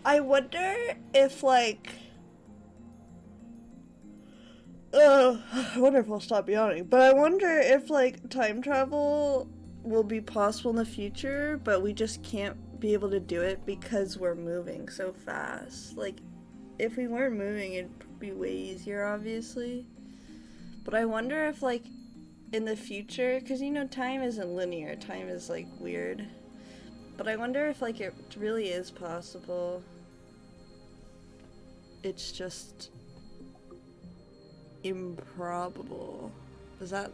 I wonder if like I wonder if I'll stop yawning. But I wonder if like time travel will be possible in the future, but we just can't be able to do it because we're moving so fast. Like if we weren't moving, it'd be way easier, obviously. But I wonder if like in the future, because you know time isn't linear, time is like weird. But I wonder if like it really is possible. It's just improbable. Is that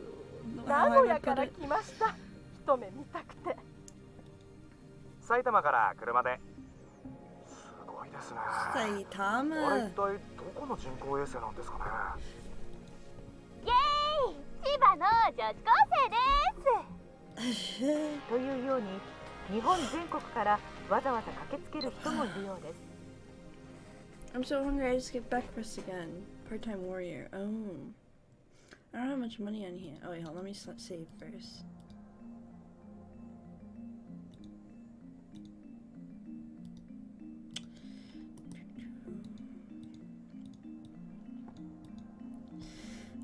how 名 I 古屋 would か put ら it? 来ました。一目見たくて。埼玉から車で。すごいですね。あれ Saitama. 一体どこの人工衛星なんですかね。イエーイ、千葉の女子高生です。というように、日本全国からわざわざ駆けつける人もいるようです。 I'm so hungry, I just get breakfast again. Part-time warrior. Oh. I don't have much money on here. Oh wait, hold on, let me save first.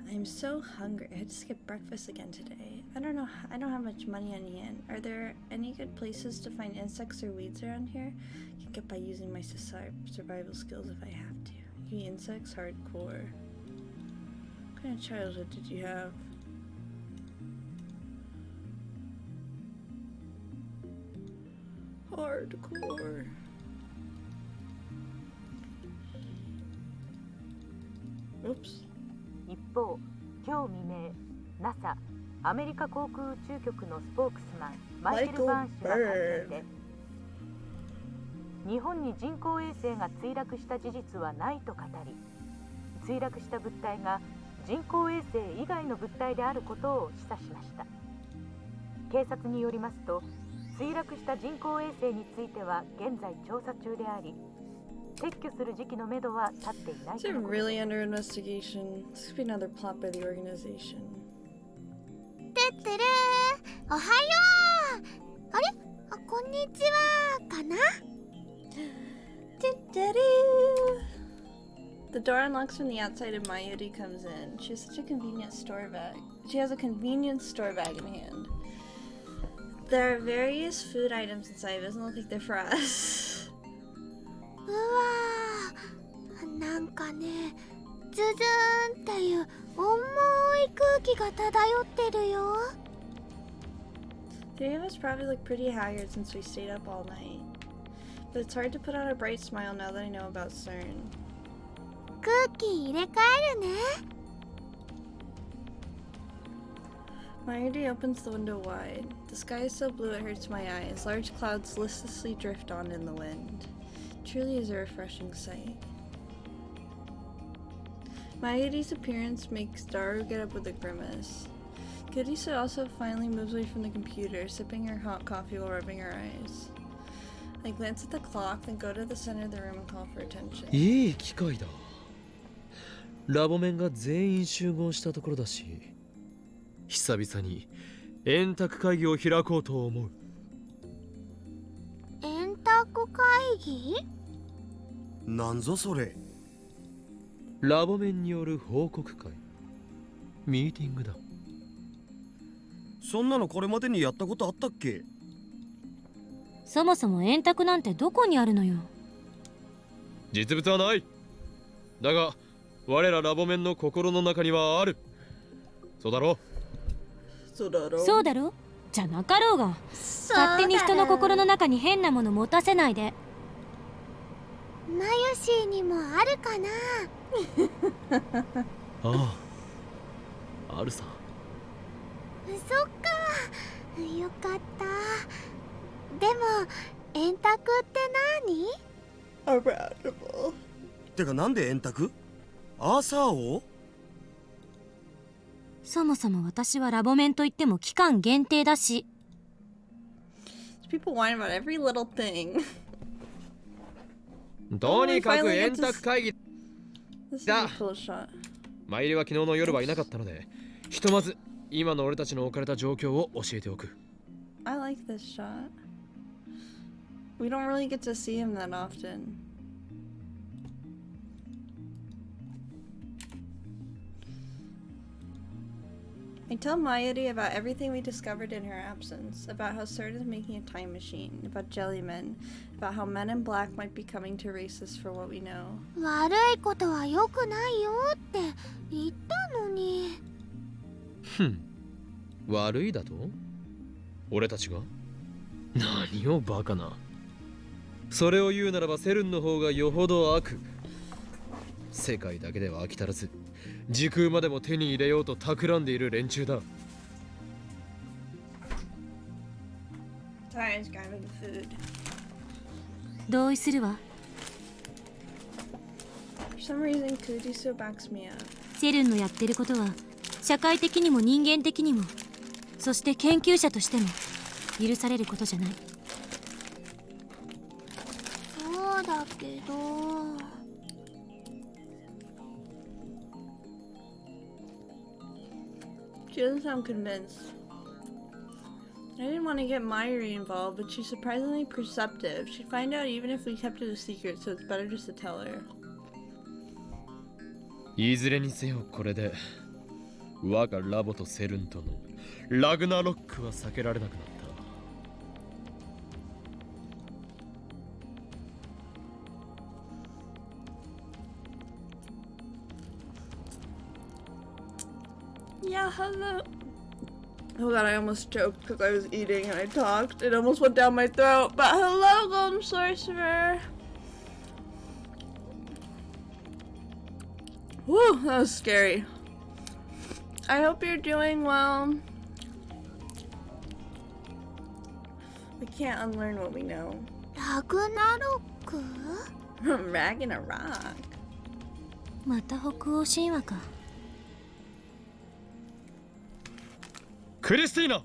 I'm so hungry. I had to skip breakfast again today. I don't know. I don't have much money on hand. Are there any good places to find insects or weeds around here? I can get by using my survival skills if I have to. Eat insects, hardcore. What kind of childhood did you have? Hardcore. Oops. 一方、今日未明、NASA アメリカ航空宇宙局のスポークスマンマイケル・バーン氏は会見で、日本に人工衛星が墜落した事実はないと語り、墜落した物体が人工衛星以外の物体であることを示唆しました。警察によりますと、墜落した人工衛星については現在調査中であり、撤去する時期のめどは立っていない Is と it のことです。 really under investigation? This could be another plot by the organization. てってるー、おはよう。あれ、あ、こんにちはかな。 The door unlocks from the outside and Mayuri comes in. She has such a convenient store bag. She has a convenience store bag in hand. There are various food items inside. It doesn't look like they're for us. うわー、なんかね、ズズーンっていう重い空気が漂ってるよ。 Three of us probably look pretty haggard since we stayed up all night. But it's hard to put on a bright smile now that I know about CERN. 空気入れ替えるね。 Mayuri opens the window wide. The sky is so blue it hurts my eyes. Large clouds listlessly drift on in the wind. Truly is a refreshing sight. Mayuri's appearance makes Daru get up with a grimace. Kurisa also finally moves away from the computer, sipping her hot coffee while rubbing her eyes. I glance at the clock, then go to the center of the room and call for attention. いい機会だ。ラボメンが全員集合したところだし、久々に円卓会議を開こうと思う。円卓会議？なんぞそれ。ラボメンによる報告会、ミーティングだ。そんなのこれまでにやったことあったっけ？そもそも円卓なんてどこにあるのよ。実物はない。だが我らラボメンの心の中にはある。そうだろう。そうだろ。じゃなかろうが、勝手に人の心の中に変なもの持たせないで。マヨシーにもあるかな。ああ、あるさ。そっか、よかった。でも円卓って何？ Aroundable. てかなんで円卓？アーサー王？そもそも私はラボメンといっても期間限定だし。People whine about every little thing. とにかく円卓会議 This is a cool shot. マイリは昨日の夜はいなかったので、ひとまず今の俺たちの置かれた状況を教えておく。 I like this shot. We don't really get to see him that often. I tell Mayuri about everything we discovered in her absence, about how CERN is making a time machine, about jellymen, about how men in black might be coming to erase us for what we know. 悪いことは良くないよって言ったのに。ふん、悪いだと？俺たちが？何をバカな。それを言うならばセルンの方がよほど悪。世界だけでは飽き足らず、時空までも手に入れようと企んでいる連中だ。Ty's grabbing food. 同意するわ。 For some reason, Kujisu backs me up. セルンのやってることは社会的にも人間的にも、そして研究者としても許されることじゃない。そうだけど。She doesn't sound convinced. I didn't want to get Mayuri involved, but she's surprisingly perceptive. She'd find out even if we kept it a secret, so it's better just to tell her. いずれにせよこれで我がラボとセルンとのラグナロックは避けられなくなった。Yeah, hello. Oh god, I almost choked because I was eating and I talked. It almost went down my throat. But hello, Golden Sorcerer. Whew, that was scary. I hope you're doing well. We can't unlearn what we know. ラグナロック？ Ragnarok. また北欧神話か。クリスティーナ、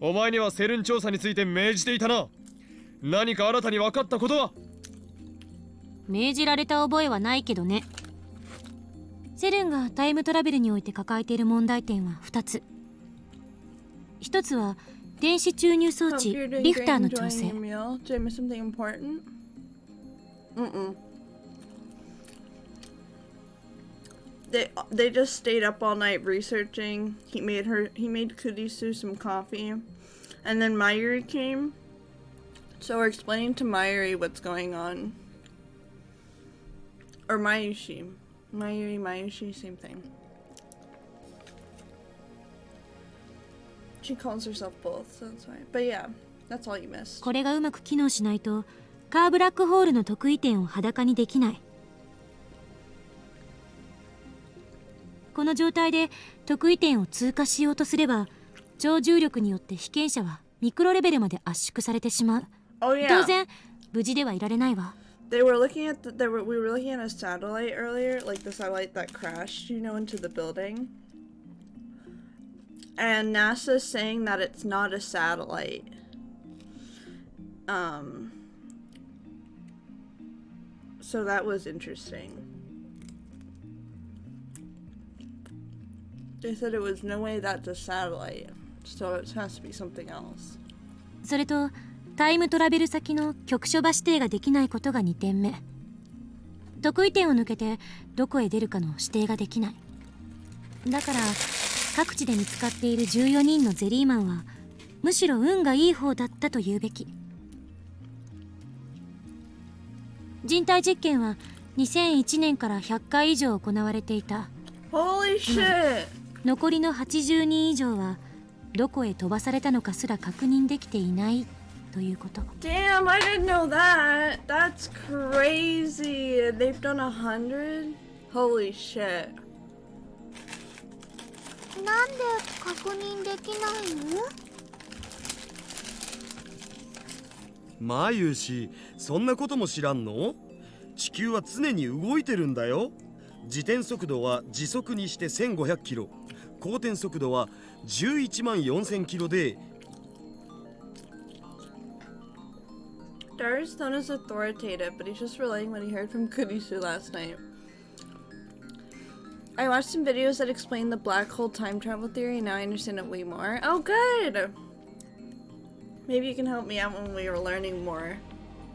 お前にはセルン調査について命じていたな。何か新たに分かったことは？命じられた覚えはないけどね。セルンがタイムトラベルにおいて抱えている問題点は2つ。1つは電子注入装 Hope 置 you're doing リフ great ターの enjoying 調整。 your meal. Did I miss something important? They just stayed up all night researching. He made Kurisu some coffee, and then Mayuri came. So we're explaining to Mayuri what's going on. Or Mayushi. Mayushi, same thing. She calls herself both, so that's fine. But yeah, that's all you missed. これがうまく機能しないとカーブラックホールの得意点を裸にできない。この状態で得意点を通過しようとすれば、超重力によって被験者はミクロレベルまで圧縮されてしまう。Oh yeah. 当然無事ではいられないわ。We were looking at a satellite earlier, like the satellite that crashed, into the building. And NASA's saying that it's not a satellite. So that was interesting. They said it was no way that's a satellite, so it has to be something else. それとタイムトラベル先の局所場指定ができないことが2点目。得意点を抜けてどこへ出るかの指定ができない。だから各地で見つかっている14人のゼリーマンはむしろ運がいい方だったと言うべき。人体実験は2001年から100回以上行われていた。 Holy shit! 残りの80人以上はどこへ飛ばされたのかすら確認できていないということ。 Damn, I didn't know that. That's crazy. They've done 100? Holy shit. なんで確認できないの？マユシ、そんなことも知らんの？地球は常に動いてるんだよ。自転速度は時速にして1500キロ、公転速度は11万4000キロで。Dara's tone is authoritative, but he's just relaying what he heard from Kurisu last night. I watched some videos that explain the black hole time travel theory, and now I understand it way more. Oh, good! Maybe you can help me out when we were learning more.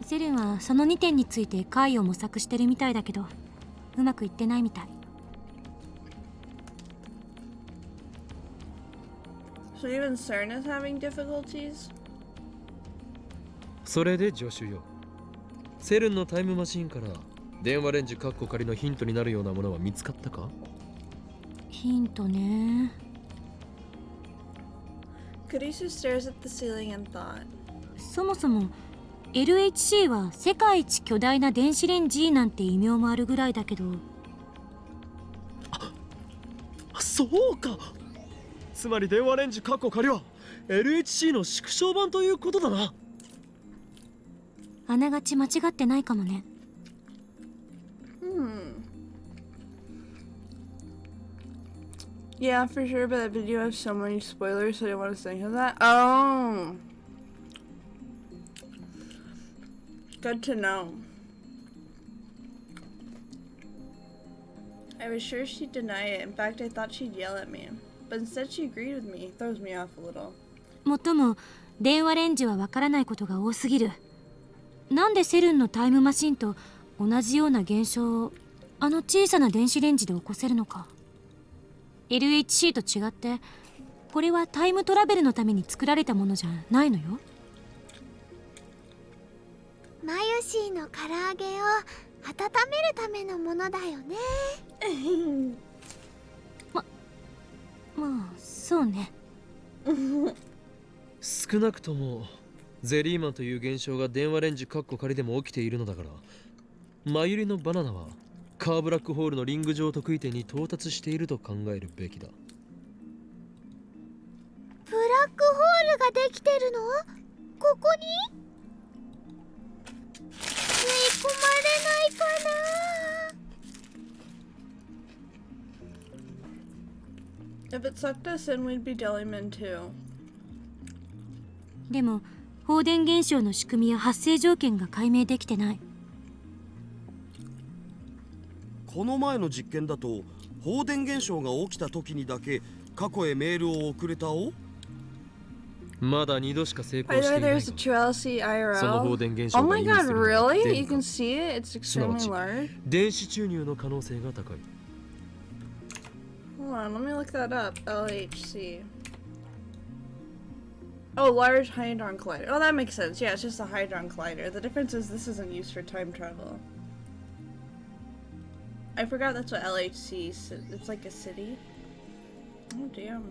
セルンはその2点について解を模索してるみたいだけど、うまくいってないみたい。So even CERN is having difficulties? それで助手よ。セルンのタイムマシンから電話レンジカッコ仮のヒントになるようなものは見つかったか？ヒントね。 Kurisu stares at the ceiling and thought. そもそも LHC は世界一巨大な電子レンジなんて異名もあるぐらいだけど。そうか。つまり電話レンジカッコ仮は LHC の縮小版ということだな。あながち間違ってないかもね。Yeah, for sure, but that video has so many spoilers, so I didn't want to think of that. Oh! Good to know. I was sure she'd deny it. In fact, I thought she'd yell at me. But instead she agreed with me. It throws me off a little. もっとも電話レンジはわからないことが多すぎる。なんでセルンのタイムマシンと同じような現象をあの小さな電子レンジで起こせるのか。LHC と違ってこれはタイムトラベルのために作られたものじゃないのよ。マユシーの唐揚げを温めるためのものだよね。まあそうね。少なくともゼリーマンという現象が電話レンジカッコ仮でも起きているのだから、マユリのバナナはカーブラックホールのリング上得意点に到達していると考えるべきだ。ブラックホールができてるの？ここに？吸い込まれないかな？ If it sucked us in, we'd be Jellyman too. でも放電現象の仕組みや発生条件が解明できてない。この前の実験だと放電現象が起きた時にだけ過去へメールを送れたお。まだ2度しか成功 By し the て way, いない there's a true LC その放 IRL. 電現 Oh 象が my 意味 god, するのは really? 電 You 波 can see it? It's すなわ extremely ち large. 電子注入の可能性が高い。 Hold on, let me look that up. LHC. Oh, large hadron collider. Oh, that makes sense. Yeah, it's just a hadron collider. The difference is this isn't used for time travel. I forgot that's what LHC is. It's like a city. Oh, damn.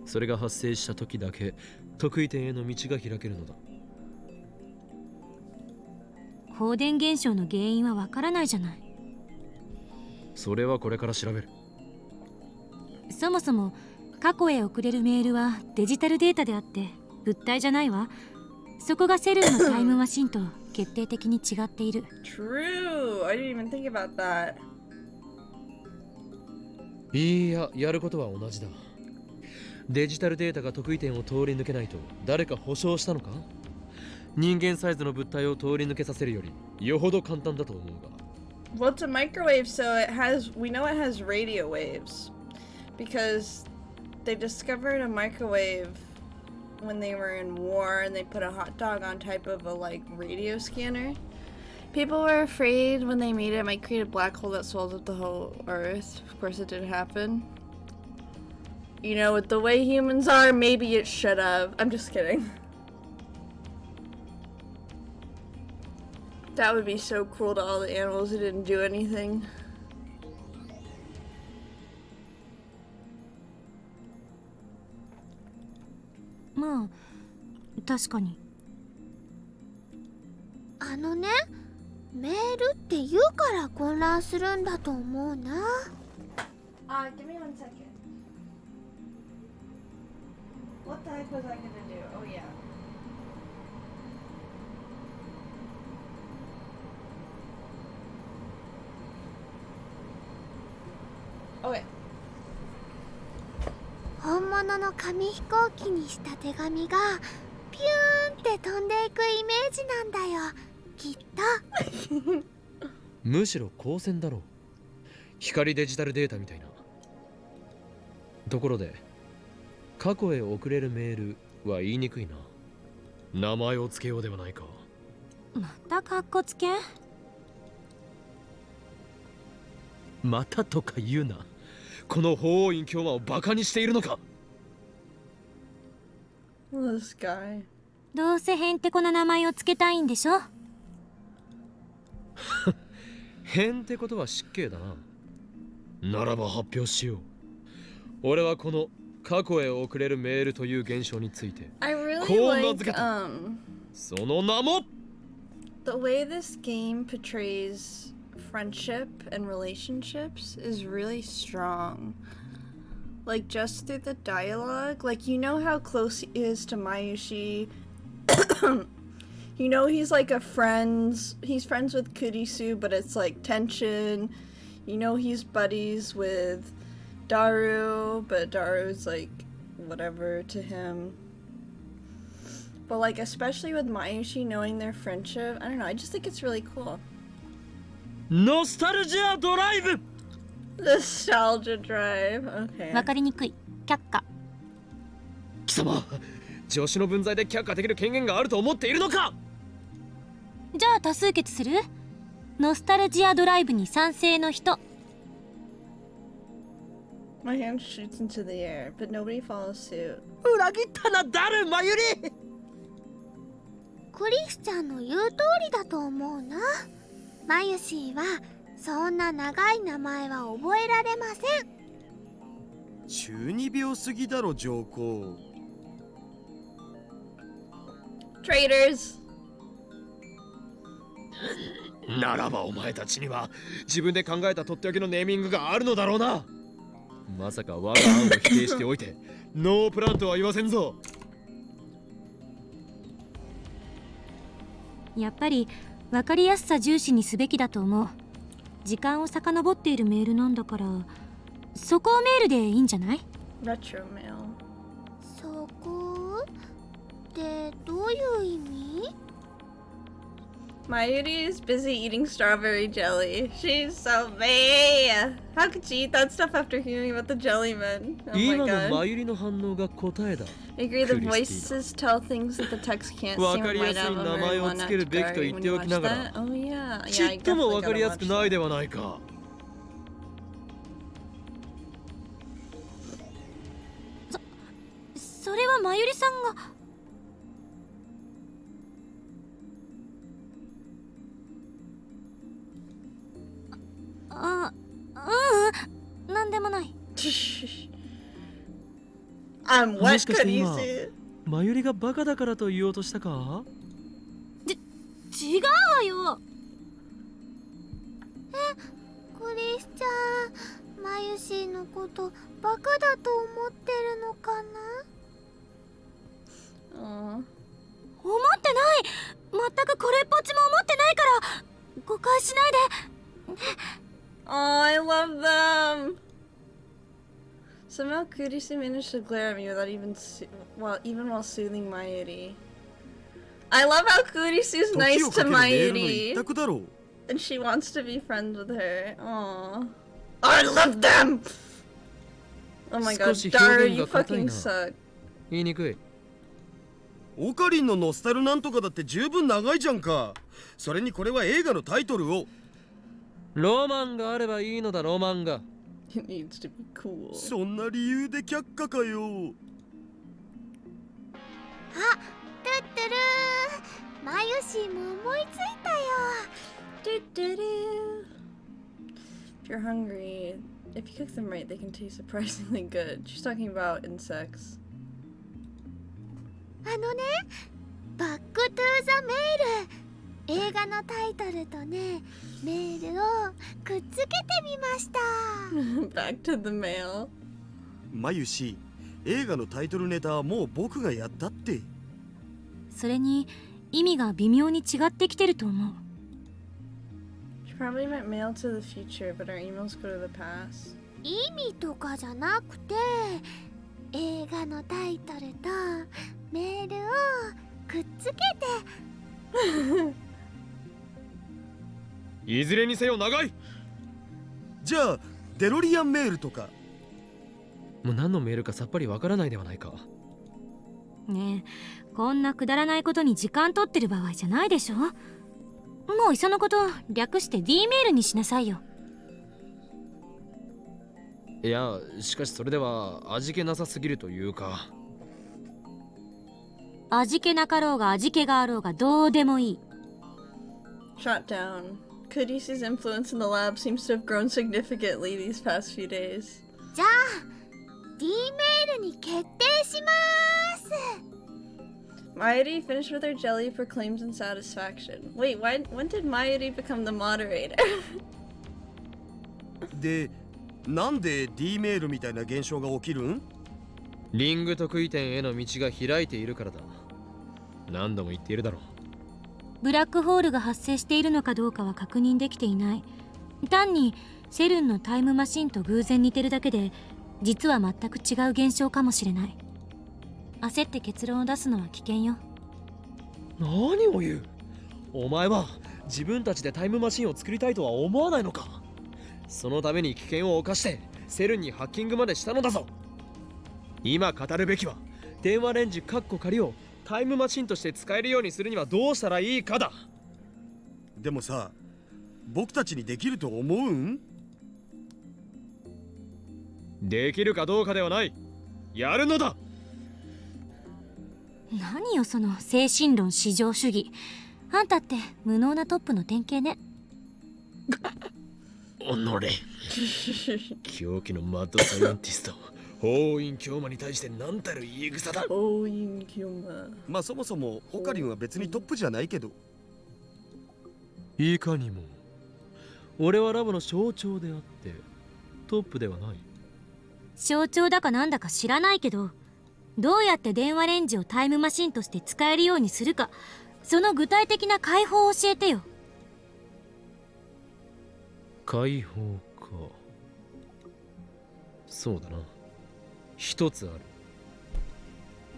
それが発生した時だけ得意点への道が開けるのだ。放電現象の原因はわからないじゃない。それはこれから調べる。そもそも過去へ送れるメールはデジタルデータであって物体じゃないわ。そこがセルンのタイムマシンと決定的に違っている。True. I didn't even think about that. いや、やることは同じだ。デジタルデータが得意点を通り抜けないと誰か保証したのか？人間サイズの物体を通り抜けさせるよりよほど簡単だと思うが。Well, it's a microwave, so we know it has radio waves. Because they discovered a microwave when they were in war and they put a hot dog on type of a like radio scanner. People were afraid when they made it might create a black hole that swallows up the whole earth. Of course it didn't happen. You know, with the way humans are, maybe it should have. I'm just kidding. That would be so cruel to all the animals who didn't do anything. まあ確かに。あのね、メールって言うから混乱するんだと思うな。Give me 1 second. What the heck was I gonna do? Oh yeah. Okay. 本物の紙飛行機にした手紙がピューンって飛んでいくイメージなんだよ、きっと。むしろ光線だろう。光デジタルデータみたいな。ところで過去へ送れるメールは言いにくいな。名前を付けようではないか。またカッコつけ？またとか言うな。この法王院教魔をバカにしているのか。 This guy. どうせへんてこな名前をつけたいんでしょ。へんってことは失敬だな。ならば発表しよう。俺はこの過去へ送れるメールという現象について I really こう名 like 付けた。その名も the way this game portrays friendship and relationships is really strong. Like just through the dialogue, like you know how close he is to Mayushi. You know he's like he's friends with Kurisu, but it's like tension. You know he's buddies with Daru, but Daru's like whatever to him. But like especially with Mayushi knowing their friendship, I don't know, I just think it's really cool. ノスタルジアドライブ。 Nostalgia drive. Okay. わかりにくい。却下。貴様、助手の分際で却下できる権限があると思っているのか。じゃあ多数決する？ノスタルジアドライブに賛成の人。 My hand shoots into the air, but nobody follows suit. 裏切ったな、誰マユリ。クリスちゃんの言う通りだと思うな。マユシーはそんな長い名前は覚えられません。中二病すぎだろ上皇。 Traitors! ならばお前たちには自分で考えたとっておきのネーミングがあるのだろうな。まさか我が案を否定しておいてノープランとは言わせんぞ。やっぱり分かりやすさ重視にすべきだと思う。時間を遡っているメールなんだからそこをメールでいいんじゃない？ Retro mail. そこってどういう意味？ Mayuri is busy eating strawberry jelly. She's so bad. How could she eat that stuff after hearing about the jellyman? Oh my 今の god. マユリの反応が答えだ。 I agree the Christina. voices tell things that the text can't. わ Seem かりや right すい out of 名前を everyone つけるべきと言っておきながら、 at Oh yeah. ち Yeah, I っとも definitely わかりやすく gotta ない watch ではないか。それはまゆりさんが。なんでもない。that. I'm も what しかして could you 今 see? マユリがバカだからと言おうとしたか？違うわよ。クリスちゃん、マユシーのことバカだと思ってるのかな？ Aw. 思ってない。全くこれっぽっちも思ってないから誤解しないで。 Oh, I love them. Somehow Kurisu managed to glare at me without even while soothing Mayuri. I love how Kurisu's 時 nice をか to けるメールの一 Mayuri 択だろう。 and she wants to be friends with her. Aww. I love them! Oh my god, 少し Daru, 表現 you が硬い fucking な。 suck. 言いにくい。オカリンのノスタルなんとかだって十分長いじゃんか。それにこれは映画のタイトルを。ロマンがあればいいのだ、ロマンが。It needs to be cool. そんな理由で却下かよ。あ、トゥットゥルー、マユシーも思いついたよ。 Do-do-do. If you're hungry, if you cook them right, they can taste surprisingly good. She's talking about insects. あのね、バックトゥーザメール、映画のタイトルとね、メールをくっつけてみました。Back to the mail. マユシ、映画のタイトルネタはもう僕がやったって。それに意味が微妙に違ってきてると思う。 She probably meant mail to the future, but our emails go to the past. 意味とかじゃなくて、映画のタイトルとメールをくっつけて。いずれにせよ長い。じゃあデロリアンメールとか。もう何のメールかさっぱりわからないではないか。ねえ、こんなくだらないことに時間取ってる場合じゃないでしょ。もういっそのこと略して D メールにしなさいよ。いや、しかしそれでは味気なさすぎるというか。味気なかろうが味気があろうがどうでもいい。 Shot down. Kurisu's influence in the lab seems to have grown significantly these past few days. じゃあ D メールに決定します。 Mayuri finished with her jelly for claims and satisfaction. Wait, when did Mayuri become the moderator? で、なんで D メールみたいな現象が起きるん？リング得意点への道が開いているからだ。何度も言っているだろう。ブラックホールが発生しているのかどうかは確認できていない。単にセルンのタイムマシンと偶然似てるだけで、実は全く違う現象かもしれない。焦って結論を出すのは危険よ。何を言う。お前は自分たちでタイムマシンを作りたいとは思わないのか。そのために危険を冒してセルンにハッキングまでしたのだぞ。今語るべきは電話レンジカッコ仮をタイムマシンとして使えるようにするにはどうしたらいいかだ。でもさ、僕たちにできると思うん？できるかどうかではない。やるのだ。何よその精神論至上主義。あんたって無能なトップの典型ね。おのれ狂気のマッドサイエンティスト法院京馬に対して何たる言い草だ。Oh, you Kyoma. まあそもそもオカリンは別にトップじゃないけど。いかにも俺はラボの象徴であってトップではない。象徴だかなんだか知らないけど、どうやって電話レンジをタイムマシンとして使えるようにするか、その具体的な解放を教えてよ。解放か。そうだな、一つある。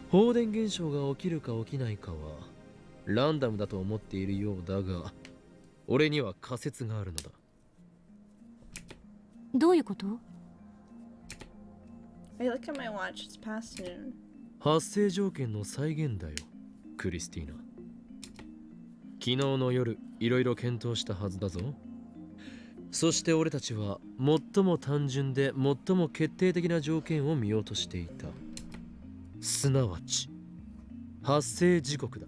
放電現象が起きるか起きないかはランダムだと思っているようだが、俺には仮説があるのだ。どういうこと？ I look at my watch, it's past noon. 発生条件の再現だよ、クリスティーナ。昨日の夜、いろいろ検討したはずだぞ。そして俺たちは最も単純で最も決定的な条件を見ようとしていた。すなわち発生時刻だ。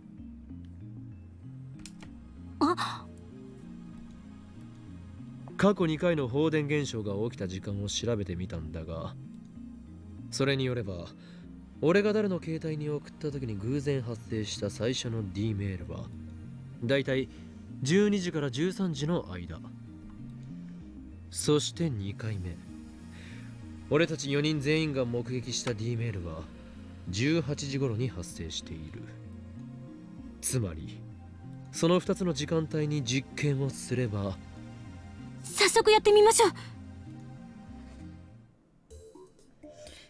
過去2回の放電現象が起きた時間を調べてみたんだが、それによれば俺が誰の携帯に送った時に偶然発生した最初の D メールはだいたい12時から13時の間。そして2回目、俺たち4人全員が目撃した D メールは18時頃に発生している。つまりその2つの時間帯に実験をすれば。早速やってみましょう。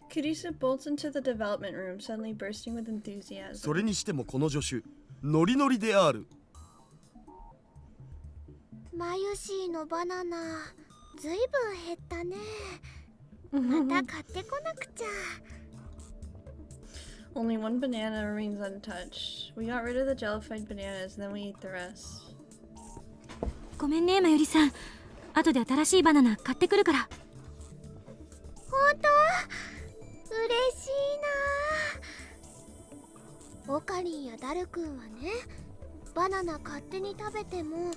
Kurisu bolts into the development room, suddenly bursting with enthusiasm. それにしてもこの助手ノリノリである。マユシーのバナナずいぶん減ったね。また買ってこなくちゃ。Only one banana remains untouched. We got rid of the jellified bananas and then we ate the rest. ごめんね、まゆりさん。後で新しいバナナ買ってくるから。本当？嬉しいな。オカリンやダルくんはね、バナナ勝手に食べても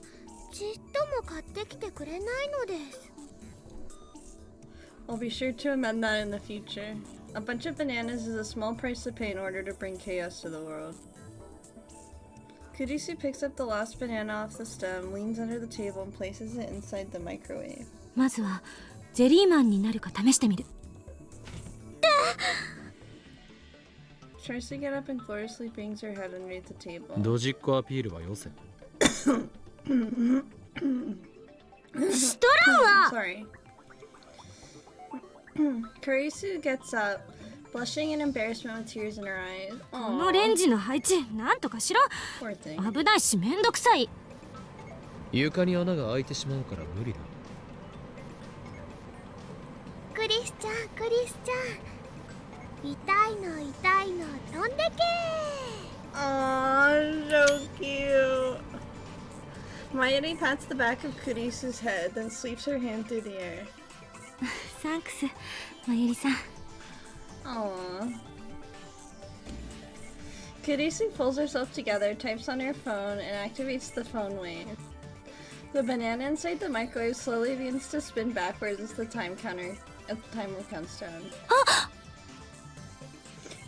ちっとも買ってきてくれないのです。I'll be sure to amend that in the future. A bunch of bananas is a small price to pay in order to bring chaos to the world. Kurisu picks up the last banana off the stem, leans under the table, and places it inside the microwave. まずはジェリーマンになるか試してみる。Tries to get up and gloriously bangs her head underneath the table. ドジっ子アピールはよせ。しとらんわ。 Sorry. Kurisu gets up, blushing in embarrassment with tears in her eyes. このレンジの配置なんとかしろ。 Poor thing. 危ないしめんどくさい。床に穴が開いてしまうから無理だ。クリスちゃん、クリスちゃん。痛いの痛いの飛んでけ。 Aww, so cute. Mayuri pats the back of Kurisu's head, then sweeps her hand through the air. サンクス、まゆりさん。Aww. Kurisu pulls herself together, types on her phone, and activates the phone wave. The banana inside the microwave slowly begins to spin backwards as the timer counts down.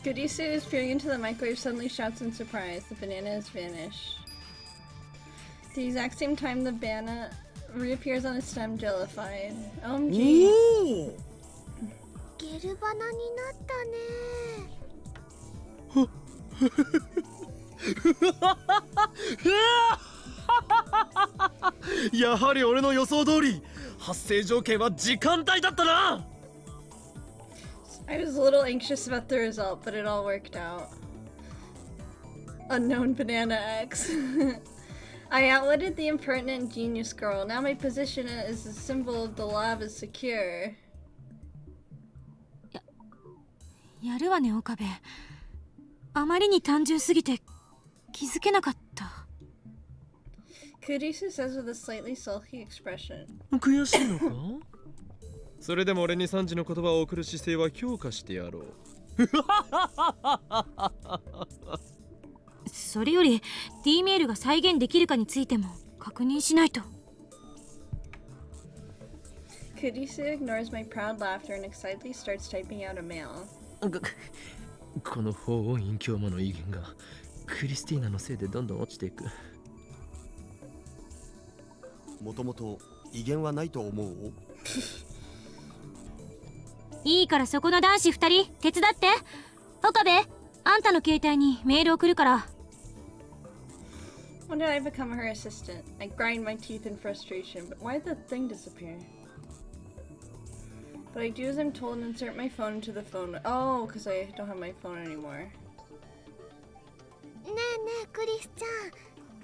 Kurisu is peering into the microwave, suddenly shouts in surprise. The banana has vanished. At the exact same time, the banana reappears on its stem, jellified. OMG. ゲルバナになったね。やはり俺の予想通り発生条件は時間帯だったな。 I was a little anxious about the result, but it all worked out. Unknown Banana X. I outwitted the impertinent genius girl. Now my position as a symbol of the lab is secure. やるわね、岡部。あまりに単純すぎて気づけなかった。Kurisu says with a slightly sulky expression. 悔しいのか？それでも俺に3時の言葉を送る姿勢は強化してやろう。それより D メールが再現できるかについても確認しないと。Kurisu ignores my proud laughter and excitedly starts typing out a mail. この法音韻教魔の威厳がクリスティーナのせいでどんどん落ちていく。もともと威厳はないと思う。いいからそこの男子2人手伝って。岡部、あんたの携帯にメール送るから。When did I become her assistant? I grind my teeth in frustration, but why did the thing disappear? But I do as I'm told and insert my phone into the phone. Oh, because I don't have my phone anymore. ねえねえクリスちゃん、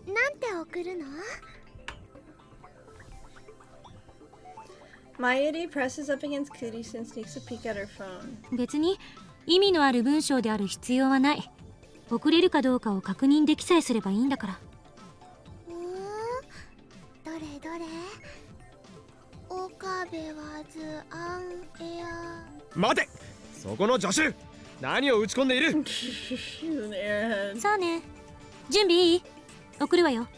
なんて送るの？ Mayuri presses up against Kurisu and sneaks a peek at her phone. 別に意味のある文章である必要はない。送れるかどうかを確認できさえすればいいんだから。どれどれ？岡部はずアンエア。待て、そこの助手、何を打ち込んでいる？ She's an airhead. さあね、準備いい？送るわよ。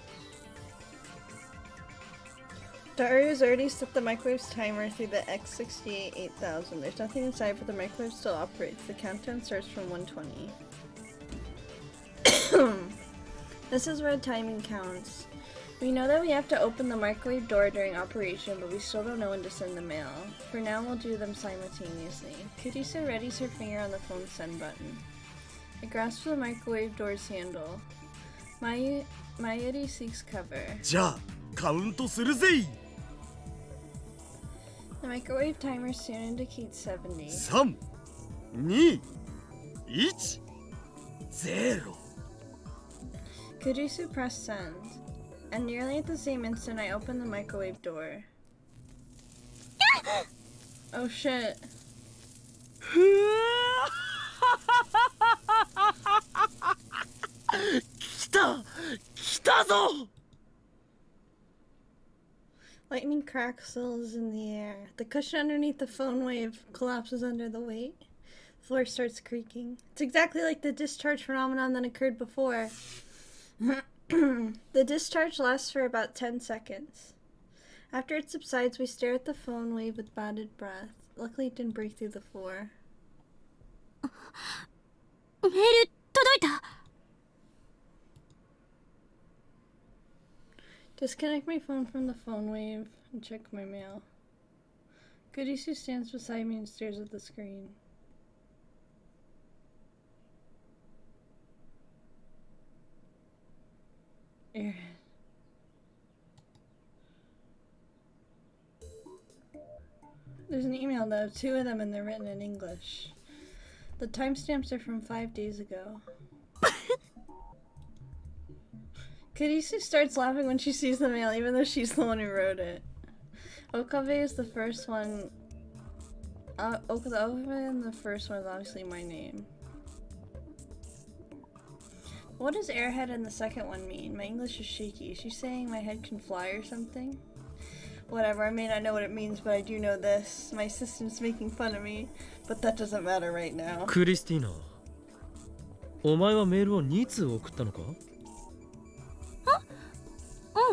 Dario's already set the microwave's timer through the X68 8000. There's nothing inside, but the microwave still operates. The countdown starts from 120. This is where timing counts. We know that we have to open the microwave door during operation, but we still don't know when to send the mail. For now, we'll do them simultaneously. Kurisu readies her finger on the phone's send button. It grasps the microwave door's handle. Mayuri seeks cover. じゃあカウントするぜ。 The microwave timer soon indicates 70. 3、2、1、0。 Kurisu pressed send, and nearly at the same instant I opened the microwave door. Oh shit. 来たぞ。 Lightning crackles in the air. The cushion underneath the phone wave collapses under the weight. The floor starts creaking. It's exactly like the discharge phenomenon that occurred before. The discharge lasts for about 10 seconds. After it subsides, we stare at the phone wave with bated breath. Luckily, it didn't break through the floor. メール届いた。 Disconnect my phone from the phone wave and check my mail. Kurisu stands beside me and stares at the screen. Airhead. There's an email though, 2 of them, and they're written in English. The timestamps are from 5 days ago. Kurisu starts laughing when she sees the mail, even though she's the one who wrote it. Okabe is the first one. Okabe and the first one is obviously my name. What does airhead and the second one mean? My English is shaky. Is she saying my head can fly or something? Whatever, I may not know what it means, but I do know this. My system's making fun of me, but that doesn't matter right now. クリスティーナ、お前はメールを2通送ったのか？う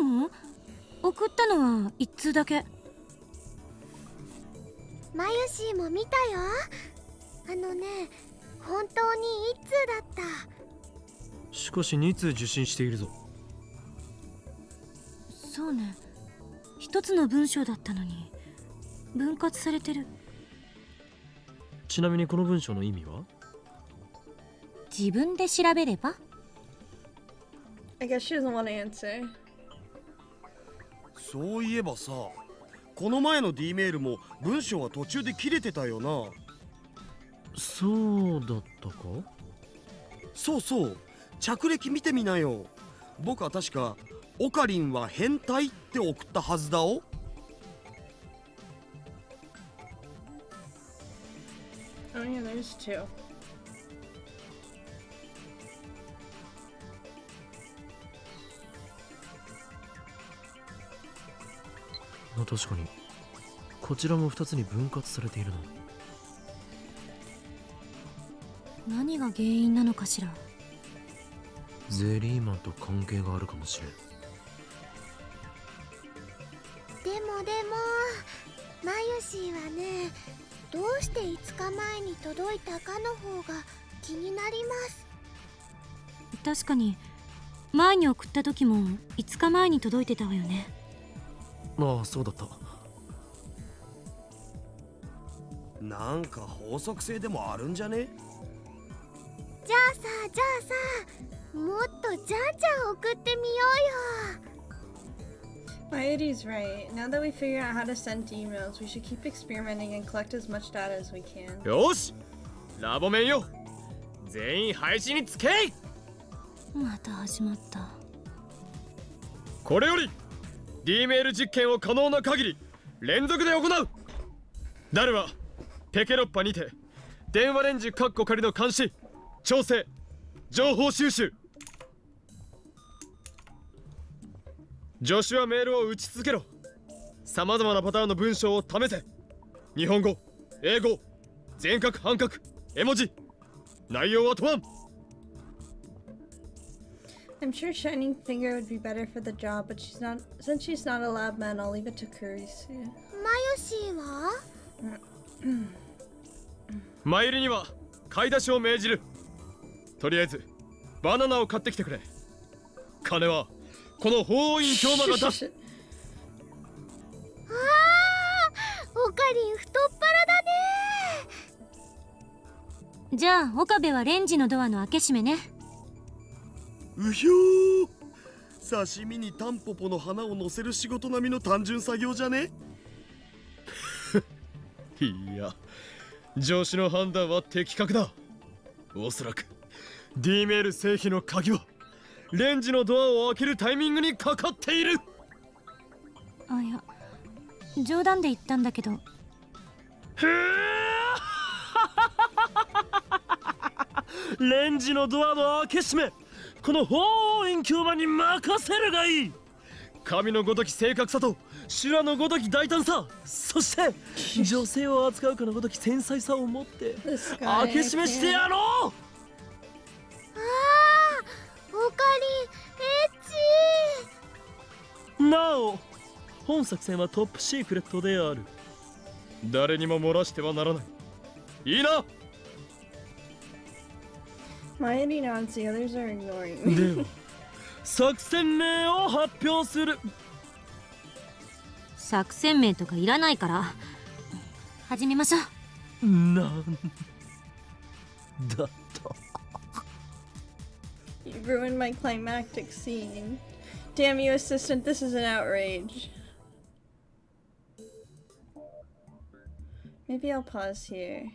うん、送ったのは1通だけ。マユシーも見たよ。あのね、本当に1通だった。しかし2通受信しているぞ。そうね、一つの文章だったのに分割されてる。ちなみにこの文章の意味は？自分で調べれば。 I guess she doesn't want to answer. そういえばさ、この前の D メールも文章は途中で切れてたよな。そうだったか？そうそう、着歴見てみなよ。僕は確かオカリンは変態って送ったはずだお。Oh yeah, there's 2. 確かにこちらも2つに分割されているな。何が原因なのかしら。ゼリーマンと関係があるかもしれん。でもマユシーはね、どうして5日前に届いたかの方が気になります。確かに前に送った時も5日前に届いてたわよね。ああ、そうだった。なんか法則性でもあるんじゃね？じゃあさ、もっとじゃんじゃん送ってみようよ。Mayuri's right. Now that we figured out how to send emails, we should keep experimenting and collect as much data as we can. よし、ラボメンよ、全員配信につけい。また始まった。これより D メール実験を可能な限り連続で行う。ダルはペケロッパにて電話レンジカッコ仮の監視、調整、情報収集。助手はメールを打ち続けろ。さまざまなパターンの文章を試せ。日本語、英語、全角半角、絵文字。内容は問わん。I'm sure Shining Finger would be better for the job, but since she's not a lab man, I'll leave it to Kurisu. マヨシーはマユリには買い出しを命じる。とりあえずバナナを買ってきてくれ。金はこの法院京馬が出す。あー、オカリン太っ腹だね。じゃあ岡部はレンジのドアの開け閉めね。うひょー、刺身にタンポポの花を乗せる仕事並みの単純作業じゃね。いや、上司の判断は的確だ。おそらく D メール製品の鍵はレンジのドアを開けるタイミングにかかっている。あ、いや冗談で言ったんだけど。レンジのドアの開け閉め、この法院京馬に任せるがいい。神のごとき正確さと修羅のごとき大胆さ、そして女性を扱うかのごとき繊細さを持って開け閉めしてやろう。あー、オカリンエッチ。なお本作戦はトップシークレットである。誰にも漏らしてはならない。いいな。Mayuri nods, the others are ignoring. では作戦名を発表する。作戦名とかいらないから始めましょう。なんだと。 You ruined my climactic scene. Damn you, assistant, this is an outrage. Maybe I'll pause here.